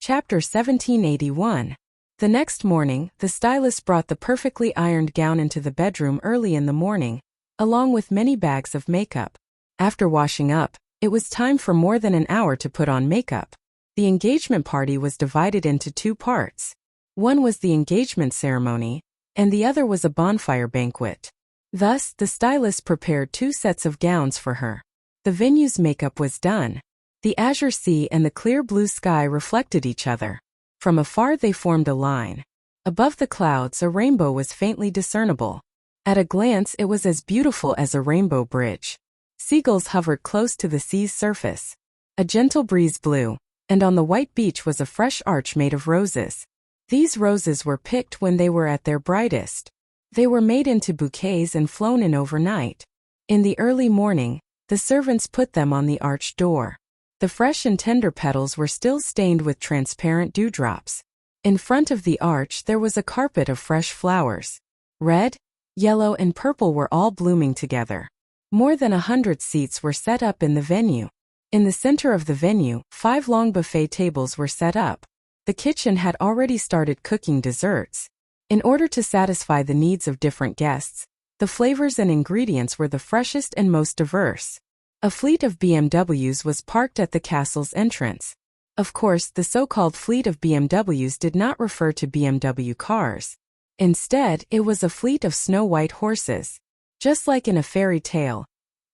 Chapter 1781. The next morning, the stylist brought the perfectly ironed gown into the bedroom early in the morning, along with many bags of makeup. After washing up, it was time for more than an hour to put on makeup. The engagement party was divided into 2 parts. One was the engagement ceremony, and the other was a bonfire banquet. Thus, the stylist prepared 2 sets of gowns for her. The venue's makeup was done. The azure sea and the clear blue sky reflected each other. From afar they formed a line. Above the clouds a rainbow was faintly discernible. At a glance it was as beautiful as a rainbow bridge. Seagulls hovered close to the sea's surface. A gentle breeze blew, and on the white beach was a fresh arch made of roses. These roses were picked when they were at their brightest. They were made into bouquets and flown in overnight. In the early morning, the servants put them on the arched door. The fresh and tender petals were still stained with transparent dewdrops. In front of the arch there was a carpet of fresh flowers. Red, yellow and purple were all blooming together. More than 100 seats were set up in the venue. In the center of the venue, 5 long buffet tables were set up. The kitchen had already started cooking desserts. In order to satisfy the needs of different guests, the flavors and ingredients were the freshest and most diverse. A fleet of BMWs was parked at the castle's entrance. Of course, the so-called fleet of BMWs did not refer to BMW cars. Instead, it was a fleet of snow-white horses. Just like in a fairy tale,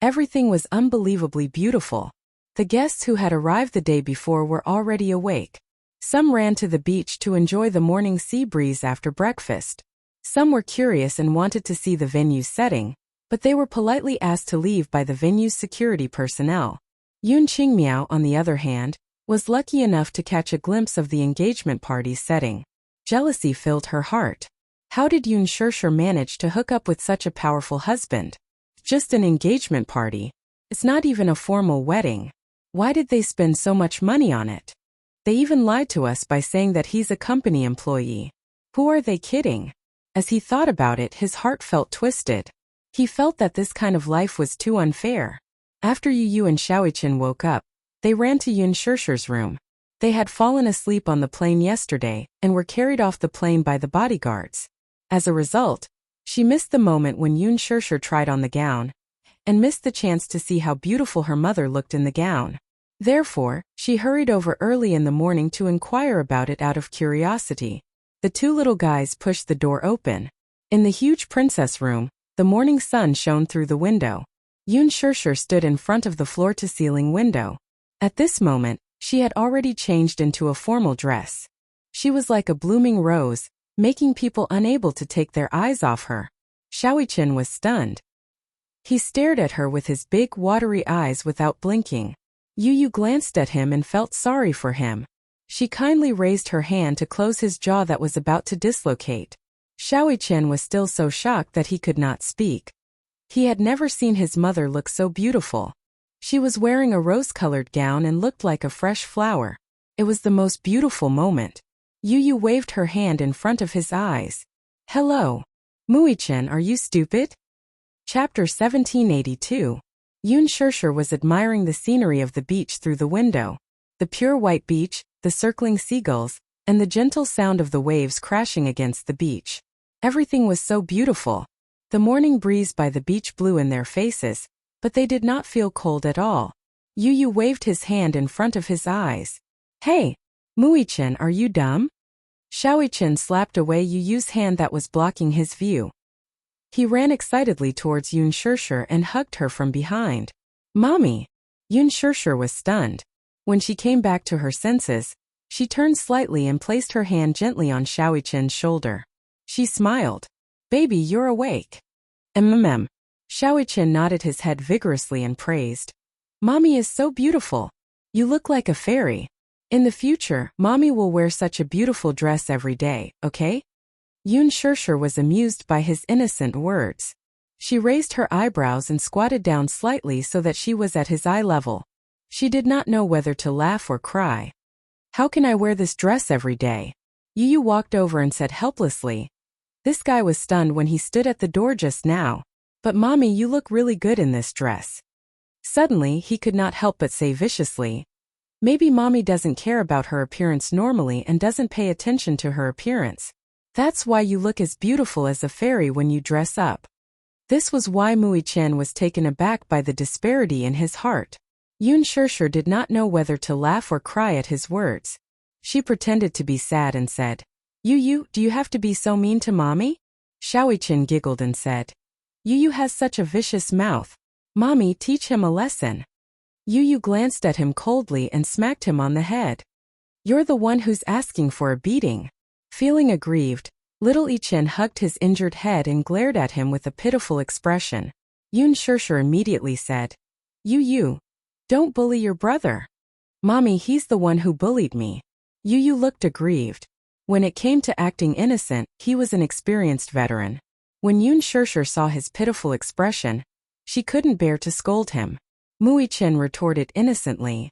everything was unbelievably beautiful. The guests who had arrived the day before were already awake. Some ran to the beach to enjoy the morning sea breeze after breakfast. Some were curious and wanted to see the venue's setting, but they were politely asked to leave by the venue's security personnel. Yun Qingmiao, on the other hand, was lucky enough to catch a glimpse of the engagement party's setting. Jealousy filled her heart. How did Yun Shishir manage to hook up with such a powerful husband? Just an engagement party. It's not even a formal wedding. Why did they spend so much money on it? They even lied to us by saying that he's a company employee. Who are they kidding? As he thought about it, his heart felt twisted. He felt that this kind of life was too unfair. After Yu and Xiaoiqin woke up, they ran to Yun Shishir's room. They had fallen asleep on the plane yesterday and were carried off the plane by the bodyguards. As a result, she missed the moment when Yun Shishir tried on the gown, and missed the chance to see how beautiful her mother looked in the gown. Therefore, she hurried over early in the morning to inquire about it out of curiosity. The 2 little guys pushed the door open. In the huge princess room, the morning sun shone through the window. Yun Shishir stood in front of the floor-to-ceiling window. At this moment, she had already changed into a formal dress. She was like a blooming rose, making people unable to take their eyes off her. Xiaoiqin was stunned. He stared at her with his big, watery eyes without blinking. Yu glanced at him and felt sorry for him. She kindly raised her hand to close his jaw that was about to dislocate. Xiaoiqin was still so shocked that he could not speak. He had never seen his mother look so beautiful. She was wearing a rose-colored gown and looked like a fresh flower. It was the most beautiful moment. Yu waved her hand in front of his eyes. Hello. Muichen, are you stupid? Chapter 1782. Yun Shishir was admiring the scenery of the beach through the window. The pure white beach, the circling seagulls, and the gentle sound of the waves crashing against the beach. Everything was so beautiful. The morning breeze by the beach blew in their faces, but they did not feel cold at all. Yu waved his hand in front of his eyes. Hey, Muichen, are you dumb? Xiaoiqin slapped away Yu's hand that was blocking his view. He ran excitedly towards Yun Shishir and hugged her from behind. Mommy! Yun Shishir was stunned. When she came back to her senses, she turned slightly and placed her hand gently on Xiaoiqin's shoulder. She smiled. Baby, you're awake. Xiaoiqin nodded his head vigorously and praised. Mommy is so beautiful. You look like a fairy. In the future, Mommy will wear such a beautiful dress every day, okay? Yun Shishir was amused by his innocent words. She raised her eyebrows and squatted down slightly so that she was at his eye level. She did not know whether to laugh or cry. How can I wear this dress every day? Yu walked over and said helplessly. This guy was stunned when he stood at the door just now. But Mommy, you look really good in this dress. Suddenly, he could not help but say viciously. Maybe Mommy doesn't care about her appearance normally and doesn't pay attention to her appearance. That's why you look as beautiful as a fairy when you dress up. This was why Muichen was taken aback by the disparity in his heart. Yun Shishir did not know whether to laugh or cry at his words. She pretended to be sad and said, Yu, do you have to be so mean to Mommy? Xiaoiqin giggled and said, Yu has such a vicious mouth. Mommy, teach him a lesson. Yu glanced at him coldly and smacked him on the head. You're the one who's asking for a beating. Feeling aggrieved, little Ichen hugged his injured head and glared at him with a pitiful expression. Yun Shishir immediately said, Yu, don't bully your brother. Mommy, he's the one who bullied me. Yu looked aggrieved. When it came to acting innocent, he was an experienced veteran. When Yun Shishir saw his pitiful expression, she couldn't bear to scold him. Muichen retorted innocently.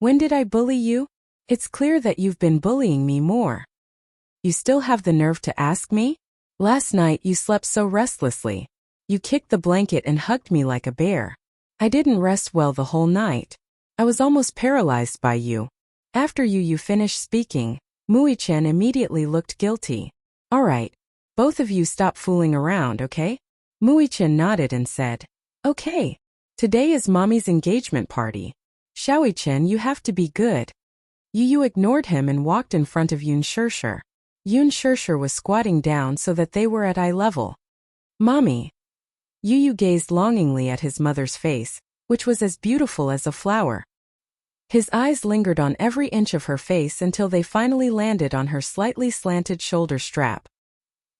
When did I bully you? It's clear that you've been bullying me more. You still have the nerve to ask me? Last night you slept so restlessly. You kicked the blanket and hugged me like a bear. I didn't rest well the whole night. I was almost paralyzed by you. After Yu finished speaking, Mui-chan immediately looked guilty. Alright, both of you stop fooling around, okay? Mui-chan nodded and said, Okay. Today is Mommy's engagement party. Shaoi-chan, you have to be good. Yu ignored him and walked in front of Yun Shirshir. Yun Shirshir was squatting down so that they were at eye level. Mommy. Yu gazed longingly at his mother's face, which was as beautiful as a flower. His eyes lingered on every inch of her face until they finally landed on her slightly slanted shoulder strap.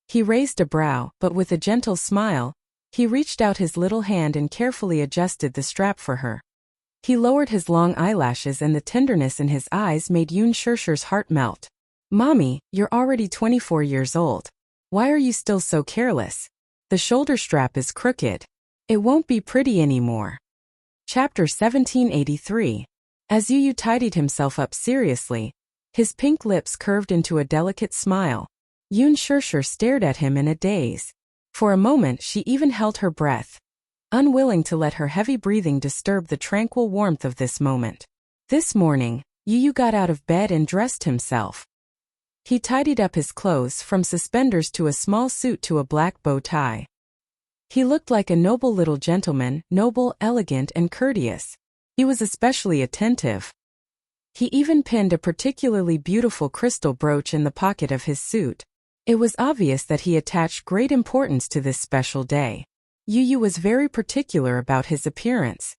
He raised a brow, but with a gentle smile, he reached out his little hand and carefully adjusted the strap for her. He lowered his long eyelashes and the tenderness in his eyes made Yun Shirshir's heart melt. Mommy, you're already 24 years old. Why are you still so careless? The shoulder strap is crooked. It won't be pretty anymore. Chapter 1783. As Yu tidied himself up seriously, his pink lips curved into a delicate smile. Yun Shirshir stared at him in a daze. For a moment she even held her breath, unwilling to let her heavy breathing disturb the tranquil warmth of this moment. This morning, Yu got out of bed and dressed himself. He tidied up his clothes from suspenders to a small suit to a black bow tie. He looked like a noble little gentleman, noble, elegant, and courteous. He was especially attentive. He even pinned a particularly beautiful crystal brooch in the pocket of his suit. It was obvious that he attached great importance to this special day. Yu was very particular about his appearance.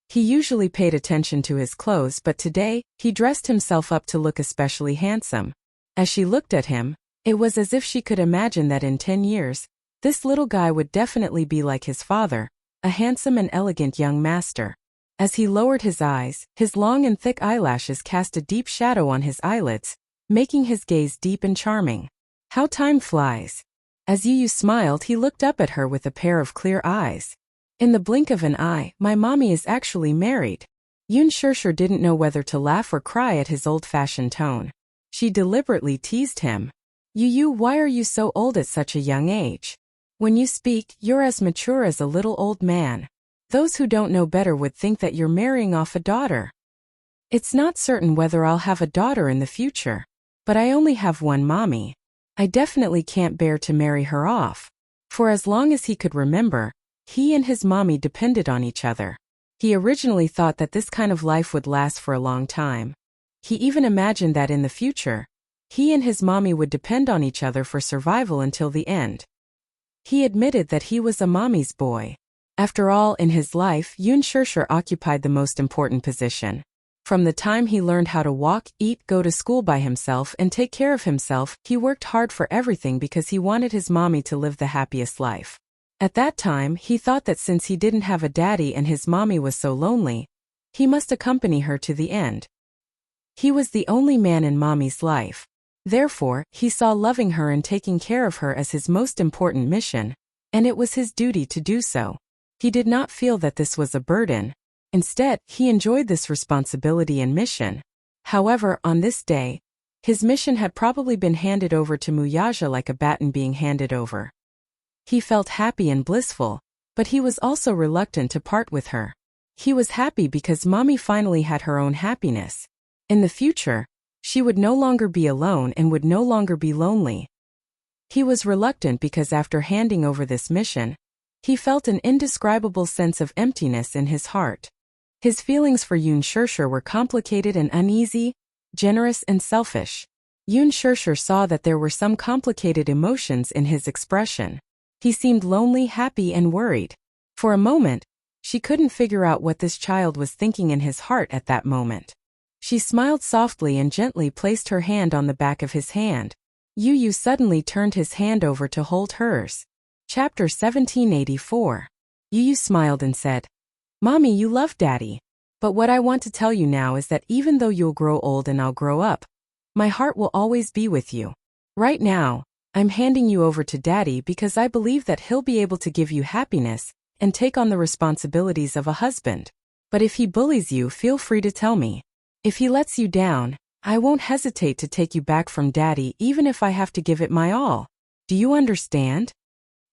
He usually paid attention to his clothes, but today, he dressed himself up to look especially handsome. As she looked at him, it was as if she could imagine that in 10 years, this little guy would definitely be like his father, a handsome and elegant young master. As he lowered his eyes, his long and thick eyelashes cast a deep shadow on his eyelids, making his gaze deep and charming. How time flies. As Yu smiled, he looked up at her with a pair of clear eyes. In the blink of an eye, my mommy is actually married. Yun Shirshir didn't know whether to laugh or cry at his old-fashioned tone. She deliberately teased him. Yu, why are you so old at such a young age? When you speak, you're as mature as a little old man. Those who don't know better would think that you're marrying off a daughter. It's not certain whether I'll have a daughter in the future. But I only have one mommy. I definitely can't bear to marry her off. For as long as he could remember, he and his mommy depended on each other. He originally thought that this kind of life would last for a long time. He even imagined that in the future, he and his mommy would depend on each other for survival until the end. He admitted that he was a mommy's boy. After all, in his life, Yun Shirshir occupied the most important position. From the time he learned how to walk, eat, go to school by himself, and take care of himself, he worked hard for everything because he wanted his mommy to live the happiest life. At that time, he thought that since he didn't have a daddy and his mommy was so lonely, he must accompany her to the end. He was the only man in mommy's life. Therefore, he saw loving her and taking care of her as his most important mission, and it was his duty to do so. He did not feel that this was a burden. Instead, he enjoyed this responsibility and mission. However, on this day, his mission had probably been handed over to Muyaja like a baton being handed over. He felt happy and blissful, but he was also reluctant to part with her. He was happy because mommy finally had her own happiness. In the future, she would no longer be alone and would no longer be lonely. He was reluctant because after handing over this mission, he felt an indescribable sense of emptiness in his heart. His feelings for Yun Shirshir were complicated and uneasy, generous and selfish. Yun Shirshir saw that there were some complicated emotions in his expression. He seemed lonely, happy, and worried. For a moment, she couldn't figure out what this child was thinking in his heart at that moment. She smiled softly and gently placed her hand on the back of his hand. Yu suddenly turned his hand over to hold hers. Chapter 1784. Yu smiled and said, Mommy, you love Daddy. But what I want to tell you now is that even though you'll grow old and I'll grow up, my heart will always be with you. Right now, I'm handing you over to Daddy because I believe that he'll be able to give you happiness and take on the responsibilities of a husband. But if he bullies you, feel free to tell me. If he lets you down, I won't hesitate to take you back from Daddy even if I have to give it my all. Do you understand?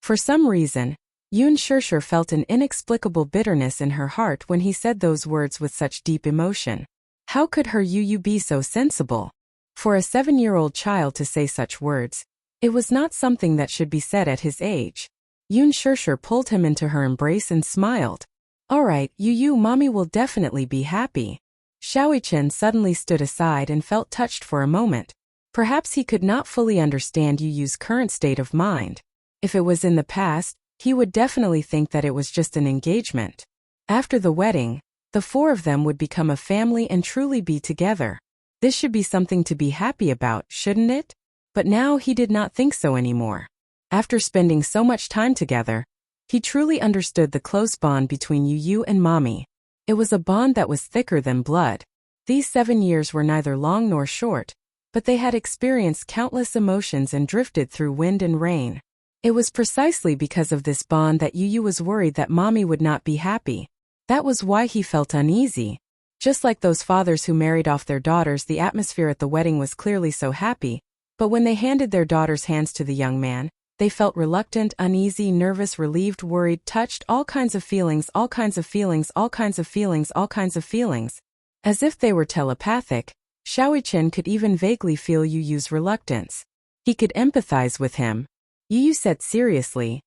For some reason, Yun Shirshir felt an inexplicable bitterness in her heart when he said those words with such deep emotion. How could her Yu be so sensible? For a 7-year-old child to say such words, it was not something that should be said at his age. Yun Shirshir pulled him into her embrace and smiled. Alright, Yu, mommy will definitely be happy. Xiaoichen suddenly stood aside and felt touched for a moment. Perhaps he could not fully understand Yu's current state of mind. If it was in the past, he would definitely think that it was just an engagement. After the wedding, the 4 of them would become a family and truly be together. This should be something to be happy about, shouldn't it? But now he did not think so anymore. After spending so much time together, he truly understood the close bond between Yu and mommy. It was a bond that was thicker than blood. These 7 years were neither long nor short, but they had experienced countless emotions and drifted through wind and rain. It was precisely because of this bond that Yu was worried that mommy would not be happy. That was why he felt uneasy. Just like those fathers who married off their daughters, the atmosphere at the wedding was clearly so happy, but when they handed their daughters' hands to the young man, they felt reluctant, uneasy, nervous, relieved, worried, touched, all kinds of feelings, all kinds of feelings, all kinds of feelings, all kinds of feelings. As if they were telepathic, Xiaoichen could even vaguely feel Yu's reluctance. He could empathize with him. Yu said seriously,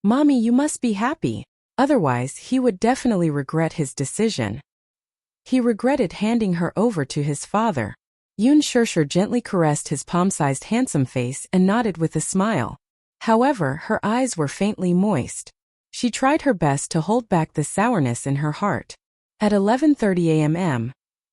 "Mommy, you must be happy. Otherwise, he would definitely regret his decision." He regretted handing her over to his father. Yun Shirshir gently caressed his palm-sized handsome face and nodded with a smile. However, her eyes were faintly moist. She tried her best to hold back the sourness in her heart. At 11:30 a.m.,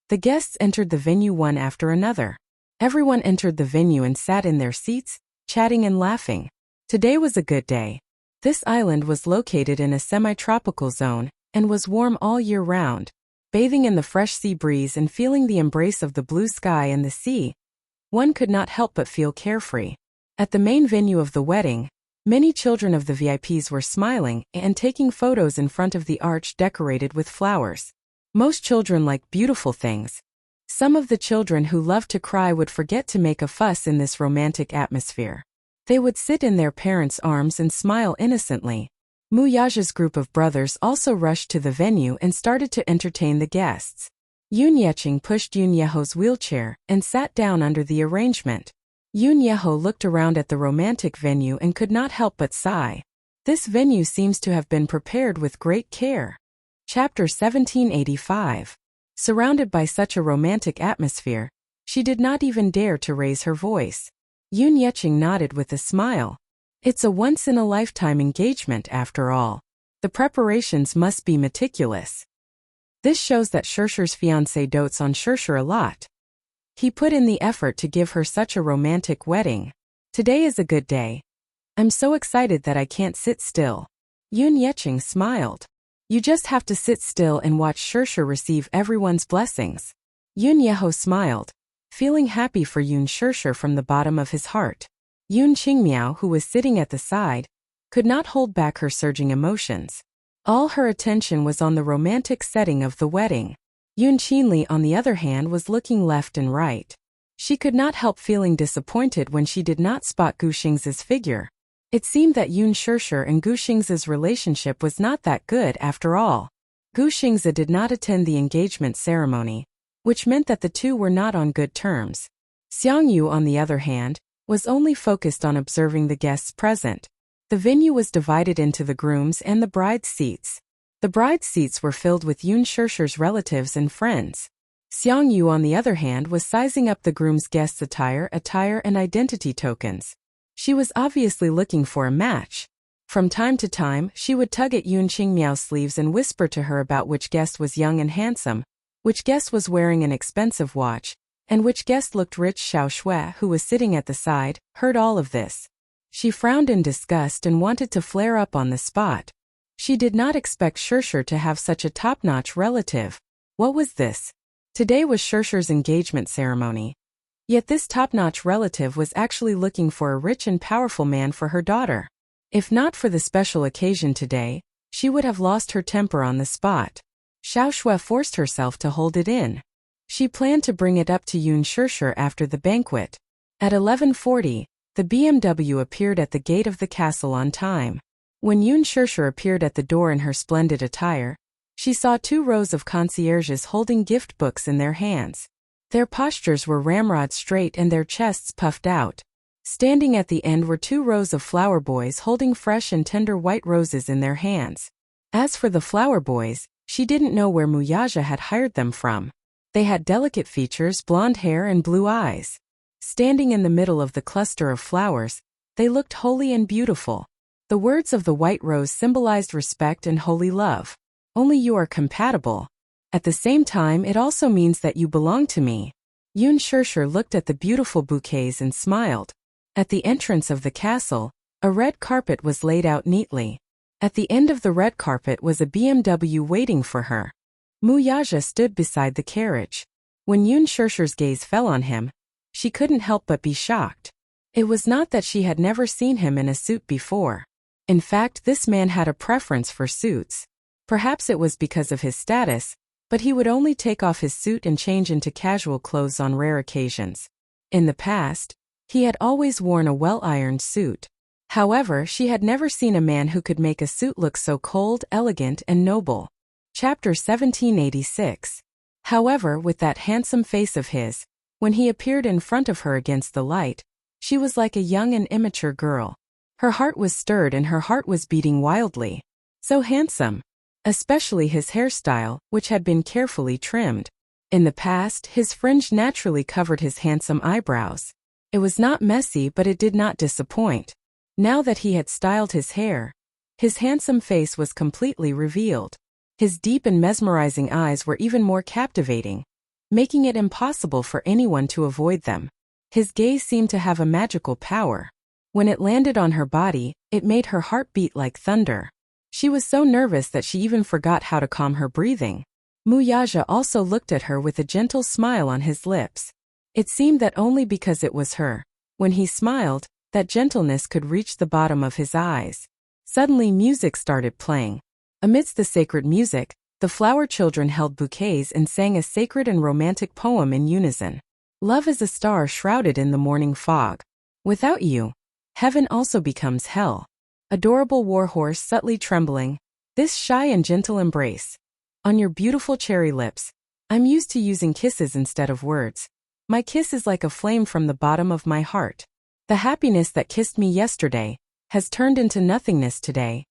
the guests entered the venue one after another. Everyone entered the venue and sat in their seats, chatting and laughing. Today was a good day. This island was located in a semi-tropical zone and was warm all year round. Bathing in the fresh sea breeze and feeling the embrace of the blue sky and the sea, one could not help but feel carefree. At the main venue of the wedding, many children of the VIPs were smiling and taking photos in front of the arch decorated with flowers. Most children like beautiful things. Some of the children who loved to cry would forget to make a fuss in this romantic atmosphere. They would sit in their parents' arms and smile innocently. Mu Yaja's group of brothers also rushed to the venue and started to entertain the guests. Yun Yeching pushed Yun Yeho's wheelchair and sat down under the arrangement. Yun Yeho looked around at the romantic venue and could not help but sigh. This venue seems to have been prepared with great care. Chapter 1785. Surrounded by such a romantic atmosphere, she did not even dare to raise her voice. Yun Yeching nodded with a smile. It's a once-in-a-lifetime engagement after all. The preparations must be meticulous. This shows that Shirshir's fiancé dotes on Shirshir a lot. He put in the effort to give her such a romantic wedding. Today is a good day. I'm so excited that I can't sit still. Yun Yeching smiled. You just have to sit still and watch Shirshir receive everyone's blessings. Yun Yeho smiled, feeling happy for Yun Shirshir from the bottom of his heart. Yun Qingmiao, who was sitting at the side, could not hold back her surging emotions. All her attention was on the romantic setting of the wedding. Yun Qinli, on the other hand, was looking left and right. She could not help feeling disappointed when she did not spot Gu Xing's figure. It seemed that Yun Shirshir and Gu Xing's relationship was not that good after all. Gu Xingzi did not attend the engagement ceremony, which meant that the two were not on good terms. Xiang Yu, on the other hand, was only focused on observing the guests present. The venue was divided into the groom's and the bride's seats. The bride's seats were filled with Yun Shirshir's relatives and friends. Xiang Yu, on the other hand, was sizing up the groom's guests' attire and identity tokens. She was obviously looking for a match. From time to time, she would tug at Yun Qingmiao's sleeves and whisper to her about which guest was young and handsome, which guest was wearing an expensive watch, and which guest looked rich. Xiao Shui, who was sitting at the side, heard all of this. She frowned in disgust and wanted to flare up on the spot. She did not expect Shirshir to have such a top-notch relative. What was this? Today was Shirshir's engagement ceremony. Yet this top-notch relative was actually looking for a rich and powerful man for her daughter. If not for the special occasion today, she would have lost her temper on the spot. Xiao Shui forced herself to hold it in. She planned to bring it up to Yun Shirshir after the banquet. At 11:40, the BMW appeared at the gate of the castle on time. When Yoon Shirshir appeared at the door in her splendid attire, she saw 2 rows of concierges holding gift books in their hands. Their postures were ramrod straight and their chests puffed out. Standing at the end were 2 rows of flower boys holding fresh and tender white roses in their hands. As for the flower boys, she didn't know where Muyaja had hired them from. They had delicate features, blonde hair and blue eyes. Standing in the middle of the cluster of flowers, they looked holy and beautiful. The words of the white rose symbolized respect and holy love. Only you are compatible. At the same time, it also means that you belong to me. Yoon Shirshir looked at the beautiful bouquets and smiled. At the entrance of the castle, a red carpet was laid out neatly. At the end of the red carpet was a BMW waiting for her. Muyaja stood beside the carriage. When Yoon Shirshir's gaze fell on him, she couldn't help but be shocked. It was not that she had never seen him in a suit before. In fact, this man had a preference for suits. Perhaps it was because of his status, but he would only take off his suit and change into casual clothes on rare occasions. In the past, he had always worn a well-ironed suit. However, she had never seen a man who could make a suit look so cold, elegant, and noble. Chapter 1786. However, with that handsome face of his, when he appeared in front of her against the light, she was like a young and immature girl. Her heart was stirred and her heart was beating wildly. So handsome. Especially his hairstyle, which had been carefully trimmed. In the past, his fringe naturally covered his handsome eyebrows. It was not messy, but it did not disappoint. Now that he had styled his hair, his handsome face was completely revealed. His deep and mesmerizing eyes were even more captivating, making it impossible for anyone to avoid them. His gaze seemed to have a magical power. When it landed on her body, it made her heart beat like thunder. She was so nervous that she even forgot how to calm her breathing. Muyaja also looked at her with a gentle smile on his lips. It seemed that only because it was her, when he smiled, that gentleness could reach the bottom of his eyes. Suddenly music started playing. Amidst the sacred music, the flower children held bouquets and sang a sacred and romantic poem in unison. Love is a star shrouded in the morning fog. Without you, heaven also becomes hell. Adorable warhorse subtly trembling, this shy and gentle embrace. On your beautiful cherry lips, I'm used to using kisses instead of words. My kiss is like a flame from the bottom of my heart. The happiness that kissed me yesterday has turned into nothingness today.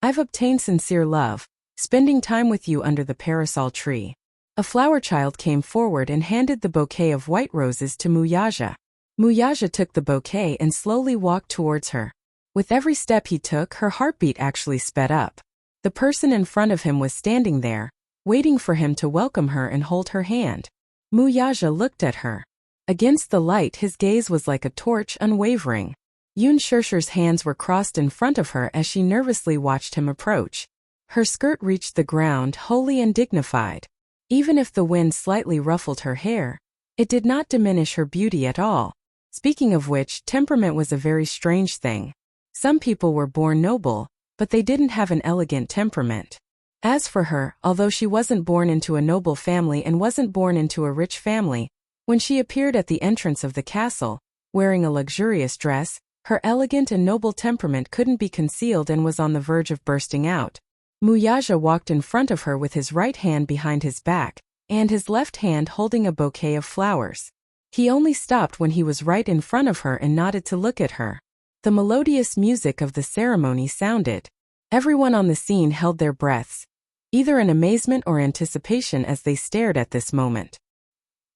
I've obtained sincere love, spending time with you under the parasol tree. A flower child came forward and handed the bouquet of white roses to Muyaja. Muyaja took the bouquet and slowly walked towards her. With every step he took, her heartbeat actually sped up. The person in front of him was standing there, waiting for him to welcome her and hold her hand. Muyaja looked at her. Against the light, his gaze was like a torch, unwavering. Yoon Shirshir's hands were crossed in front of her as she nervously watched him approach. Her skirt reached the ground, holy and dignified. Even if the wind slightly ruffled her hair, it did not diminish her beauty at all. Speaking of which, temperament was a very strange thing. Some people were born noble, but they didn't have an elegant temperament. As for her, although she wasn't born into a noble family and wasn't born into a rich family, when she appeared at the entrance of the castle, wearing a luxurious dress, her elegant and noble temperament couldn't be concealed and was on the verge of bursting out. Muyaja walked in front of her with his right hand behind his back, and his left hand holding a bouquet of flowers. He only stopped when he was right in front of her and nodded to look at her. The melodious music of the ceremony sounded. Everyone on the scene held their breaths, either in amazement or anticipation as they stared at this moment.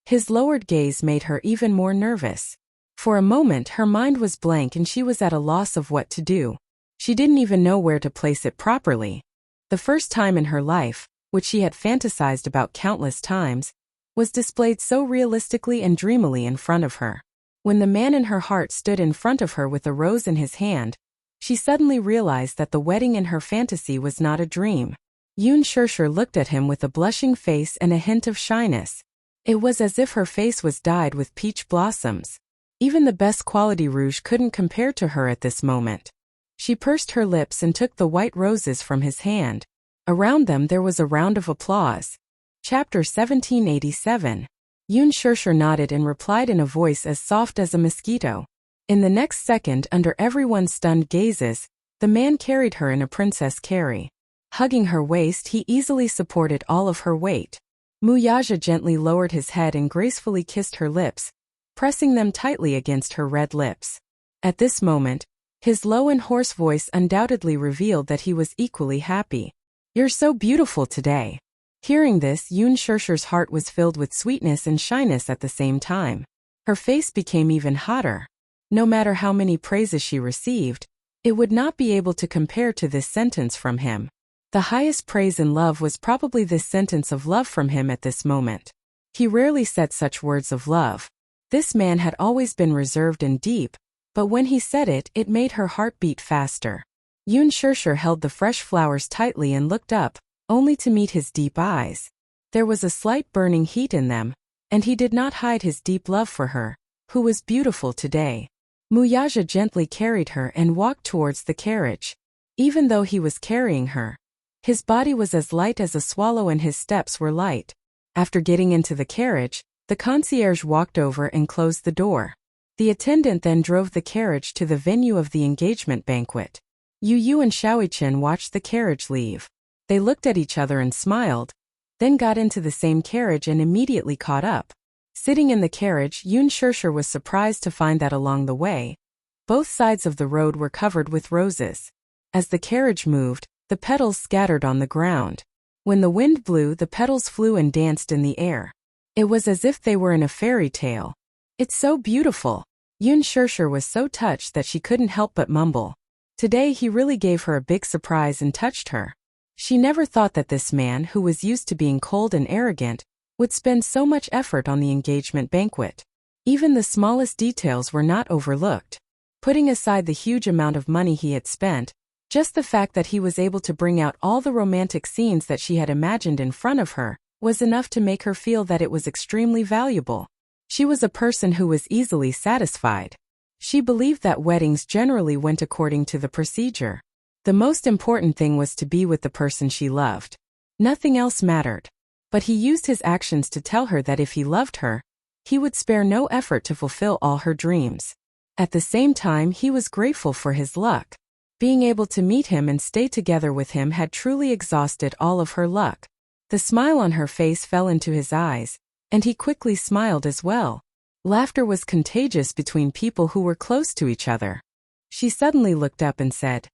His lowered gaze made her even more nervous. For a moment her mind was blank and she was at a loss of what to do. She didn't even know where to place it properly. The first time in her life, which she had fantasized about countless times, was displayed so realistically and dreamily in front of her. When the man in her heart stood in front of her with a rose in his hand, she suddenly realized that the wedding in her fantasy was not a dream. Yoon Shirshir looked at him with a blushing face and a hint of shyness. It was as if her face was dyed with peach blossoms. Even the best quality rouge couldn't compare to her at this moment. She pursed her lips and took the white roses from his hand. Around them there was a round of applause. Chapter 1787. Yoon Shirshir nodded and replied in a voice as soft as a mosquito. In the next second, under everyone's stunned gazes, The man carried her in a princess carry. Hugging her waist, he easily supported all of her weight. Wuxia gently lowered his head and gracefully kissed her lips, pressing them tightly against her red lips. At this moment, his low and hoarse voice undoubtedly revealed that he was equally happy. "You're so beautiful today." Hearing this, Yun Shirshir's heart was filled with sweetness and shyness at the same time. Her face became even hotter. No matter how many praises she received, it would not be able to compare to this sentence from him. The highest praise in love was probably this sentence of love from him at this moment. He rarely said such words of love. This man had always been reserved and deep, but when he said it, it made her heart beat faster. Yun Shirshir held the fresh flowers tightly and looked up, only to meet his deep eyes. There was a slight burning heat in them, and he did not hide his deep love for her, who was beautiful today. Wuxia gently carried her and walked towards the carriage. Even though he was carrying her, his body was as light as a swallow and his steps were light. After getting into the carriage, the concierge walked over and closed the door. The attendant then drove the carriage to the venue of the engagement banquet. Yu and Xiaoichen watched the carriage leave. They looked at each other and smiled, then got into the same carriage and immediately caught up. Sitting in the carriage, Yun Shirshir was surprised to find that along the way, both sides of the road were covered with roses. As the carriage moved, the petals scattered on the ground. When the wind blew, the petals flew and danced in the air. It was as if they were in a fairy tale. "It's so beautiful." Yun Shirshir was so touched that she couldn't help but mumble. Today he really gave her a big surprise and touched her. She never thought that this man, who was used to being cold and arrogant, would spend so much effort on the engagement banquet. Even the smallest details were not overlooked. Putting aside the huge amount of money he had spent, just the fact that he was able to bring out all the romantic scenes that she had imagined in front of her was enough to make her feel that it was extremely valuable. She was a person who was easily satisfied. She believed that weddings generally went according to the procedure. The most important thing was to be with the person she loved. Nothing else mattered. But he used his actions to tell her that if he loved her, he would spare no effort to fulfill all her dreams. At the same time, he was grateful for his luck. Being able to meet him and stay together with him had truly exhausted all of her luck. The smile on her face fell into his eyes, and he quickly smiled as well. Laughter was contagious between people who were close to each other. She suddenly looked up and said,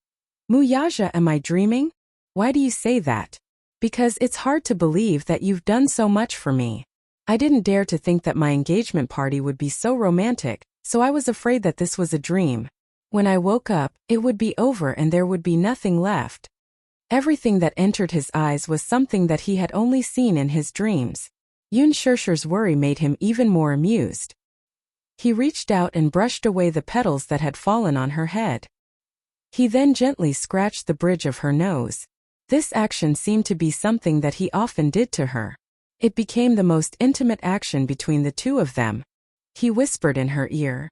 "Wuxia, am I dreaming? Why do you say that?" "Because it's hard to believe that you've done so much for me. I didn't dare to think that my engagement party would be so romantic, so I was afraid that this was a dream. When I woke up, it would be over and there would be nothing left." Everything that entered his eyes was something that he had only seen in his dreams. Yun Shirshir's worry made him even more amused. He reached out and brushed away the petals that had fallen on her head. He then gently scratched the bridge of her nose. This action seemed to be something that he often did to her. It became the most intimate action between the two of them. He whispered in her ear,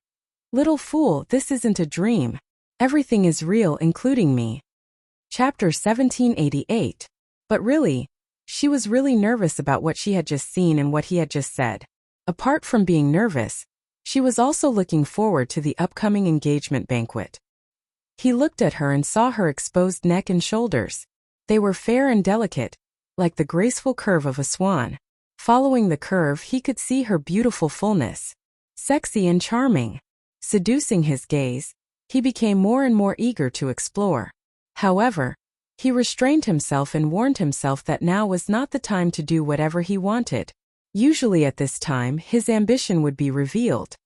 "Little fool, this isn't a dream. Everything is real, including me." Chapter 1788. But really, she was really nervous about what she had just seen and what he had just said. Apart from being nervous, she was also looking forward to the upcoming engagement banquet. He looked at her and saw her exposed neck and shoulders. They were fair and delicate, like the graceful curve of a swan. Following the curve, he could see her beautiful fullness. Sexy and charming. Seducing his gaze, he became more and more eager to explore. However, he restrained himself and warned himself that now was not the time to do whatever he wanted. Usually at this time, his ambition would be revealed.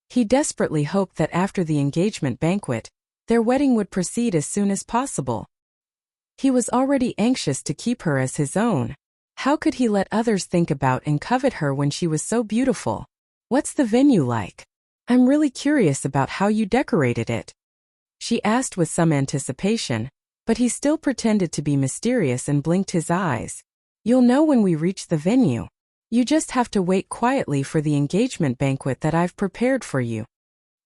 He desperately hoped that after the engagement banquet, their wedding would proceed as soon as possible. He was already anxious to keep her as his own. How could he let others think about and covet her when she was so beautiful? "What's the venue like? I'm really curious about how you decorated it," she asked with some anticipation, but he still pretended to be mysterious and blinked his eyes. "You'll know when we reach the venue. You just have to wait quietly for the engagement banquet that I've prepared for you."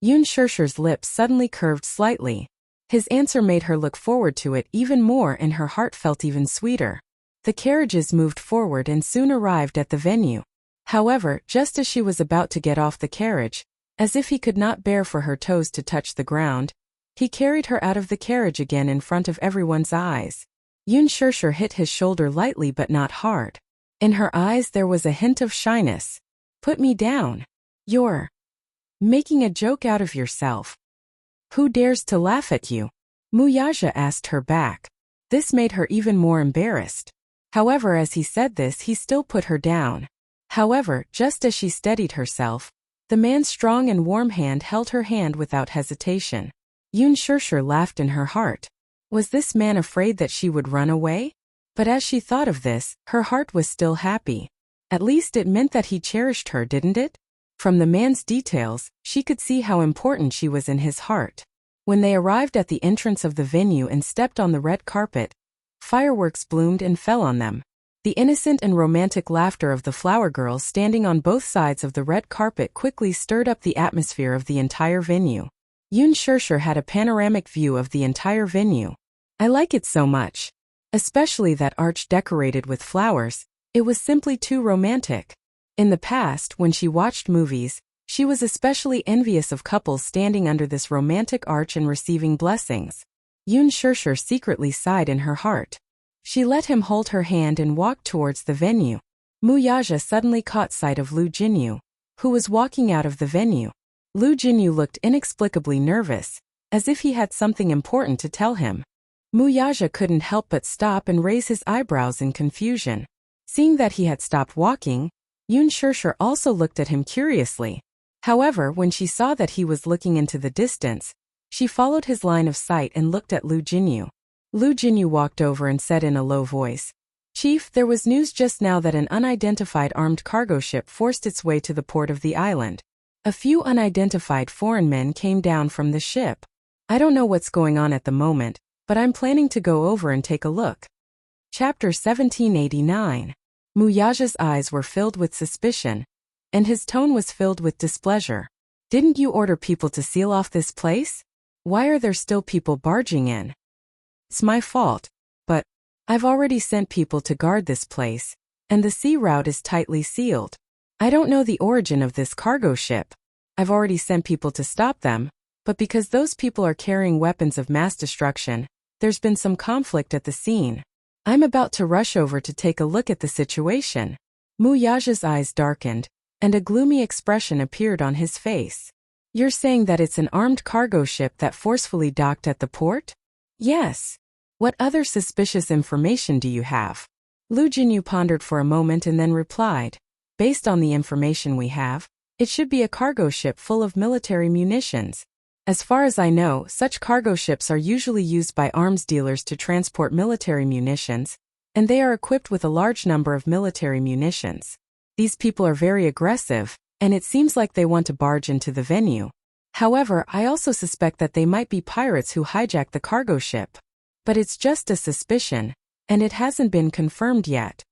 Yun Shirshir's lips suddenly curved slightly. His answer made her look forward to it even more and her heart felt even sweeter. The carriages moved forward and soon arrived at the venue. However, just as she was about to get off the carriage, as if he could not bear for her toes to touch the ground, He carried her out of the carriage again in front of everyone's eyes. Yoon Shirshir hit his shoulder lightly but not hard. In her eyes there was a hint of shyness. Put me down. You're making a joke out of yourself. Who dares to laugh at you? Muyaja asked her back. This made her even more embarrassed. However, as he said this, he still put her down. However, just as she steadied herself, the man's strong and warm hand held her hand without hesitation. Yoon Shirshir laughed in her heart. Was this man afraid that she would run away? But as she thought of this, her heart was still happy. At least it meant that he cherished her, didn't it? From the man's details, she could see how important she was in his heart. When they arrived at the entrance of the venue and stepped on the red carpet, fireworks bloomed and fell on them. The innocent and romantic laughter of the flower girls standing on both sides of the red carpet quickly stirred up the atmosphere of the entire venue. Yoon Shirshir had a panoramic view of the entire venue. I like it so much. Especially that arch decorated with flowers. It was simply too romantic. In the past, when she watched movies, she was especially envious of couples standing under this romantic arch and receiving blessings. Yoon Shirshir secretly sighed in her heart. She let him hold her hand and walked towards the venue. Muyaja suddenly caught sight of Lu Jinyu, who was walking out of the venue. Lu Jinyu looked inexplicably nervous, as if he had something important to tell him. Muyaja couldn't help but stop and raise his eyebrows in confusion. Seeing that he had stopped walking, Yoon Shirshir also looked at him curiously. However, when she saw that he was looking into the distance, she followed his line of sight and looked at Lu Jinyu. Lu Jinyu walked over and said in a low voice, "Chief, there was news just now that an unidentified armed cargo ship forced its way to the port of the island. A few unidentified foreign men came down from the ship. I don't know what's going on at the moment, but I'm planning to go over and take a look." Chapter 1789. Muyaja's eyes were filled with suspicion, and his tone was filled with displeasure. "Didn't you order people to seal off this place? Why are there still people barging in?" "It's my fault, but I've already sent people to guard this place, and the sea route is tightly sealed. I don't know the origin of this cargo ship. I've already sent people to stop them, but because those people are carrying weapons of mass destruction, there's been some conflict at the scene. I'm about to rush over to take a look at the situation." Muyaja's eyes darkened, and a gloomy expression appeared on his face. "You're saying that it's an armed cargo ship that forcefully docked at the port?" "Yes. What other suspicious information do you have?" Lu Jinyu pondered for a moment and then replied, "Based on the information we have, it should be a cargo ship full of military munitions. As far as I know, such cargo ships are usually used by arms dealers to transport military munitions, and they are equipped with a large number of military munitions. These people are very aggressive, and it seems like they want to barge into the venue. However, I also suspect that they might be pirates who hijacked the cargo ship. But it's just a suspicion, and it hasn't been confirmed yet."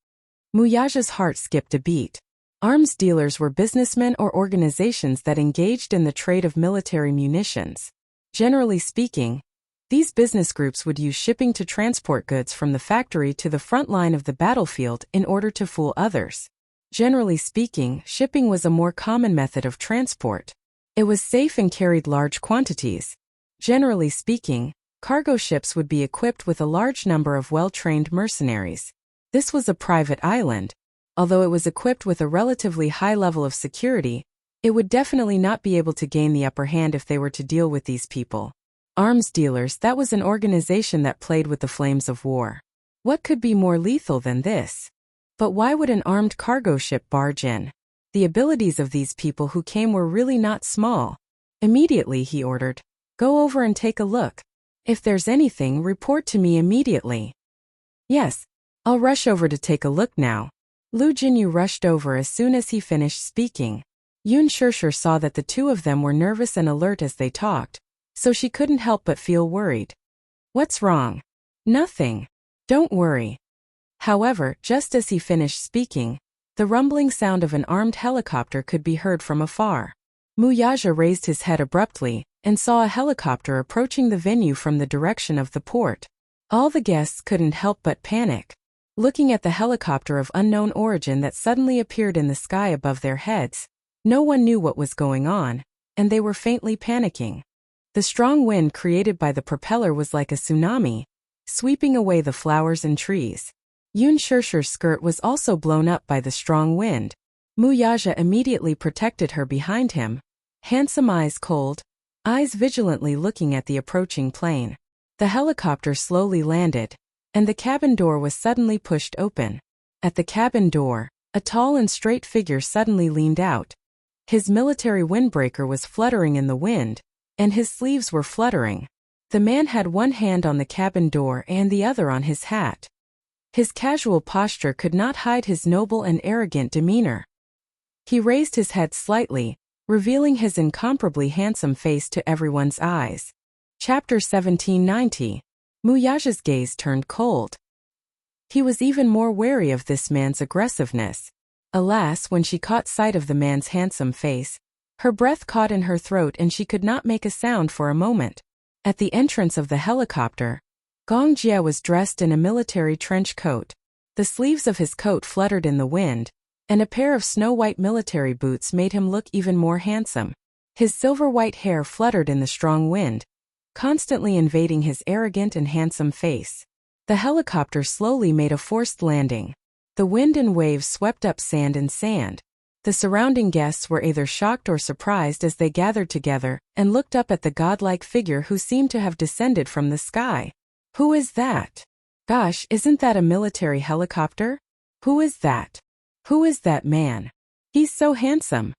Muyaja's heart skipped a beat. Arms dealers were businessmen or organizations that engaged in the trade of military munitions. Generally speaking, these business groups would use shipping to transport goods from the factory to the front line of the battlefield in order to fool others. Generally speaking, shipping was a more common method of transport. It was safe and carried large quantities. Generally speaking, cargo ships would be equipped with a large number of well-trained mercenaries. This was a private island. Although it was equipped with a relatively high level of security, it would definitely not be able to gain the upper hand if they were to deal with these people. Arms dealers, that was an organization that played with the flames of war. What could be more lethal than this? But why would an armed cargo ship barge in? The abilities of these people who came were really not small. Immediately, he ordered, "Go over and take a look. If there's anything, report to me immediately." "Yes, I'll rush over to take a look now." Lu Jinyu rushed over as soon as he finished speaking. Yoon Shirshir saw that the two of them were nervous and alert as they talked, so she couldn't help but feel worried. "What's wrong?" "Nothing. Don't worry." However, just as he finished speaking, the rumbling sound of an armed helicopter could be heard from afar. Muyaja raised his head abruptly and saw a helicopter approaching the venue from the direction of the port. All the guests couldn't help but panic. Looking at the helicopter of unknown origin that suddenly appeared in the sky above their heads, no one knew what was going on, and they were faintly panicking. The strong wind created by the propeller was like a tsunami, sweeping away the flowers and trees. Yun Shirshir's skirt was also blown up by the strong wind. Muyaja immediately protected her behind him, handsome eyes cold, eyes vigilantly looking at the approaching plane. The helicopter slowly landed, and the cabin door was suddenly pushed open. At the cabin door, a tall and straight figure suddenly leaned out. His military windbreaker was fluttering in the wind, and his sleeves were fluttering. The man had one hand on the cabin door and the other on his hat. His casual posture could not hide his noble and arrogant demeanor. He raised his head slightly, revealing his incomparably handsome face to everyone's eyes. Chapter 1790. Muyaja's gaze turned cold. He was even more wary of this man's aggressiveness. Alas, when she caught sight of the man's handsome face, her breath caught in her throat and she could not make a sound for a moment. At the entrance of the helicopter, Gong Jie was dressed in a military trench coat. The sleeves of his coat fluttered in the wind, and a pair of snow-white military boots made him look even more handsome. His silver-white hair fluttered in the strong wind, constantly invading his arrogant and handsome face. The helicopter slowly made a forced landing. The wind and waves swept up sand and sand. The surrounding guests were either shocked or surprised as they gathered together and looked up at the godlike figure who seemed to have descended from the sky. Who is that? Gosh, isn't that a military helicopter? Who is that? Who is that man? He's so handsome.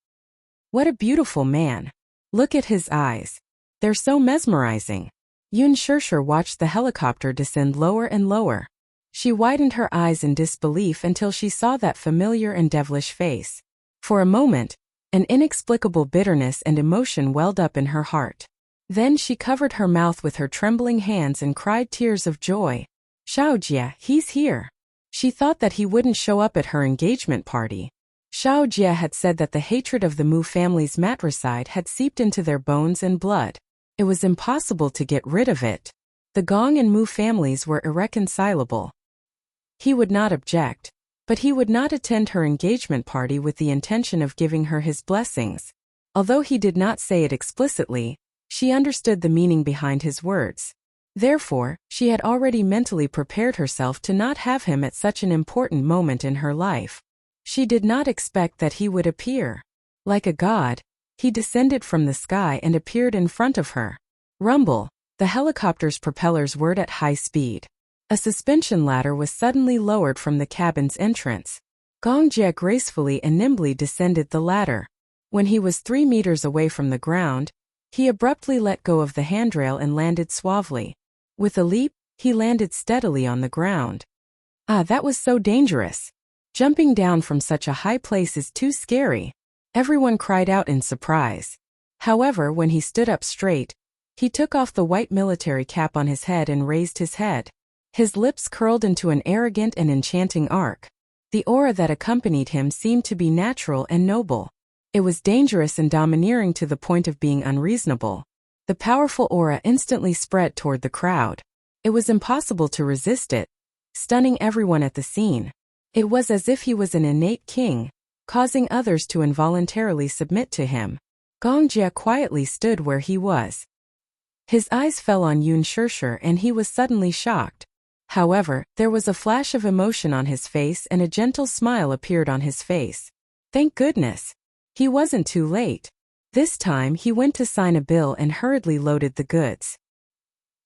What a beautiful man. Look at his eyes. They're so mesmerizing. Yun Shirshir watched the helicopter descend lower and lower. She widened her eyes in disbelief until she saw that familiar and devilish face. For a moment, an inexplicable bitterness and emotion welled up in her heart. Then she covered her mouth with her trembling hands and cried tears of joy. Xiaojie, he's here. She thought that he wouldn't show up at her engagement party. Xiaojie had said that the hatred of the Mu family's matricide had seeped into their bones and blood. It was impossible to get rid of it. The Gong and Mu families were irreconcilable. He would not object, but he would not attend her engagement party with the intention of giving her his blessings. Although he did not say it explicitly, she understood the meaning behind his words. Therefore, she had already mentally prepared herself to not have him at such an important moment in her life. She did not expect that he would appear. Like a god, he descended from the sky and appeared in front of her. Rumble, the helicopter's propellers whirred at high speed. A suspension ladder was suddenly lowered from the cabin's entrance. Gong Jie gracefully and nimbly descended the ladder. When he was 3 meters away from the ground, he abruptly let go of the handrail and landed suavely. With a leap, he landed steadily on the ground. Ah, that was so dangerous. Jumping down from such a high place is too scary. Everyone cried out in surprise. However, when he stood up straight, he took off the white military cap on his head and raised his head. His lips curled into an arrogant and enchanting arc. The aura that accompanied him seemed to be natural and noble. It was dangerous and domineering to the point of being unreasonable. The powerful aura instantly spread toward the crowd. It was impossible to resist it, stunning everyone at the scene. It was as if he was an innate king, causing others to involuntarily submit to him. Gong Jie quietly stood where he was. His eyes fell on Yun Shirshir and he was suddenly shocked. However, there was a flash of emotion on his face and a gentle smile appeared on his face. Thank goodness. He wasn't too late. This time he went to sign a bill and hurriedly loaded the goods.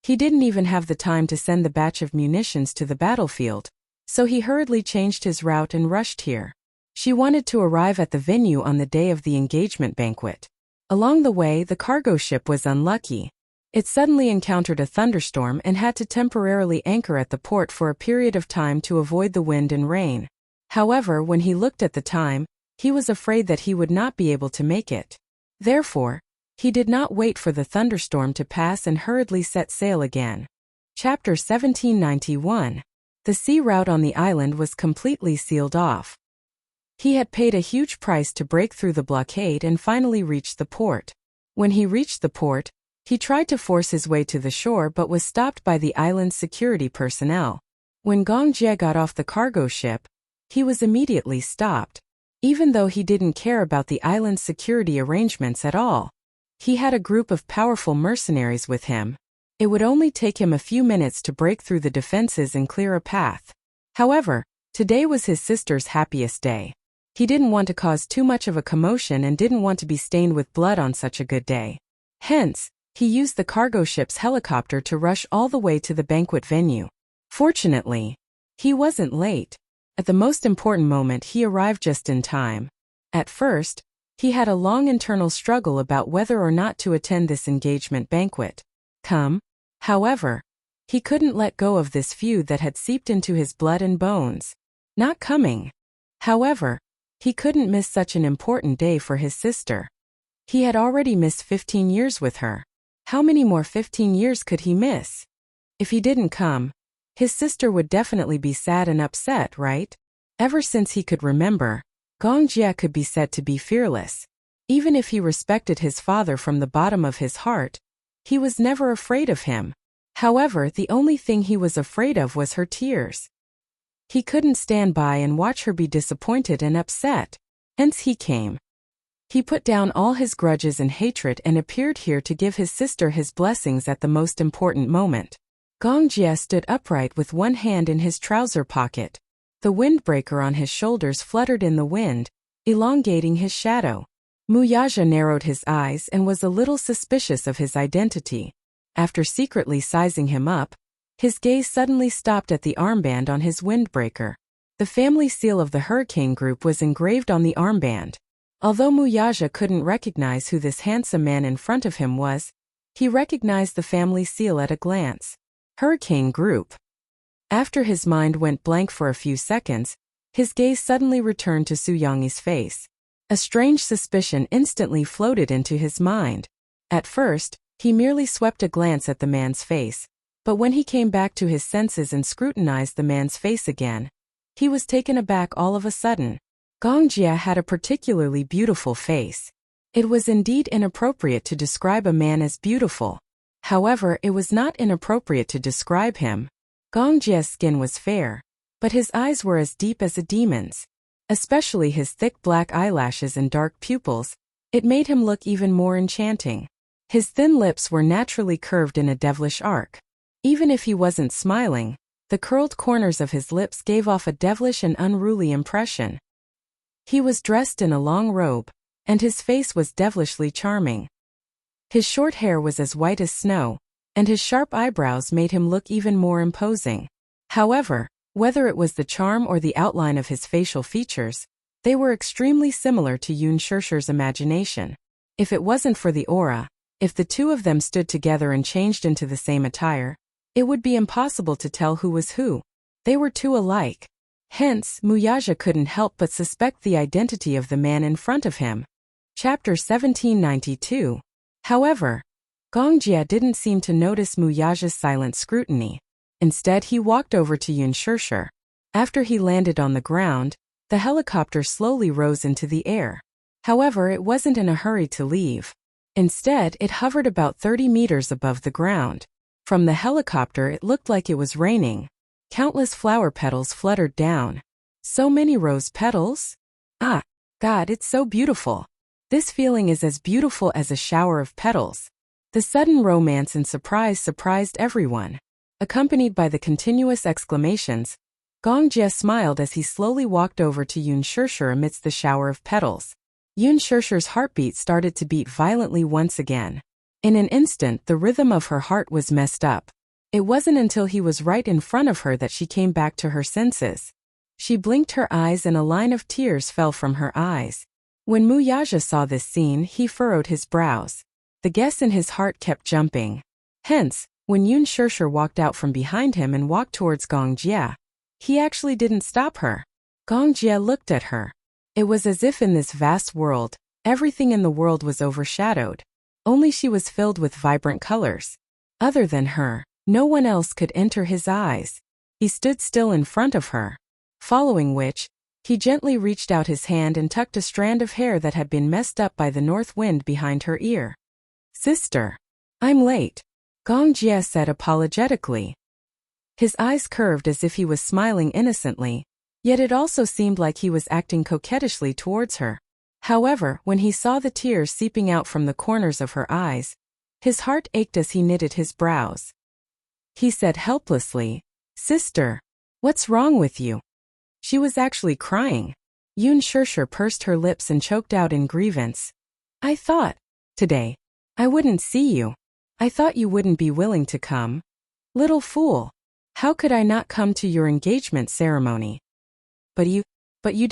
He didn't even have the time to send the batch of munitions to the battlefield, so he hurriedly changed his route and rushed here. She wanted to arrive at the venue on the day of the engagement banquet. Along the way, the cargo ship was unlucky. It suddenly encountered a thunderstorm and had to temporarily anchor at the port for a period of time to avoid the wind and rain. However, when he looked at the time, he was afraid that he would not be able to make it. Therefore, he did not wait for the thunderstorm to pass and hurriedly set sail again. Chapter 1791. The sea route on the island was completely sealed off. He had paid a huge price to break through the blockade and finally reached the port. When he reached the port, he tried to force his way to the shore but was stopped by the island's security personnel. When Gong Jie got off the cargo ship, he was immediately stopped. Even though he didn't care about the island's security arrangements at all, He had a group of powerful mercenaries with him. It would only take him a few minutes to break through the defenses and clear a path. However, today was his sister's happiest day. He didn't want to cause too much of a commotion and didn't want to be stained with blood on such a good day. Hence, he used the cargo ship's helicopter to rush all the way to the banquet venue. Fortunately, he wasn't late. At the most important moment, he arrived just in time. At first, he had a long internal struggle about whether or not to attend this engagement banquet. However, he couldn't let go of this feud that had seeped into his blood and bones. Not coming. However, he couldn't miss such an important day for his sister. He had already missed 15 years with her. How many more 15 years could he miss? If he didn't come, his sister would definitely be sad and upset, right? Ever since he could remember, Gong Jia could be said to be fearless. Even if he respected his father from the bottom of his heart, he was never afraid of him. However, the only thing he was afraid of was her tears. He couldn't stand by and watch her be disappointed and upset. Hence he came. He put down all his grudges and hatred and appeared here to give his sister his blessings at the most important moment. Gong Jia stood upright with one hand in his trouser pocket. The windbreaker on his shoulders fluttered in the wind, elongating his shadow. Wuxia narrowed his eyes and was a little suspicious of his identity. After secretly sizing him up, his gaze suddenly stopped at the armband on his windbreaker. The family seal of the Hurricane Group was engraved on the armband. Although Wuxia couldn't recognize who this handsome man in front of him was, he recognized the family seal at a glance. Hurricane Group. After his mind went blank for a few seconds, his gaze suddenly returned to Su Yangyi's face. A strange suspicion instantly floated into his mind. At first, he merely swept a glance at the man's face, but when he came back to his senses and scrutinized the man's face again, he was taken aback all of a sudden. Gong Jia had a particularly beautiful face. It was indeed inappropriate to describe a man as beautiful. However, it was not inappropriate to describe him. Gong Jia's skin was fair, but his eyes were as deep as a demon's. Especially his thick black eyelashes and dark pupils, it made him look even more enchanting. His thin lips were naturally curved in a devilish arc. Even if he wasn't smiling, the curled corners of his lips gave off a devilish and unruly impression. He was dressed in a long robe, and his face was devilishly charming. His short hair was as white as snow, and his sharp eyebrows made him look even more imposing. However, whether it was the charm or the outline of his facial features, they were extremely similar to Yun Shishir's imagination. If it wasn't for the aura, if the two of them stood together and changed into the same attire, it would be impossible to tell who was who. They were too alike. Hence, Wuxia couldn't help but suspect the identity of the man in front of him. Chapter 1792. However, Gong Jia didn't seem to notice Wuxia's silent scrutiny. Instead, he walked over to Yun Shishir. After he landed on the ground, the helicopter slowly rose into the air. However, it wasn't in a hurry to leave. Instead, it hovered about 30 meters above the ground. From the helicopter, it looked like it was raining. Countless flower petals fluttered down. So many rose petals? Ah, God, it's so beautiful. This feeling is as beautiful as a shower of petals. The sudden romance and surprise surprised everyone. Accompanied by the continuous exclamations, Gong Jia smiled as he slowly walked over to Yun Shishir amidst the shower of petals. Yun Shishir's heartbeat started to beat violently once again. In an instant, the rhythm of her heart was messed up. It wasn't until he was right in front of her that she came back to her senses. She blinked her eyes and a line of tears fell from her eyes. When Wuxia saw this scene, he furrowed his brows. The guess in his heart kept jumping. Hence, when Yun Shishir walked out from behind him and walked towards Gong Jia, he actually didn't stop her. Gong Jia looked at her. It was as if in this vast world, everything in the world was overshadowed. Only she was filled with vibrant colors. Other than her, no one else could enter his eyes. He stood still in front of her. Following which, he gently reached out his hand and tucked a strand of hair that had been messed up by the north wind behind her ear. "Sister, I'm late," Gong Jia said apologetically. His eyes curved as if he was smiling innocently, yet it also seemed like he was acting coquettishly towards her. However, when he saw the tears seeping out from the corners of her eyes, his heart ached as he knitted his brows. He said helplessly, "Sister, what's wrong with you?" She was actually crying. Yoon Shirshir pursed her lips and choked out in grievance. "I thought, today, I wouldn't see you. I thought you wouldn't be willing to come. Little fool. How could I not come to your engagement ceremony? But you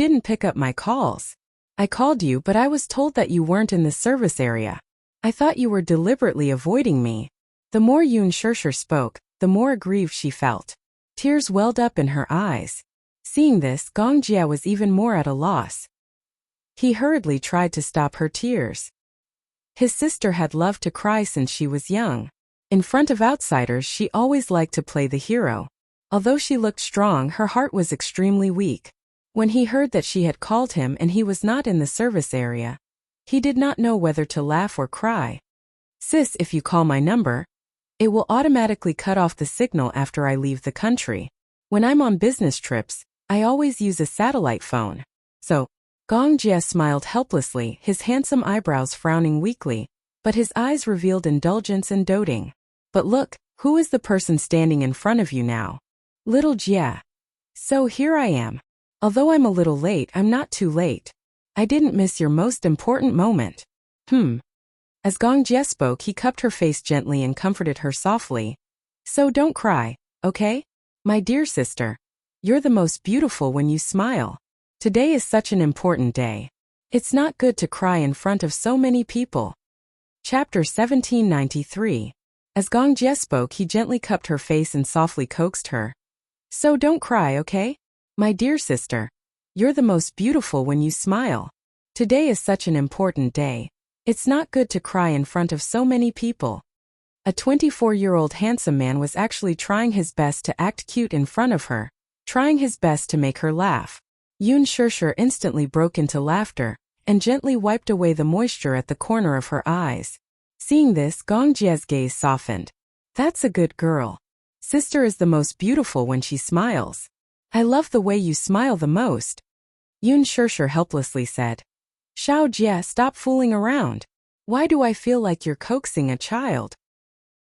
didn't pick up my calls. I called you, but I was told that you weren't in the service area. I thought you were deliberately avoiding me." The more Yoon Shirshir spoke, the more aggrieved she felt. Tears welled up in her eyes. Seeing this, Gong Jia was even more at a loss. He hurriedly tried to stop her tears. His sister had loved to cry since she was young. In front of outsiders, she always liked to play the hero. Although she looked strong, her heart was extremely weak. When he heard that she had called him and he was not in the service area, he did not know whether to laugh or cry. "Sis, if you call my number, it will automatically cut off the signal after I leave the country. When I'm on business trips, I always use a satellite phone." So, Gong Jia smiled helplessly, his handsome eyebrows frowning weakly, but his eyes revealed indulgence and doting. "But look, who is the person standing in front of you now?" "Little Jia." "So here I am. Although I'm a little late, I'm not too late. I didn't miss your most important moment." As Gong Jia spoke, he cupped her face gently and comforted her softly. "So don't cry, okay? My dear sister, you're the most beautiful when you smile. Today is such an important day. It's not good to cry in front of so many people." Chapter 1793. As Gong Jia spoke, he gently cupped her face and softly coaxed her. "So don't cry, okay? My dear sister, you're the most beautiful when you smile. Today is such an important day. It's not good to cry in front of so many people." A 24-year-old handsome man was actually trying his best to act cute in front of her, trying his best to make her laugh. Yoon Shirshir instantly broke into laughter, and gently wiped away the moisture at the corner of her eyes. Seeing this, Gong Jia's gaze softened. "That's a good girl. Sister is the most beautiful when she smiles. I love the way you smile the most." Yoon Shirshir helplessly said. "Xiao Jia, stop fooling around. Why do I feel like you're coaxing a child?"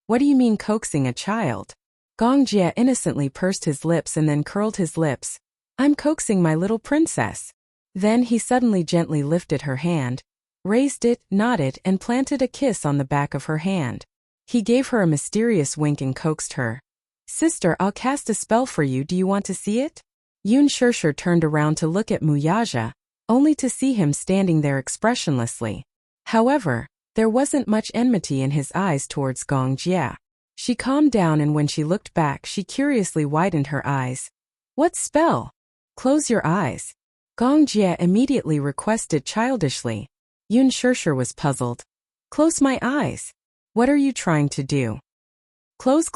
"What do you mean coaxing a child?" Gong Jia innocently pursed his lips and then curled his lips. "I'm coaxing my little princess." Then he suddenly gently lifted her hand, raised it, nodded, and planted a kiss on the back of her hand. He gave her a mysterious wink and coaxed her. "Sister, I'll cast a spell for you. Do you want to see it?" Yoon Shirshir turned around to look at Muyaja, only to see him standing there expressionlessly. However, there wasn't much enmity in his eyes towards Gong Jia. She calmed down, and when she looked back, she curiously widened her eyes. "What spell?" "Close your eyes," Gong Jia immediately requested childishly. Yoon Shirshir was puzzled. "Close my eyes? What are you trying to do?" Close.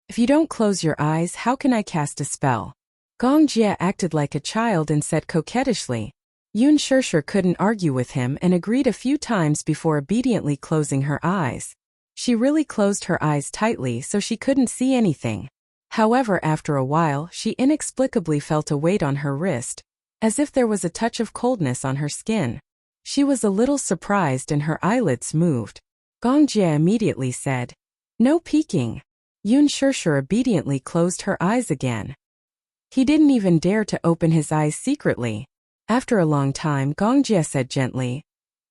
If you don't close your eyes, how can I cast a spell?" Gong Jia acted like a child and said coquettishly. Yoon Shirshir couldn't argue with him and agreed a few times before obediently closing her eyes. She really closed her eyes tightly so she couldn't see anything. However, after a while, she inexplicably felt a weight on her wrist, as if there was a touch of coldness on her skin. She was a little surprised and her eyelids moved. Gong Jia immediately said, "No peeking." Yoon Shirshir obediently closed her eyes again. He didn't even dare to open his eyes secretly. After a long time, Gong Jia said gently,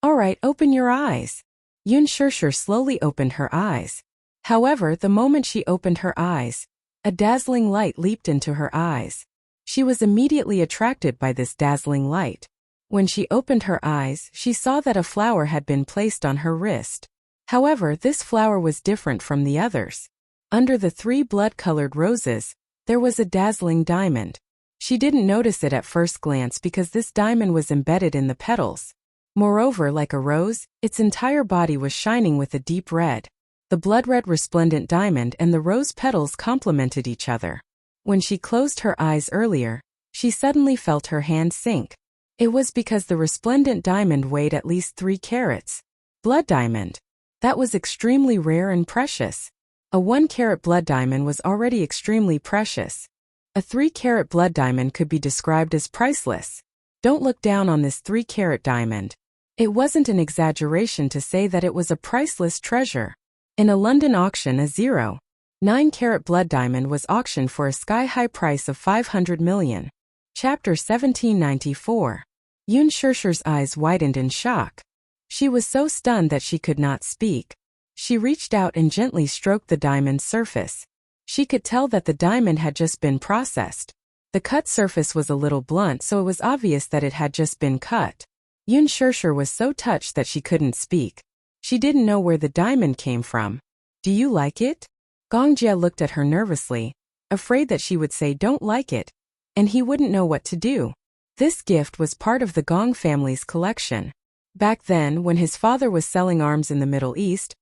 "All right, open your eyes." Yoon Shirshir slowly opened her eyes. However, the moment she opened her eyes, a dazzling light leaped into her eyes. She was immediately attracted by this dazzling light. When she opened her eyes, she saw that a flower had been placed on her wrist. However, this flower was different from the others. Under the 3 blood-colored roses, there was a dazzling diamond. She didn't notice it at first glance because this diamond was embedded in the petals. Moreover, like a rose, its entire body was shining with a deep red. The blood-red resplendent diamond and the rose petals complemented each other. When she closed her eyes earlier, she suddenly felt her hand sink. It was because the resplendent diamond weighed at least 3 carats. Blood diamond. That was extremely rare and precious. A 1-carat blood diamond was already extremely precious. A 3-carat blood diamond could be described as priceless. Don't look down on this 3-carat diamond. It wasn't an exaggeration to say that it was a priceless treasure. In a London auction, a 0.9-carat blood diamond was auctioned for a sky-high price of 500 million. Chapter 1794. Yun Shirshir's eyes widened in shock. She was so stunned that she could not speak. She reached out and gently stroked the diamond's surface. She could tell that the diamond had just been processed. The cut surface was a little blunt, so it was obvious that it had just been cut. Yun Shirshir was so touched that she couldn't speak. She didn't know where the diamond came from. Do you like it? Gong Jia looked at her nervously, afraid that she would say don't like it, and he wouldn't know what to do. This gift was part of the Gong family's collection. Back then, when his father was selling arms in the Middle East,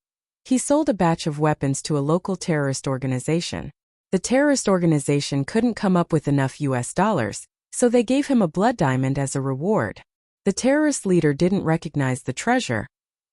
he sold a batch of weapons to a local terrorist organization. The terrorist organization couldn't come up with enough US dollars, so they gave him a blood diamond as a reward. The terrorist leader didn't recognize the treasure,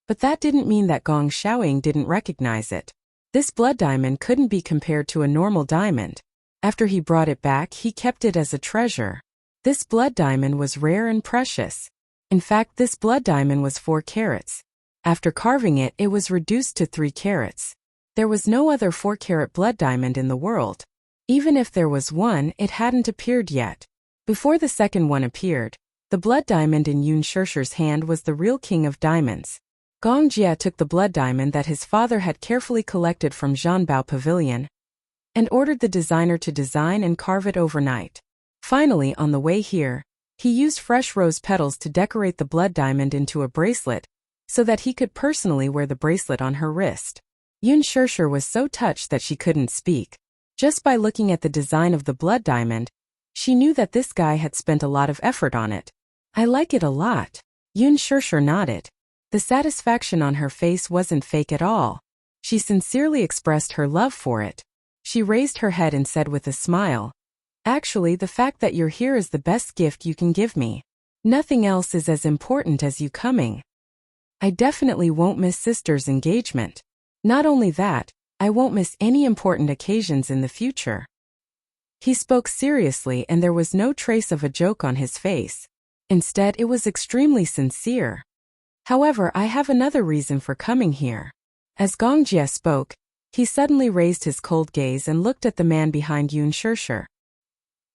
but that didn't mean that Gong Xiaoying didn't recognize it. This blood diamond couldn't be compared to a normal diamond. After he brought it back, he kept it as a treasure. This blood diamond was rare and precious. In fact, this blood diamond was 4 carats. After carving it, it was reduced to 3 carats. There was no other 4-carat blood diamond in the world. Even if there was one, it hadn't appeared yet. Before the second one appeared, the blood diamond in Yun Shirshir's hand was the real king of diamonds. Gong Jia took the blood diamond that his father had carefully collected from Zhanbao Pavilion and ordered the designer to design and carve it overnight. Finally, on the way here, he used fresh rose petals to decorate the blood diamond into a bracelet so that he could personally wear the bracelet on her wrist. Yun Shirshir was so touched that she couldn't speak. Just by looking at the design of the blood diamond, she knew that this guy had spent a lot of effort on it. I like it a lot. Yun Shirshir nodded. The satisfaction on her face wasn't fake at all. She sincerely expressed her love for it. She raised her head and said with a smile, "Actually, the fact that you're here is the best gift you can give me. Nothing else is as important as you coming. I definitely won't miss sister's engagement. Not only that, I won't miss any important occasions in the future." He spoke seriously and there was no trace of a joke on his face. Instead, it was extremely sincere. "However, I have another reason for coming here." As Gong Jia spoke, he suddenly raised his cold gaze and looked at the man behind Yun Shirshir.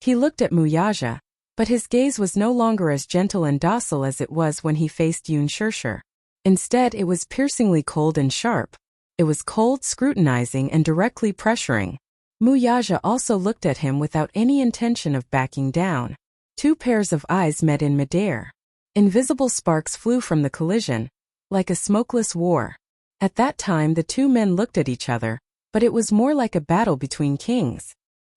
He looked at Muyaja, but his gaze was no longer as gentle and docile as it was when he faced Yun Shirshir. Instead, it was piercingly cold and sharp. It was cold, scrutinizing, and directly pressuring. Muyaja also looked at him without any intention of backing down. 2 pairs of eyes met in midair. Invisible sparks flew from the collision, like a smokeless war. At that time the 2 men looked at each other, but it was more like a battle between kings.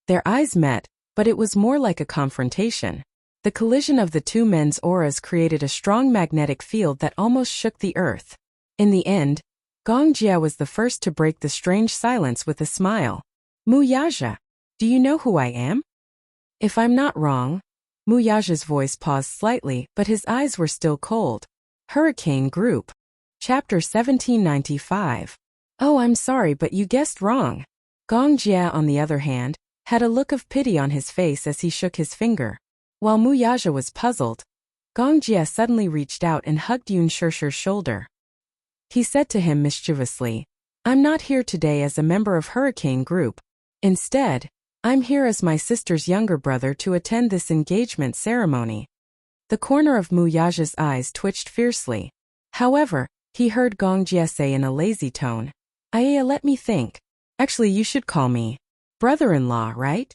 Their eyes met, but it was more like a confrontation. The collision of the 2 men's auras created a strong magnetic field that almost shook the earth. In the end, Gong Jia was the first to break the strange silence with a smile. "Muyaja, do you know who I am?" "If I'm not wrong." Muyaja's voice paused slightly, but his eyes were still cold. Hurricane Group. Chapter 1795. "Oh, I'm sorry, but you guessed wrong." Gong Jia, on the other hand, had a look of pity on his face as he shook his finger. While Muyaja was puzzled, Gong Jia suddenly reached out and hugged Yun Shirshir's shoulder. He said to him mischievously, "I'm not here today as a member of Hurricane Group. Instead, I'm here as my sister's younger brother to attend this engagement ceremony." The corner of Muyaja's eyes twitched fiercely. However, he heard Gong Jia say in a lazy tone, Let me think. Actually, you should call me brother-in-law, right?"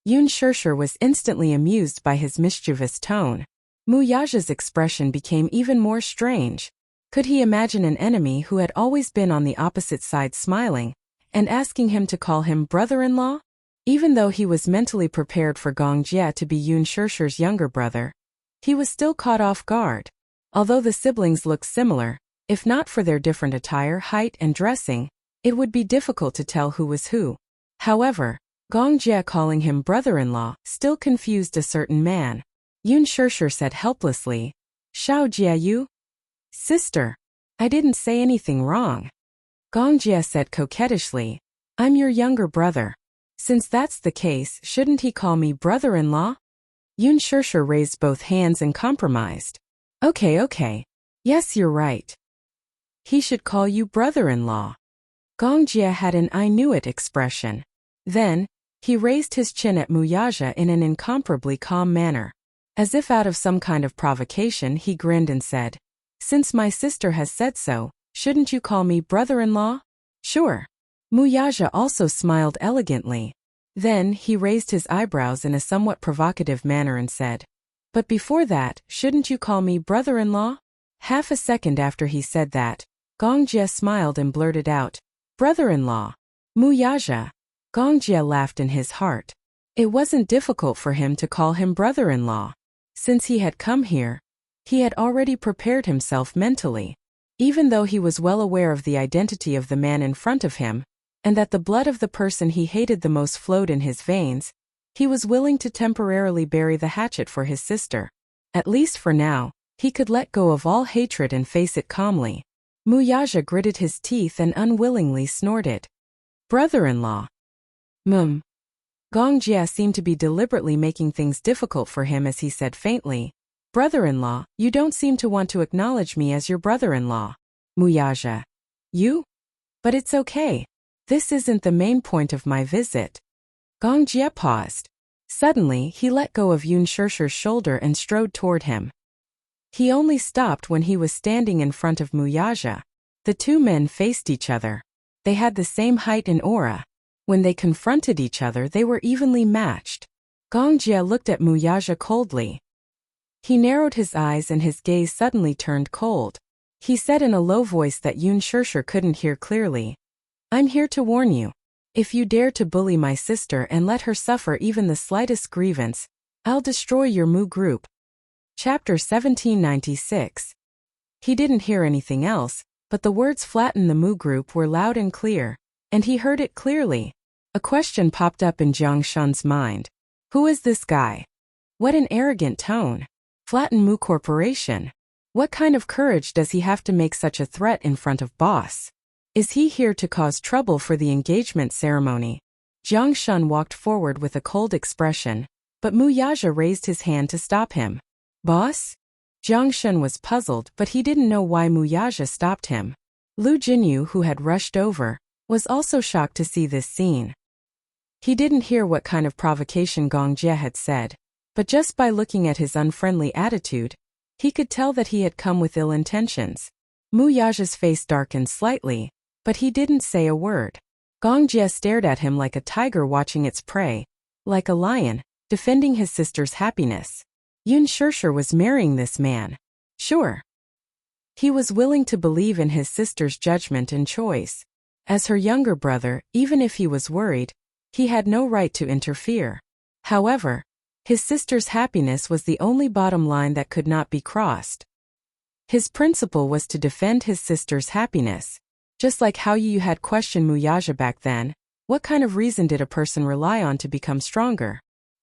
Yun Shirshir was instantly amused by his mischievous tone. Muyaja's expression became even more strange. Could he imagine an enemy who had always been on the opposite side smiling and asking him to call him brother-in-law? Even though he was mentally prepared for Gong Jia to be Yun Shirshir's younger brother, he was still caught off guard. Although the siblings looked similar, if not for their different attire, height, and dressing, it would be difficult to tell who was who. However, Gong Jia calling him brother-in-law still confused a certain man. Yun Shirshir said helplessly, "Xiao Jia Yu?" "Sister, I didn't say anything wrong." Gong Jia said coquettishly, "I'm your younger brother. Since that's the case, shouldn't he call me brother-in-law?" Yun Shirshir raised both hands and compromised. Okay. Yes, you're right. He should call you brother-in-law. Gong Jie had an I knew it expression. Then, he raised his chin at Muyaja in an incomparably calm manner. As if out of some kind of provocation, he grinned and said, "Since my sister has said so, shouldn't you call me brother-in-law?" "Sure." Muyaja also smiled elegantly. Then, he raised his eyebrows in a somewhat provocative manner and said, "But before that, shouldn't you call me brother-in-law?" Half a second after he said that, Gong Jie smiled and blurted out, "Brother-in-law." Muyaja. Gong Jie laughed in his heart. It wasn't difficult for him to call him brother-in-law. Since he had come here, he had already prepared himself mentally. Even though he was well aware of the identity of the man in front of him, and that the blood of the person he hated the most flowed in his veins, he was willing to temporarily bury the hatchet for his sister. At least for now, he could let go of all hatred and face it calmly. Muyaja gritted his teeth and unwillingly snorted. "Brother-in-law." Gong Jie seemed to be deliberately making things difficult for him as he said faintly, "Brother-in-law, you don't seem to want to acknowledge me as your brother-in-law." Muyaja. "You? But it's okay. This isn't the main point of my visit." Gong Jie paused. Suddenly, he let go of Yun Shirshir's shoulder and strode toward him. He only stopped when he was standing in front of Muyaja. The two men faced each other. They had the same height and aura. When they confronted each other, they were evenly matched. Gong Jie looked at Muyaja coldly. He narrowed his eyes and his gaze suddenly turned cold. He said in a low voice that Yun Shirshir couldn't hear clearly, "I'm here to warn you. If you dare to bully my sister and let her suffer even the slightest grievance, I'll destroy your Mu group." Chapter 1796. He didn't hear anything else, but the words "flatten the Mu group" were loud and clear, and he heard it clearly. A question popped up in Jiang Shun's mind. Who is this guy? What an arrogant tone. Flatten Mu Corporation. What kind of courage does he have to make such a threat in front of boss? Is he here to cause trouble for the engagement ceremony? Jiang Shun walked forward with a cold expression, but Muyaja raised his hand to stop him. "Boss?" Jiang Shun was puzzled, but he didn't know why Muyaja stopped him. Lu Jinyu, who had rushed over, was also shocked to see this scene. He didn't hear what kind of provocation Gong Jie had said, but just by looking at his unfriendly attitude, he could tell that he had come with ill intentions. Muyaja's face darkened slightly, but he didn't say a word. Gong Jie stared at him like a tiger watching its prey, like a lion, defending his sister's happiness. Yun Shirshir was marrying this man. Sure. He was willing to believe in his sister's judgment and choice. As her younger brother, even if he was worried, he had no right to interfere. However, his sister's happiness was the only bottom line that could not be crossed. His principle was to defend his sister's happiness. Just like how you had questioned Muyaja back then, what kind of reason did a person rely on to become stronger?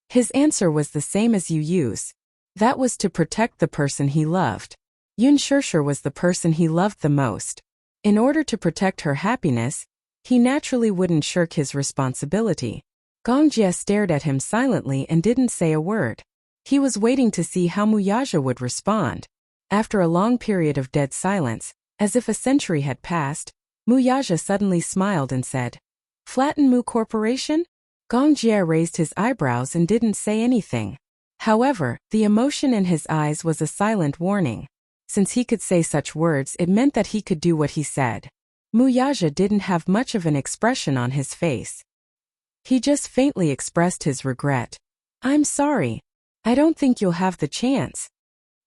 His answer was the same as you use. That was to protect the person he loved. Yun Shirshir was the person he loved the most. In order to protect her happiness, he naturally wouldn't shirk his responsibility. Gong Jie stared at him silently and didn't say a word. He was waiting to see how Muyaja would respond. After a long period of dead silence, as if a century had passed, Muyaja suddenly smiled and said, "Flatten Mu Corporation?" Gong Jie raised his eyebrows and didn't say anything. However, the emotion in his eyes was a silent warning. Since he could say such words, it meant that he could do what he said. Muyaja didn't have much of an expression on his face. He just faintly expressed his regret. "I'm sorry. I don't think you'll have the chance."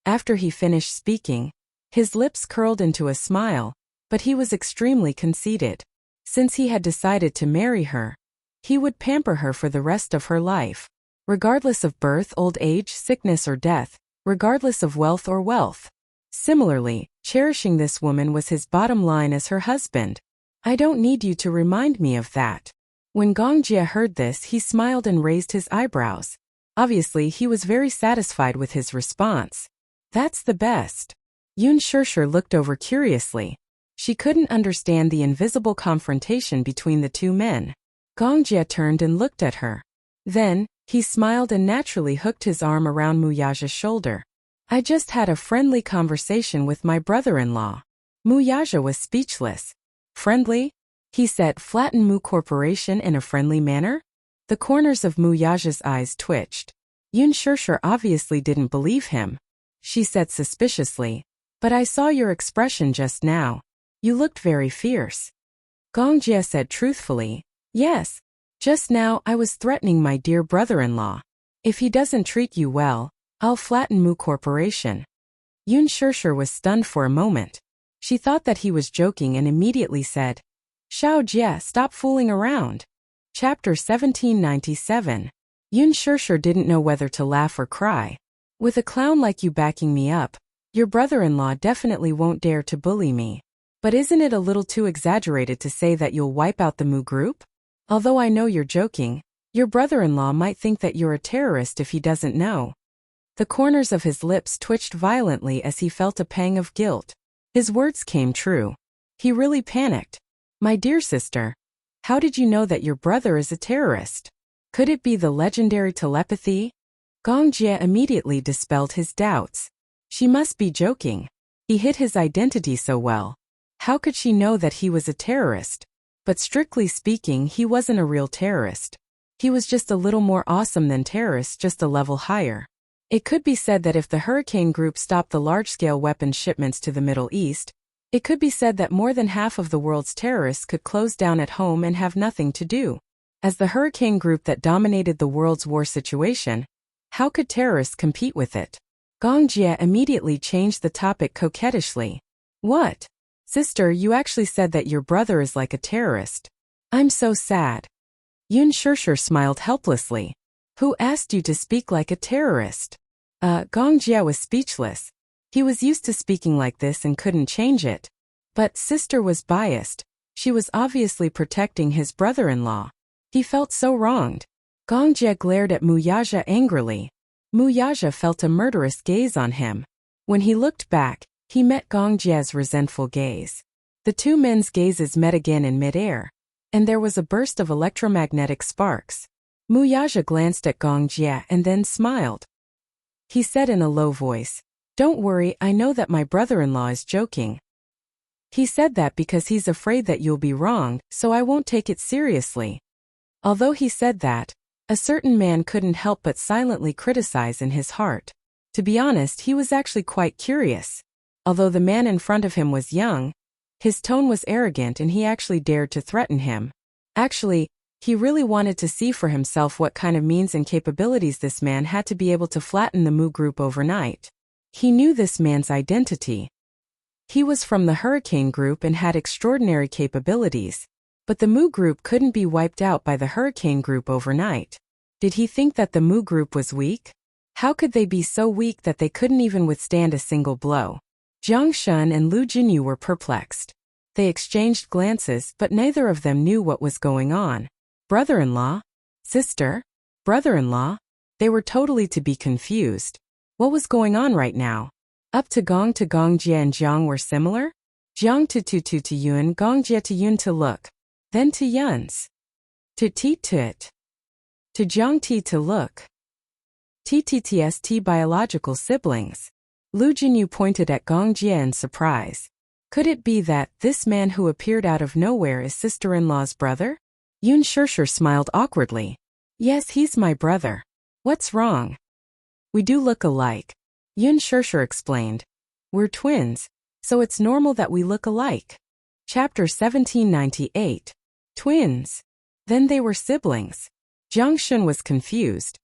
After he finished speaking, his lips curled into a smile, but he was extremely conceited. Since he had decided to marry her, he would pamper her for the rest of her life. Regardless of birth, old age, sickness or death, regardless of wealth or wealth. Similarly, cherishing this woman was his bottom line as her husband. "I don't need you to remind me of that." When Gong Jie heard this, he smiled and raised his eyebrows. Obviously, he was very satisfied with his response. "That's the best." Yun Shirshir looked over curiously. She couldn't understand the invisible confrontation between the two men. Gong Jie turned and looked at her. Then, He smiled and naturally hooked his arm around Muyaja's shoulder. I just had a friendly conversation with my brother-in-law. Muyaja was speechless. Friendly? He said, flatten Mu Corporation in a friendly manner? The corners of Muyaja's eyes twitched. Yun Shirshir obviously didn't believe him. She said suspiciously, but I saw your expression just now. You looked very fierce. Gong Jie said truthfully, yes. Just now I was threatening my dear brother-in-law. If he doesn't treat you well, I'll flatten Mu Corporation. Yun Shirshir was stunned for a moment. She thought that he was joking and immediately said, Xiao Jie, stop fooling around. Chapter 1797. Yun Shirshir didn't know whether to laugh or cry. With a clown like you backing me up, your brother-in-law definitely won't dare to bully me. But isn't it a little too exaggerated to say that you'll wipe out the Mu Group? Although I know you're joking, your brother-in-law might think that you're a terrorist if he doesn't know. The corners of his lips twitched violently as he felt a pang of guilt. His words came true. He really panicked. My dear sister, how did you know that your brother is a terrorist? Could it be the legendary telepathy? Gong Jie immediately dispelled his doubts. She must be joking. He hid his identity so well. How could she know that he was a terrorist? But strictly speaking, he wasn't a real terrorist. He was just a little more awesome than terrorists, just a level higher. It could be said that if the Hurricane Group stopped the large-scale weapons shipments to the Middle East, it could be said that more than half of the world's terrorists could close down at home and have nothing to do. As the Hurricane Group that dominated the world's war situation, how could terrorists compete with it? Gong Jie immediately changed the topic coquettishly. What? Sister, you actually said that your brother is like a terrorist. I'm so sad. Yun Shirshir smiled helplessly. Who asked you to speak like a terrorist? Gong Jie was speechless. He was used to speaking like this and couldn't change it. But sister was biased. She was obviously protecting his brother-in-law. He felt so wronged. Gong Jie glared at Muyaja angrily. Muyaja felt a murderous gaze on him. When he looked back, he met Gong Jie's resentful gaze. The two men's gazes met again in midair, and there was a burst of electromagnetic sparks. Muyaja glanced at Gong Jie and then smiled. He said in a low voice, Don't worry, I know that my brother-in-law is joking. He said that because he's afraid that you'll be wrong, so I won't take it seriously. Although he said that, a certain man couldn't help but silently criticize in his heart. To be honest, he was actually quite curious. Although the man in front of him was young, his tone was arrogant and he actually dared to threaten him. Actually, he really wanted to see for himself what kind of means and capabilities this man had to be able to flatten the Mu Group overnight. He knew this man's identity. He was from the Hurricane Group and had extraordinary capabilities, but the Mu Group couldn't be wiped out by the Hurricane Group overnight. Did he think that the Mu Group was weak? How could they be so weak that they couldn't even withstand a single blow? Jiang Shun and Lu Jinyu were perplexed. They exchanged glances, but neither of them knew what was going on. Brother-in-law? Sister? Brother-in-law? They were totally to be confused. What was going on right now? Up to Gong Jie and Jiang were similar? Jiang to Yun, Gong Jie to Yun to look. Then to Yun's. To Ti to it. To Jiang Ti to look. TTTST biological siblings. Lu Jinyu pointed at Gong Jie in surprise. Could it be that this man who appeared out of nowhere is sister-in-law's brother? Yun Shirshir smiled awkwardly. Yes, he's my brother. What's wrong? We do look alike. Yun Shirshir explained. We're twins, so it's normal that we look alike. Chapter 1798. Twins. Then they were siblings. Jiang Shun was confused.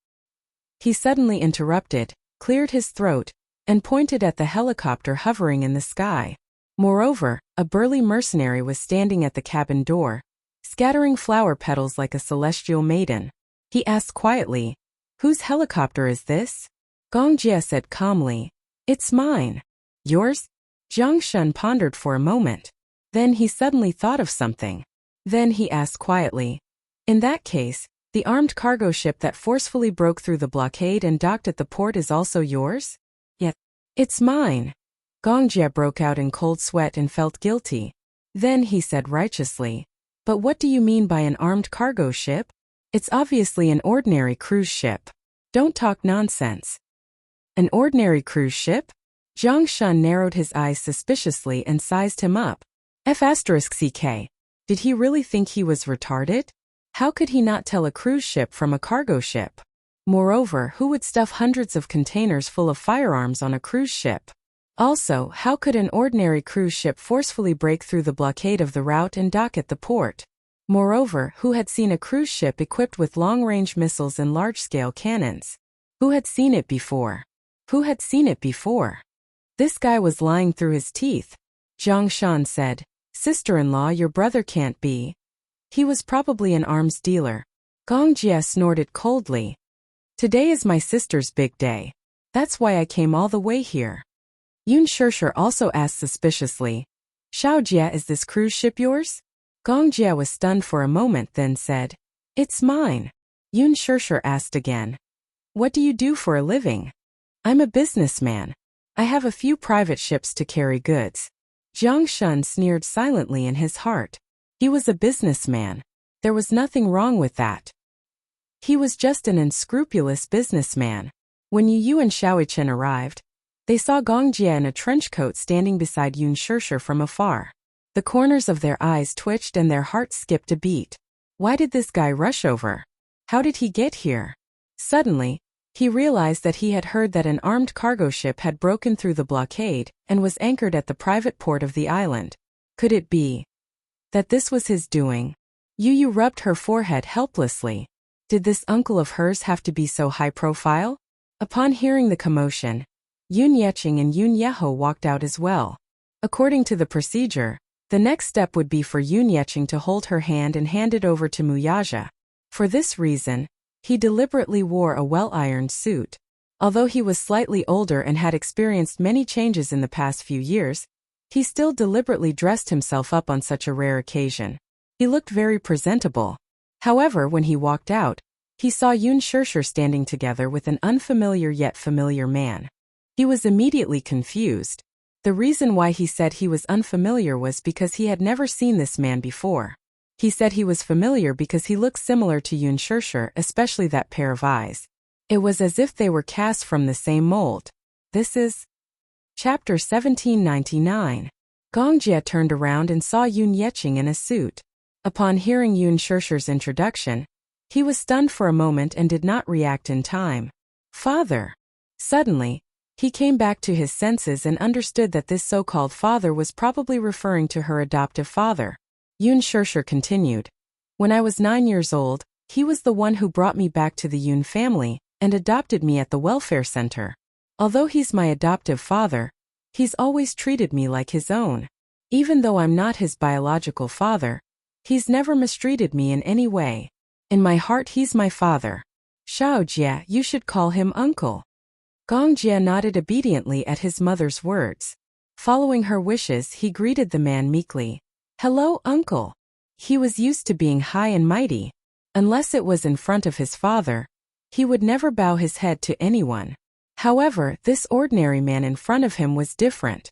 He suddenly interrupted, cleared his throat, and pointed at the helicopter hovering in the sky. Moreover, a burly mercenary was standing at the cabin door, scattering flower petals like a celestial maiden. He asked quietly, Whose helicopter is this? Gong Jie said calmly, It's mine. Yours? Jiang Shun pondered for a moment. Then he suddenly thought of something. Then he asked quietly, In that case, the armed cargo ship that forcefully broke through the blockade and docked at the port is also yours? Yet, it's mine. Gong Jie broke out in cold sweat and felt guilty. Then he said righteously, But what do you mean by an armed cargo ship? It's obviously an ordinary cruise ship. Don't talk nonsense. An ordinary cruise ship? Zhang Shun narrowed his eyes suspiciously and sized him up. F***ck. Did he really think he was retarded? How could he not tell a cruise ship from a cargo ship? Moreover, who would stuff hundreds of containers full of firearms on a cruise ship? Also, how could an ordinary cruise ship forcefully break through the blockade of the route and dock at the port? Moreover, who had seen a cruise ship equipped with long-range missiles and large-scale cannons? Who had seen it before? Who had seen it before? This guy was lying through his teeth. Zhang Shan said, "Sister-in-law, your brother can't be. He was probably an arms dealer." Gong Jie snorted coldly. "Today is my sister's big day. That's why I came all the way here." Yun Shishir also asked suspiciously, "Xiao Jie, is this cruise ship yours?" Gong Jie was stunned for a moment, then said, "It's mine." Yun Shishir asked again, "What do you do for a living?" "I'm a businessman. I have a few private ships to carry goods." Zhang Shun sneered silently in his heart. He was a businessman. There was nothing wrong with that. He was just an unscrupulous businessman. When Yu and Xiaoichen arrived, they saw Gong Jie in a trench coat standing beside Yun Shishir from afar. The corners of their eyes twitched and their hearts skipped a beat. Why did this guy rush over? How did he get here? Suddenly, he realized that he had heard that an armed cargo ship had broken through the blockade and was anchored at the private port of the island. Could it be that this was his doing? Yu rubbed her forehead helplessly. Did this uncle of hers have to be so high profile? Upon hearing the commotion, Yun Yeqing and Yun Yeho walked out as well. According to the procedure, the next step would be for Yun Yeqing to hold her hand and hand it over to Muyaja. For this reason, he deliberately wore a well-ironed suit. Although he was slightly older and had experienced many changes in the past few years, he still deliberately dressed himself up on such a rare occasion. He looked very presentable. However, when he walked out, he saw Yun Shishir standing together with an unfamiliar yet familiar man. He was immediately confused. The reason why he said he was unfamiliar was because he had never seen this man before. He said he was familiar because he looked similar to Yun Shishir, especially that pair of eyes. It was as if they were cast from the same mold. This is Chapter 1799. Gong Jie turned around and saw Yun Yeqing in a suit. Upon hearing Yun Shishir's introduction, he was stunned for a moment and did not react in time. "Father." Suddenly, he came back to his senses and understood that this so-called father was probably referring to her adoptive father. Yun Shishir continued, "When I was 9 years old, he was the one who brought me back to the Yun family and adopted me at the welfare center. Although he's my adoptive father, he's always treated me like his own. Even though I'm not his biological father, he's never mistreated me in any way. In my heart he's my father. Xiao Jie, you should call him uncle." Gong Jie nodded obediently at his mother's words. Following her wishes, he greeted the man meekly. "Hello, uncle." He was used to being high and mighty. Unless it was in front of his father, he would never bow his head to anyone. However, this ordinary man in front of him was different.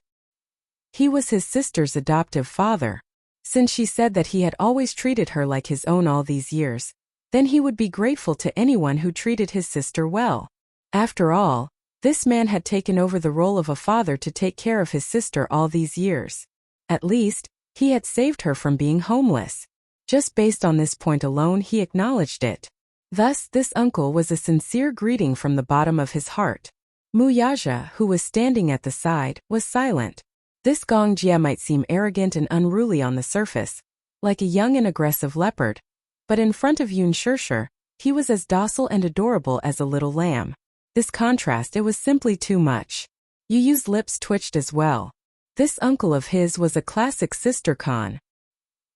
He was his sister's adoptive father. Since she said that he had always treated her like his own all these years, then he would be grateful to anyone who treated his sister well. After all, this man had taken over the role of a father to take care of his sister all these years. At least, he had saved her from being homeless. Just based on this point alone, he acknowledged it. Thus, this uncle was a sincere greeting from the bottom of his heart. Muyaja, who was standing at the side, was silent. This Gong Jie might seem arrogant and unruly on the surface, like a young and aggressive leopard, but in front of Yun Shishir, he was as docile and adorable as a little lamb. This contrast, it was simply too much. Yu's lips twitched as well. This uncle of his was a classic sister con.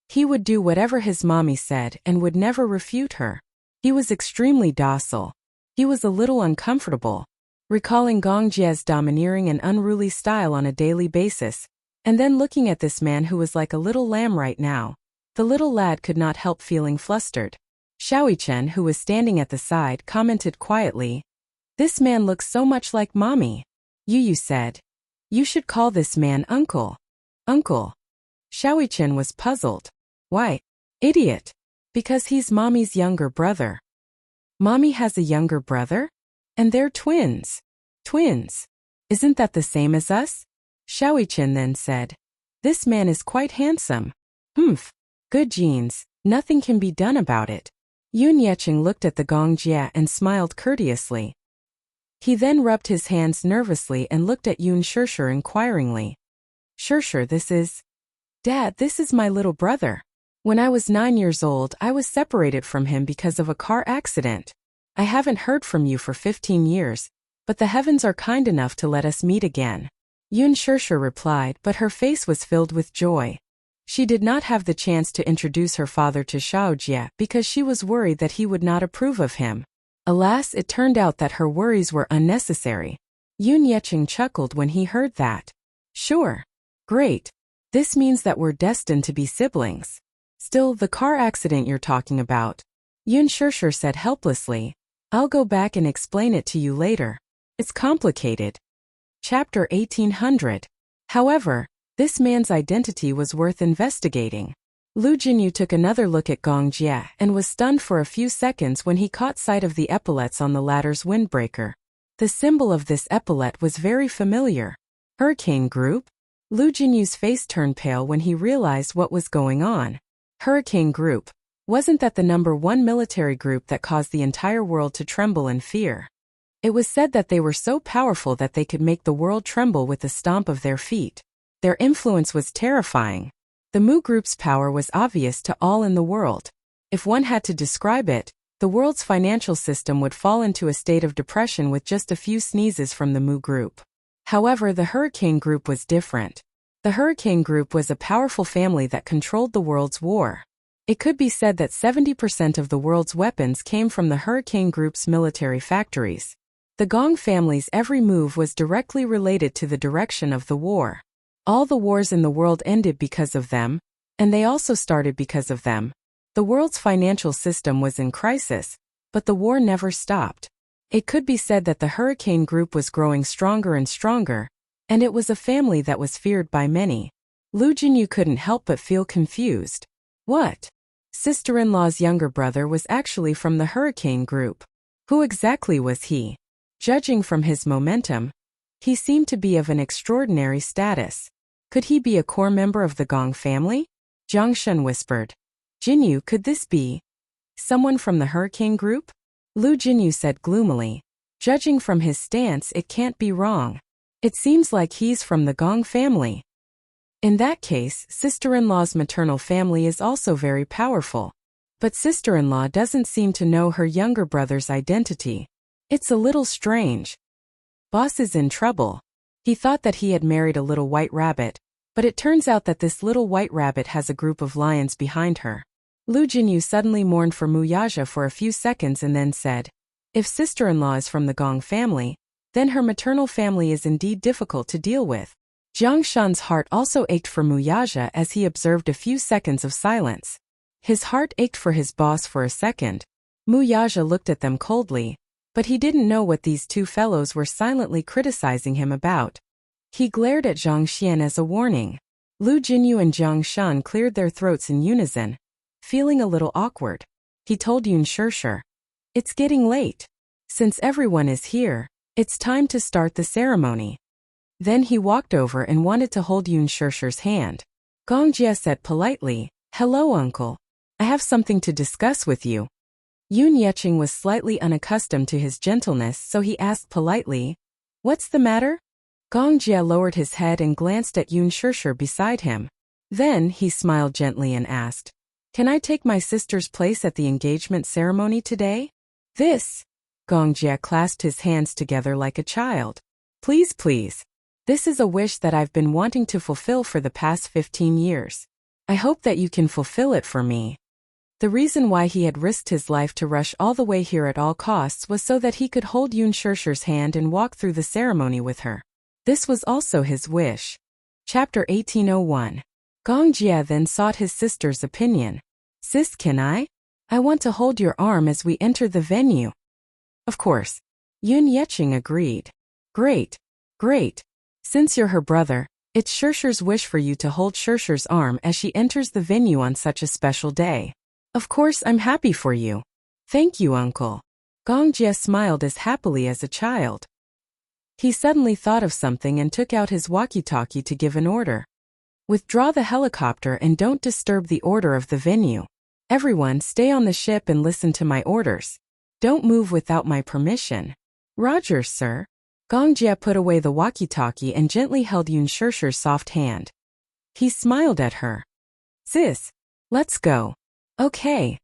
He would do whatever his mommy said and would never refute her. He was extremely docile. He was a little uncomfortable, recalling Gong Jie's domineering and unruly style on a daily basis, and then looking at this man who was like a little lamb right now. The little lad could not help feeling flustered. Xiaoichen, who was standing at the side, commented quietly, "This man looks so much like mommy." Yu said, "You should call this man uncle." "Uncle?" Xiaoichen was puzzled. "Why, idiot. Because he's Mommy's younger brother. Mommy has a younger brother? And they're twins. Twins. Isn't that the same as us? Shaoichen then said. This man is quite handsome. Humph. Good genes. Nothing can be done about it. Yun Yecheng looked at the Gongjia and smiled courteously. He then rubbed his hands nervously and looked at Yun Shirshir inquiringly. Shirshir, this is... Dad, this is my little brother. When I was 9 years old, I was separated from him because of a car accident. I haven't heard from you for 15 years, but the heavens are kind enough to let us meet again. Yun Shirshir replied, but her face was filled with joy. She did not have the chance to introduce her father to Shaojie because she was worried that he would not approve of him. Alas, it turned out that her worries were unnecessary. Yun Yecheng chuckled when he heard that. Sure. Great. This means that we're destined to be siblings. Still, the car accident you're talking about. Yun Shirshir said helplessly. I'll go back and explain it to you later. It's complicated. Chapter 1800. However, this man's identity was worth investigating. Lu Jinyu took another look at Gong Jie and was stunned for a few seconds when he caught sight of the epaulets on the latter's windbreaker. The symbol of this epaulet was very familiar. Hurricane Group? Lu Jinyu's face turned pale when he realized what was going on. Hurricane Group. Wasn't that the #1 military group that caused the entire world to tremble in fear? It was said that they were so powerful that they could make the world tremble with the stomp of their feet. Their influence was terrifying. The Mu Group's power was obvious to all in the world. If one had to describe it, the world's financial system would fall into a state of depression with just a few sneezes from the Mu Group. However, the Hurricane Group was different. The Hurricane Group was a powerful family that controlled the world's war. It could be said that 70% of the world's weapons came from the Hurricane Group's military factories. The Gong family's every move was directly related to the direction of the war. All the wars in the world ended because of them, and they also started because of them. The world's financial system was in crisis, but the war never stopped. It could be said that the Hurricane Group was growing stronger and stronger, and it was a family that was feared by many. Lu Jinyu couldn't help but feel confused. What? Sister-in-law's younger brother was actually from the Hurricane Group. Who exactly was he? Judging from his momentum, he seemed to be of an extraordinary status. Could he be a core member of the Gong family? Jiang Shun whispered. Jinyu, could this be someone from the Hurricane Group? Lu Jinyu said gloomily. Judging from his stance, it can't be wrong. It seems like he's from the Gong family. In that case, sister-in-law's maternal family is also very powerful. But sister-in-law doesn't seem to know her younger brother's identity. It's a little strange. Boss is in trouble. He thought that he had married a little white rabbit, but it turns out that this little white rabbit has a group of lions behind her. Lu Jinyu suddenly mourned for Muyaja for a few seconds and then said, if sister-in-law is from the Gong family, then her maternal family is indeed difficult to deal with. Jiang Shun's heart also ached for Muyaja as he observed a few seconds of silence. His heart ached for his boss for a second. Muyaja looked at them coldly, but he didn't know what these two fellows were silently criticizing him about. He glared at Zhang Xian as a warning. Lu Jinyu and Jiang Shun cleared their throats in unison. Feeling a little awkward, he told Yun Shirshir, it's getting late. Since everyone is here, it's time to start the ceremony. Then he walked over and wanted to hold Yun Shirshir's hand. Gong Jie said politely, hello uncle. I have something to discuss with you. Yun Yecheng was slightly unaccustomed to his gentleness, so he asked politely, what's the matter? Gong Jie lowered his head and glanced at Yun Shirshir beside him. Then he smiled gently and asked, can I take my sister's place at the engagement ceremony today? This. Gong Jie clasped his hands together like a child. Please, please. This is a wish that I've been wanting to fulfill for the past 15 years. I hope that you can fulfill it for me. The reason why he had risked his life to rush all the way here at all costs was so that he could hold Yun Shirshir's hand and walk through the ceremony with her. This was also his wish. Chapter 1801. Gong Jie then sought his sister's opinion. Sis, can I? I want to hold your arm as we enter the venue. Of course. Yun Yecheng agreed. Great. Great. Since you're her brother, it's Shirshir's wish for you to hold Shirshir's arm as she enters the venue on such a special day. Of course I'm happy for you. Thank you, uncle. Gong Jie smiled as happily as a child. He suddenly thought of something and took out his walkie-talkie to give an order. Withdraw the helicopter and don't disturb the order of the venue. Everyone stay on the ship and listen to my orders. Don't move without my permission. Roger, sir. Gong Jie put away the walkie-talkie and gently held Yun Shishir's soft hand. He smiled at her. Sis, let's go. Okay.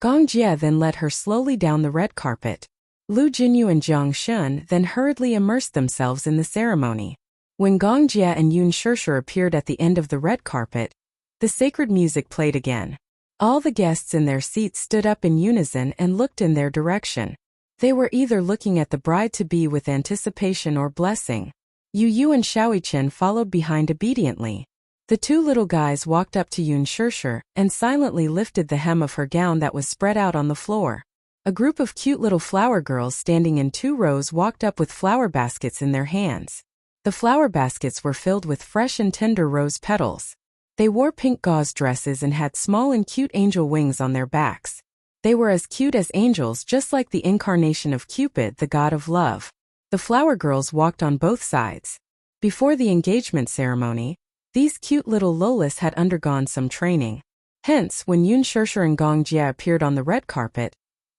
Gong Jie then led her slowly down the red carpet. Lu Jinyu and Jiang Shun then hurriedly immersed themselves in the ceremony. When Gong Jie and Yun Shishir appeared at the end of the red carpet, the sacred music played again. All the guests in their seats stood up in unison and looked in their direction. They were either looking at the bride-to-be with anticipation or blessing. Yu Yu and Xiaoi Chen followed behind obediently. The two little guys walked up to Yun Shishir and silently lifted the hem of her gown that was spread out on the floor. A group of cute little flower girls standing in 2 rows walked up with flower baskets in their hands. The flower baskets were filled with fresh and tender rose petals. They wore pink gauze dresses and had small and cute angel wings on their backs. They were as cute as angels, just like the incarnation of Cupid, the god of love. The flower girls walked on both sides. Before the engagement ceremony, these cute little lolas had undergone some training. Hence, when Yun Shishir and Gong Jie appeared on the red carpet,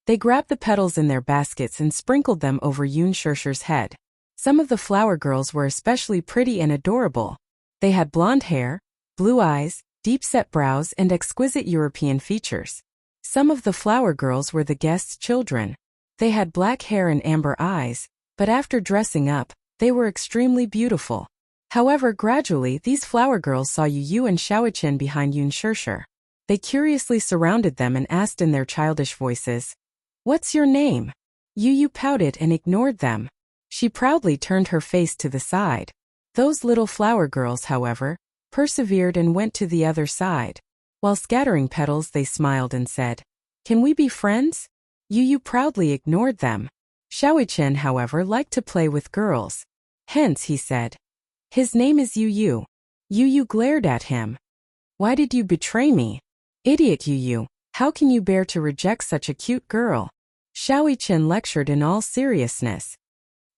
they grabbed the petals in their baskets and sprinkled them over Yun Shishir's head. Some of the flower girls were especially pretty and adorable. They had blonde hair, blue eyes, deep-set brows, and exquisite European features. Some of the flower girls were the guests' children. They had black hair and amber eyes, but after dressing up, they were extremely beautiful. However, gradually these flower girls saw Yu Yu and Xiaoi Chen behind Yun Shishir. They curiously surrounded them and asked in their childish voices, "What's your name?" Yu Yu pouted and ignored them. She proudly turned her face to the side. Those little flower girls, however, persevered and went to the other side. While scattering petals, they smiled and said, "Can we be friends?" Yu Yu proudly ignored them. Xiaoi Chen, however, liked to play with girls. Hence, he said, "His name is Yu Yu." Yu Yu glared at him. "Why did you betray me? Idiot Yu Yu, how can you bear to reject such a cute girl?" Xiaoi Chen lectured in all seriousness.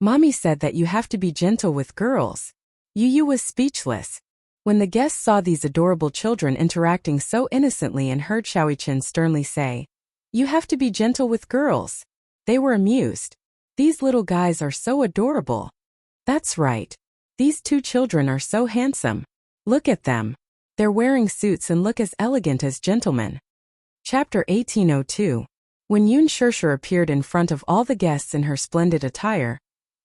"Mommy said that you have to be gentle with girls." Yu Yu was speechless. When the guests saw these adorable children interacting so innocently and heard Xiaoi Chen sternly say, "You have to be gentle with girls," they were amused. "These little guys are so adorable." "That's right. These 2 children are so handsome. Look at them. They're wearing suits and look as elegant as gentlemen." Chapter 1802. When Yun Shishir appeared in front of all the guests in her splendid attire,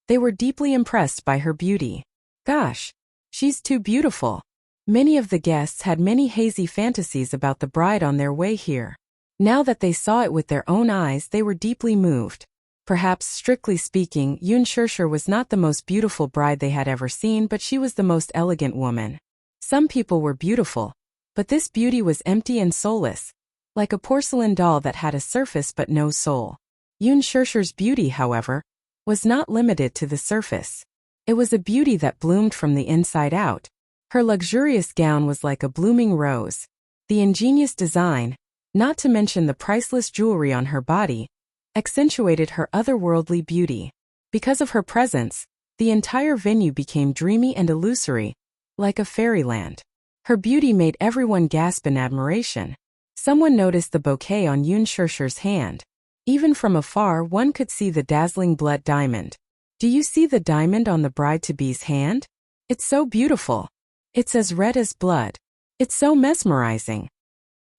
they were deeply impressed by her beauty. "Gosh, she's too beautiful." Many of the guests had many hazy fantasies about the bride on their way here. Now that they saw it with their own eyes, they were deeply moved. Perhaps, strictly speaking, Yun Shishir was not the most beautiful bride they had ever seen, but she was the most elegant woman. Some people were beautiful, but this beauty was empty and soulless, like a porcelain doll that had a surface but no soul. Yun Shishir's beauty, however, was not limited to the surface. It was a beauty that bloomed from the inside out. Her luxurious gown was like a blooming rose. The ingenious design, not to mention the priceless jewelry on her body, accentuated her otherworldly beauty. Because of her presence, the entire venue became dreamy and illusory, like a fairyland. Her beauty made everyone gasp in admiration. Someone noticed the bouquet on Yun Shishir's hand. Even from afar, one could see the dazzling blood diamond. "Do you see the diamond on the bride-to-be's hand? It's so beautiful. It's as red as blood. It's so mesmerizing."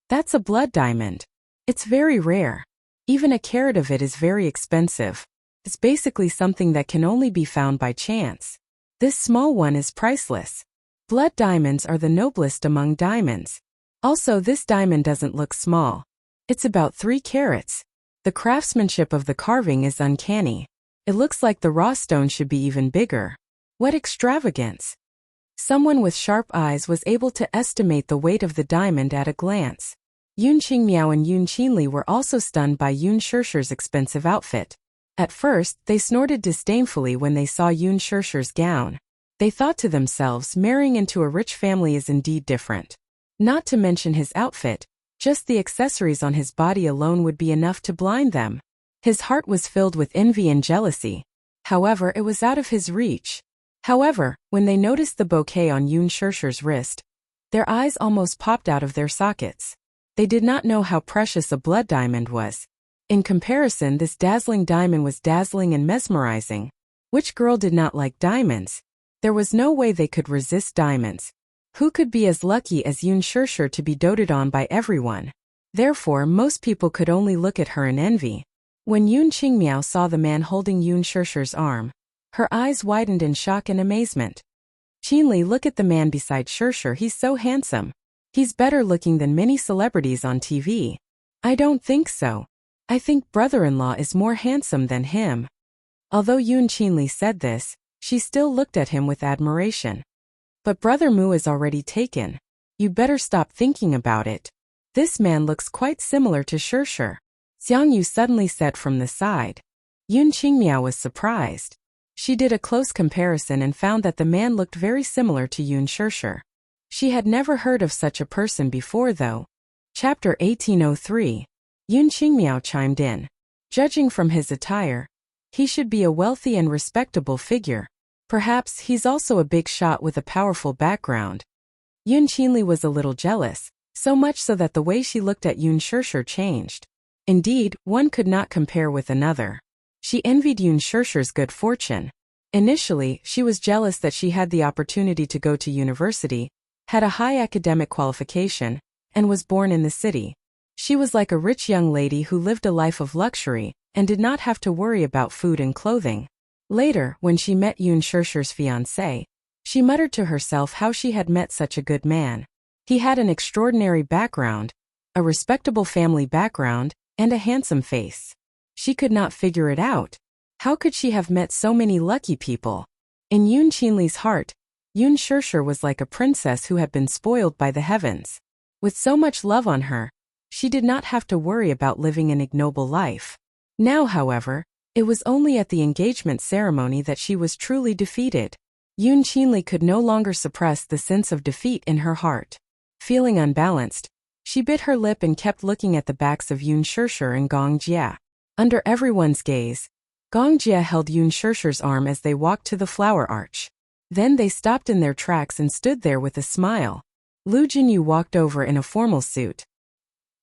"That's a blood diamond. It's very rare. Even a carat of it is very expensive. It's basically something that can only be found by chance. This small one is priceless. Blood diamonds are the noblest among diamonds. Also, this diamond doesn't look small. It's about 3 carats. The craftsmanship of the carving is uncanny. It looks like the raw stone should be even bigger. What extravagance!" Someone with sharp eyes was able to estimate the weight of the diamond at a glance. Yun Qingmiao and Yun Qinli were also stunned by Yun Shishir's expensive outfit. At first, they snorted disdainfully when they saw Yun Shishir's gown. They thought to themselves, marrying into a rich family is indeed different. Not to mention his outfit, Just the accessories on his body alone would be enough to blind them. His heart was filled with envy and jealousy. However, it was out of his reach. However, when they noticed the bouquet on Yoon Shirshir's wrist, their eyes almost popped out of their sockets. They did not know how precious a blood diamond was. In comparison, this dazzling diamond was dazzling and mesmerizing. Which girl did not like diamonds? There was no way they could resist diamonds. Who could be as lucky as Yoon Shirshir to be doted on by everyone? Therefore, most people could only look at her in envy. When Yoon Qingmiao saw the man holding Yoon Shirshir's arm, her eyes widened in shock and amazement. Qinli, look at the man beside Shirshir, he's so handsome. He's better looking than many celebrities on TV. I don't think so. I think brother-in-law is more handsome than him. Although Yoon Qinli said this, she still looked at him with admiration. But brother Mu is already taken. You better stop thinking about it. This man looks quite similar to Shirshir. Xiang Yu suddenly said from the side. Yoon Qingmiao was surprised. She did a close comparison and found that the man looked very similar to Yoon Shirshir. She had never heard of such a person before though. Chapter 1803. Yoon Qingmiao chimed in. Judging from his attire, he should be a wealthy and respectable figure. Perhaps he's also a big shot with a powerful background. Yoon Qinli was a little jealous, so much so that the way she looked at Yoon Shirshir changed. Indeed, one could not compare with another. She envied Yoon Shirshir's good fortune. Initially, she was jealous that she had the opportunity to go to university, had a high academic qualification, and was born in the city. She was like a rich young lady who lived a life of luxury and did not have to worry about food and clothing. Later, when she met Yoon Shirshir's fiancé, she muttered to herself how she had met such a good man. He had an extraordinary background, a respectable family background, and a handsome face. She could not figure it out. How could she have met so many lucky people? In Yoon Qinli's heart, Yoon Shirshir was like a princess who had been spoiled by the heavens. With so much love on her, she did not have to worry about living an ignoble life. Now, however, it was only at the engagement ceremony that she was truly defeated. Yoon Qinli could no longer suppress the sense of defeat in her heart. Feeling unbalanced, she bit her lip and kept looking at the backs of Yoon Shirshir and Gong Jia. Under everyone's gaze, Gong Jia held Yoon Shirshir's arm as they walked to the flower arch. Then they stopped in their tracks and stood there with a smile. Lu Jinyu walked over in a formal suit.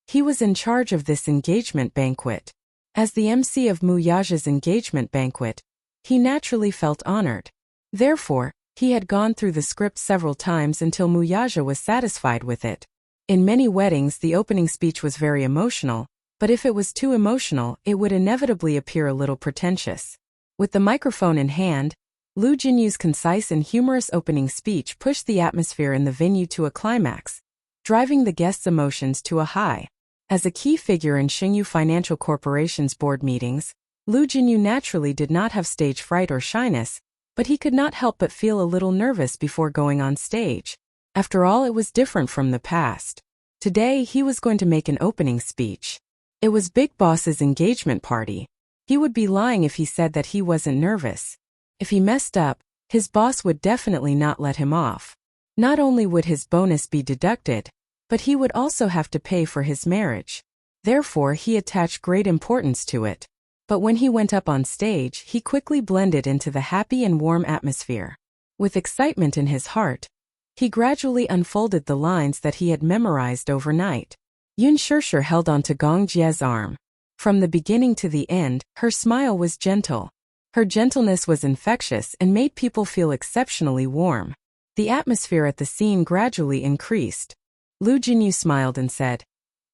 He was in charge of this engagement banquet. As the MC of Mu Yaja's engagement banquet, he naturally felt honored. Therefore, he had gone through the script several times until Mu Yaja was satisfied with it. In many weddings, the opening speech was very emotional, but if it was too emotional, it would inevitably appear a little pretentious. With the microphone in hand, Lu Jinyu's concise and humorous opening speech pushed the atmosphere in the venue to a climax, driving the guests' emotions to a high. As a key figure in Xingyu Financial Corporation's board meetings, Lu Jinyu naturally did not have stage fright or shyness, but he could not help but feel a little nervous before going on stage. After all, it was different from the past. Today, he was going to make an opening speech. It was Big Boss's engagement party. He would be lying if he said that he wasn't nervous. If he messed up, his boss would definitely not let him off. Not only would his bonus be deducted, but he would also have to pay for his marriage. Therefore, he attached great importance to it. But when he went up on stage, he quickly blended into the happy and warm atmosphere. With excitement in his heart, he gradually unfolded the lines that he had memorized overnight. Yoon Shirshir held onto Gong Jia's arm. From the beginning to the end, her smile was gentle. Her gentleness was infectious and made people feel exceptionally warm. The atmosphere at the scene gradually increased. Lu Jinyu smiled and said,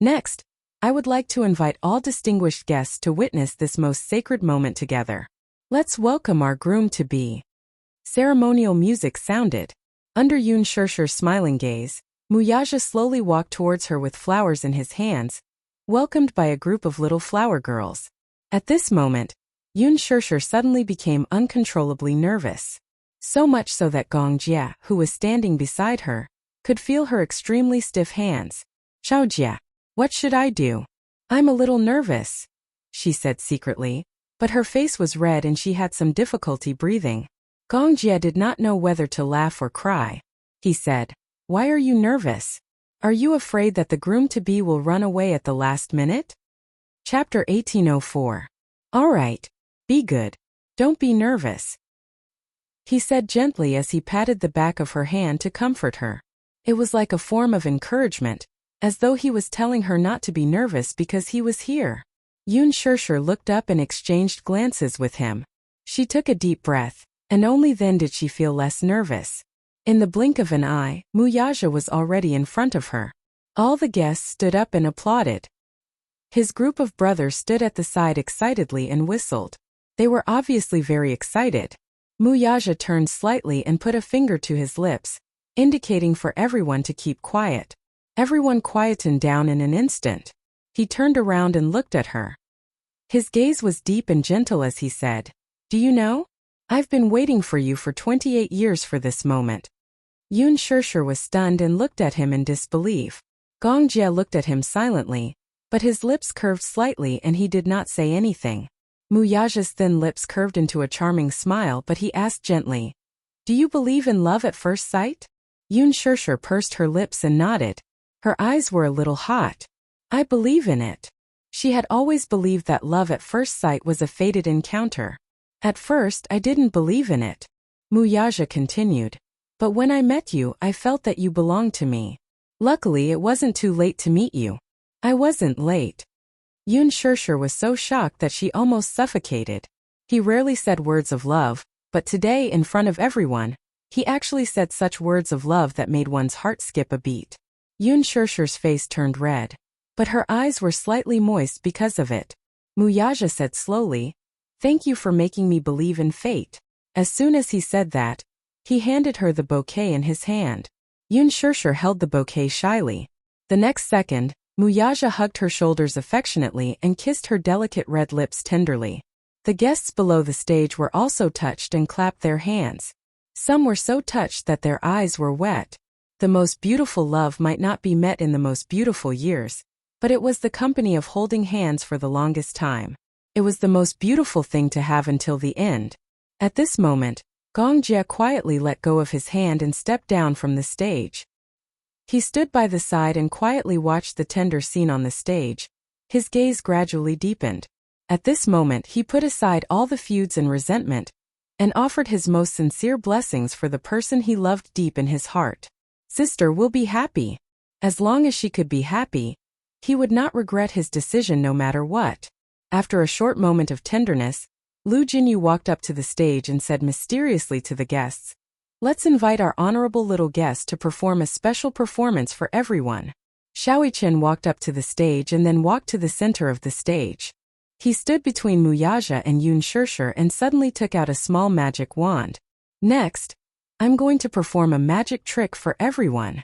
"Next, I would like to invite all distinguished guests to witness this most sacred moment together. Let's welcome our groom-to-be." Ceremonial music sounded. Under Yoon Shirshir's smiling gaze, Mu Yaja slowly walked towards her with flowers in his hands, welcomed by a group of little flower girls. At this moment, Yoon Shirshir suddenly became uncontrollably nervous. So much so that Gong Jia, who was standing beside her, could feel her extremely stiff hands. "Xiao Jia, what should I do? I'm a little nervous," she said secretly, but her face was red and she had some difficulty breathing. Gong Jia did not know whether to laugh or cry. He said, "Why are you nervous? Are you afraid that the groom-to-be will run away at the last minute? Chapter 1804. All right. Be good. Don't be nervous, he said gently as he patted the back of her hand to comfort her. It was like a form of encouragement, as though he was telling her not to be nervous because he was here. Yoon Shirshir looked up and exchanged glances with him. She took a deep breath, and only then did she feel less nervous. In the blink of an eye, Muyaja was already in front of her. All the guests stood up and applauded. His group of brothers stood at the side excitedly and whistled. They were obviously very excited. Muyaja turned slightly and put a finger to his lips, indicating for everyone to keep quiet. Everyone quietened down in an instant. He turned around and looked at her. His gaze was deep and gentle as he said, "Do you know? I've been waiting for you for 28 years for this moment." Yoon Shirshir was stunned and looked at him in disbelief. Gong Jie looked at him silently, but his lips curved slightly and he did not say anything. Muyaja's thin lips curved into a charming smile, but he asked gently, "Do you believe in love at first sight?" Yoon Shirshir pursed her lips and nodded. Her eyes were a little hot. "I believe in it." She had always believed that love at first sight was a fated encounter. "At first I didn't believe in it," Muyaja continued. "But when I met you, I felt that you belonged to me. Luckily it wasn't too late to meet you." "I wasn't late." Yoon Shirshir was so shocked that she almost suffocated. He rarely said words of love, but today in front of everyone, he actually said such words of love that made one's heart skip a beat. Yoon Shirshir's face turned red, but her eyes were slightly moist because of it. Muyaja said slowly, "Thank you for making me believe in fate." As soon as he said that, he handed her the bouquet in his hand. Yoon Shirshir held the bouquet shyly. The next second, Muyaja hugged her shoulders affectionately and kissed her delicate red lips tenderly. The guests below the stage were also touched and clapped their hands. Some were so touched that their eyes were wet. The most beautiful love might not be met in the most beautiful years, but it was the company of holding hands for the longest time. It was the most beautiful thing to have until the end. At this moment, Gong Jie quietly let go of his hand and stepped down from the stage. He stood by the side and quietly watched the tender scene on the stage. His gaze gradually deepened. At this moment he put aside all the feuds and resentment, and offered his most sincere blessings for the person he loved deep in his heart. Sister will be happy. As long as she could be happy, he would not regret his decision no matter what. After a short moment of tenderness, Lu Jinyu walked up to the stage and said mysteriously to the guests, "Let's invite our honorable little guest to perform a special performance for everyone." Shaoichen walked up to the stage and then walked to the center of the stage. He stood between Muyaja and Yoon Shirshir and suddenly took out a small magic wand. "Next, I'm going to perform a magic trick for everyone."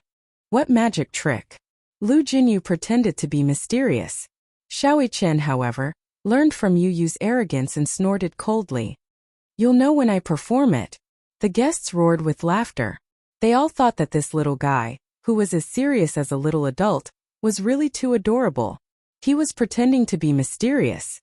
"What magic trick?" Lu Jinyu pretended to be mysterious. Shaoichen, however, learned from Yu Yu's arrogance and snorted coldly. "You'll know when I perform it." The guests roared with laughter. They all thought that this little guy, who was as serious as a little adult, was really too adorable. He was pretending to be mysterious.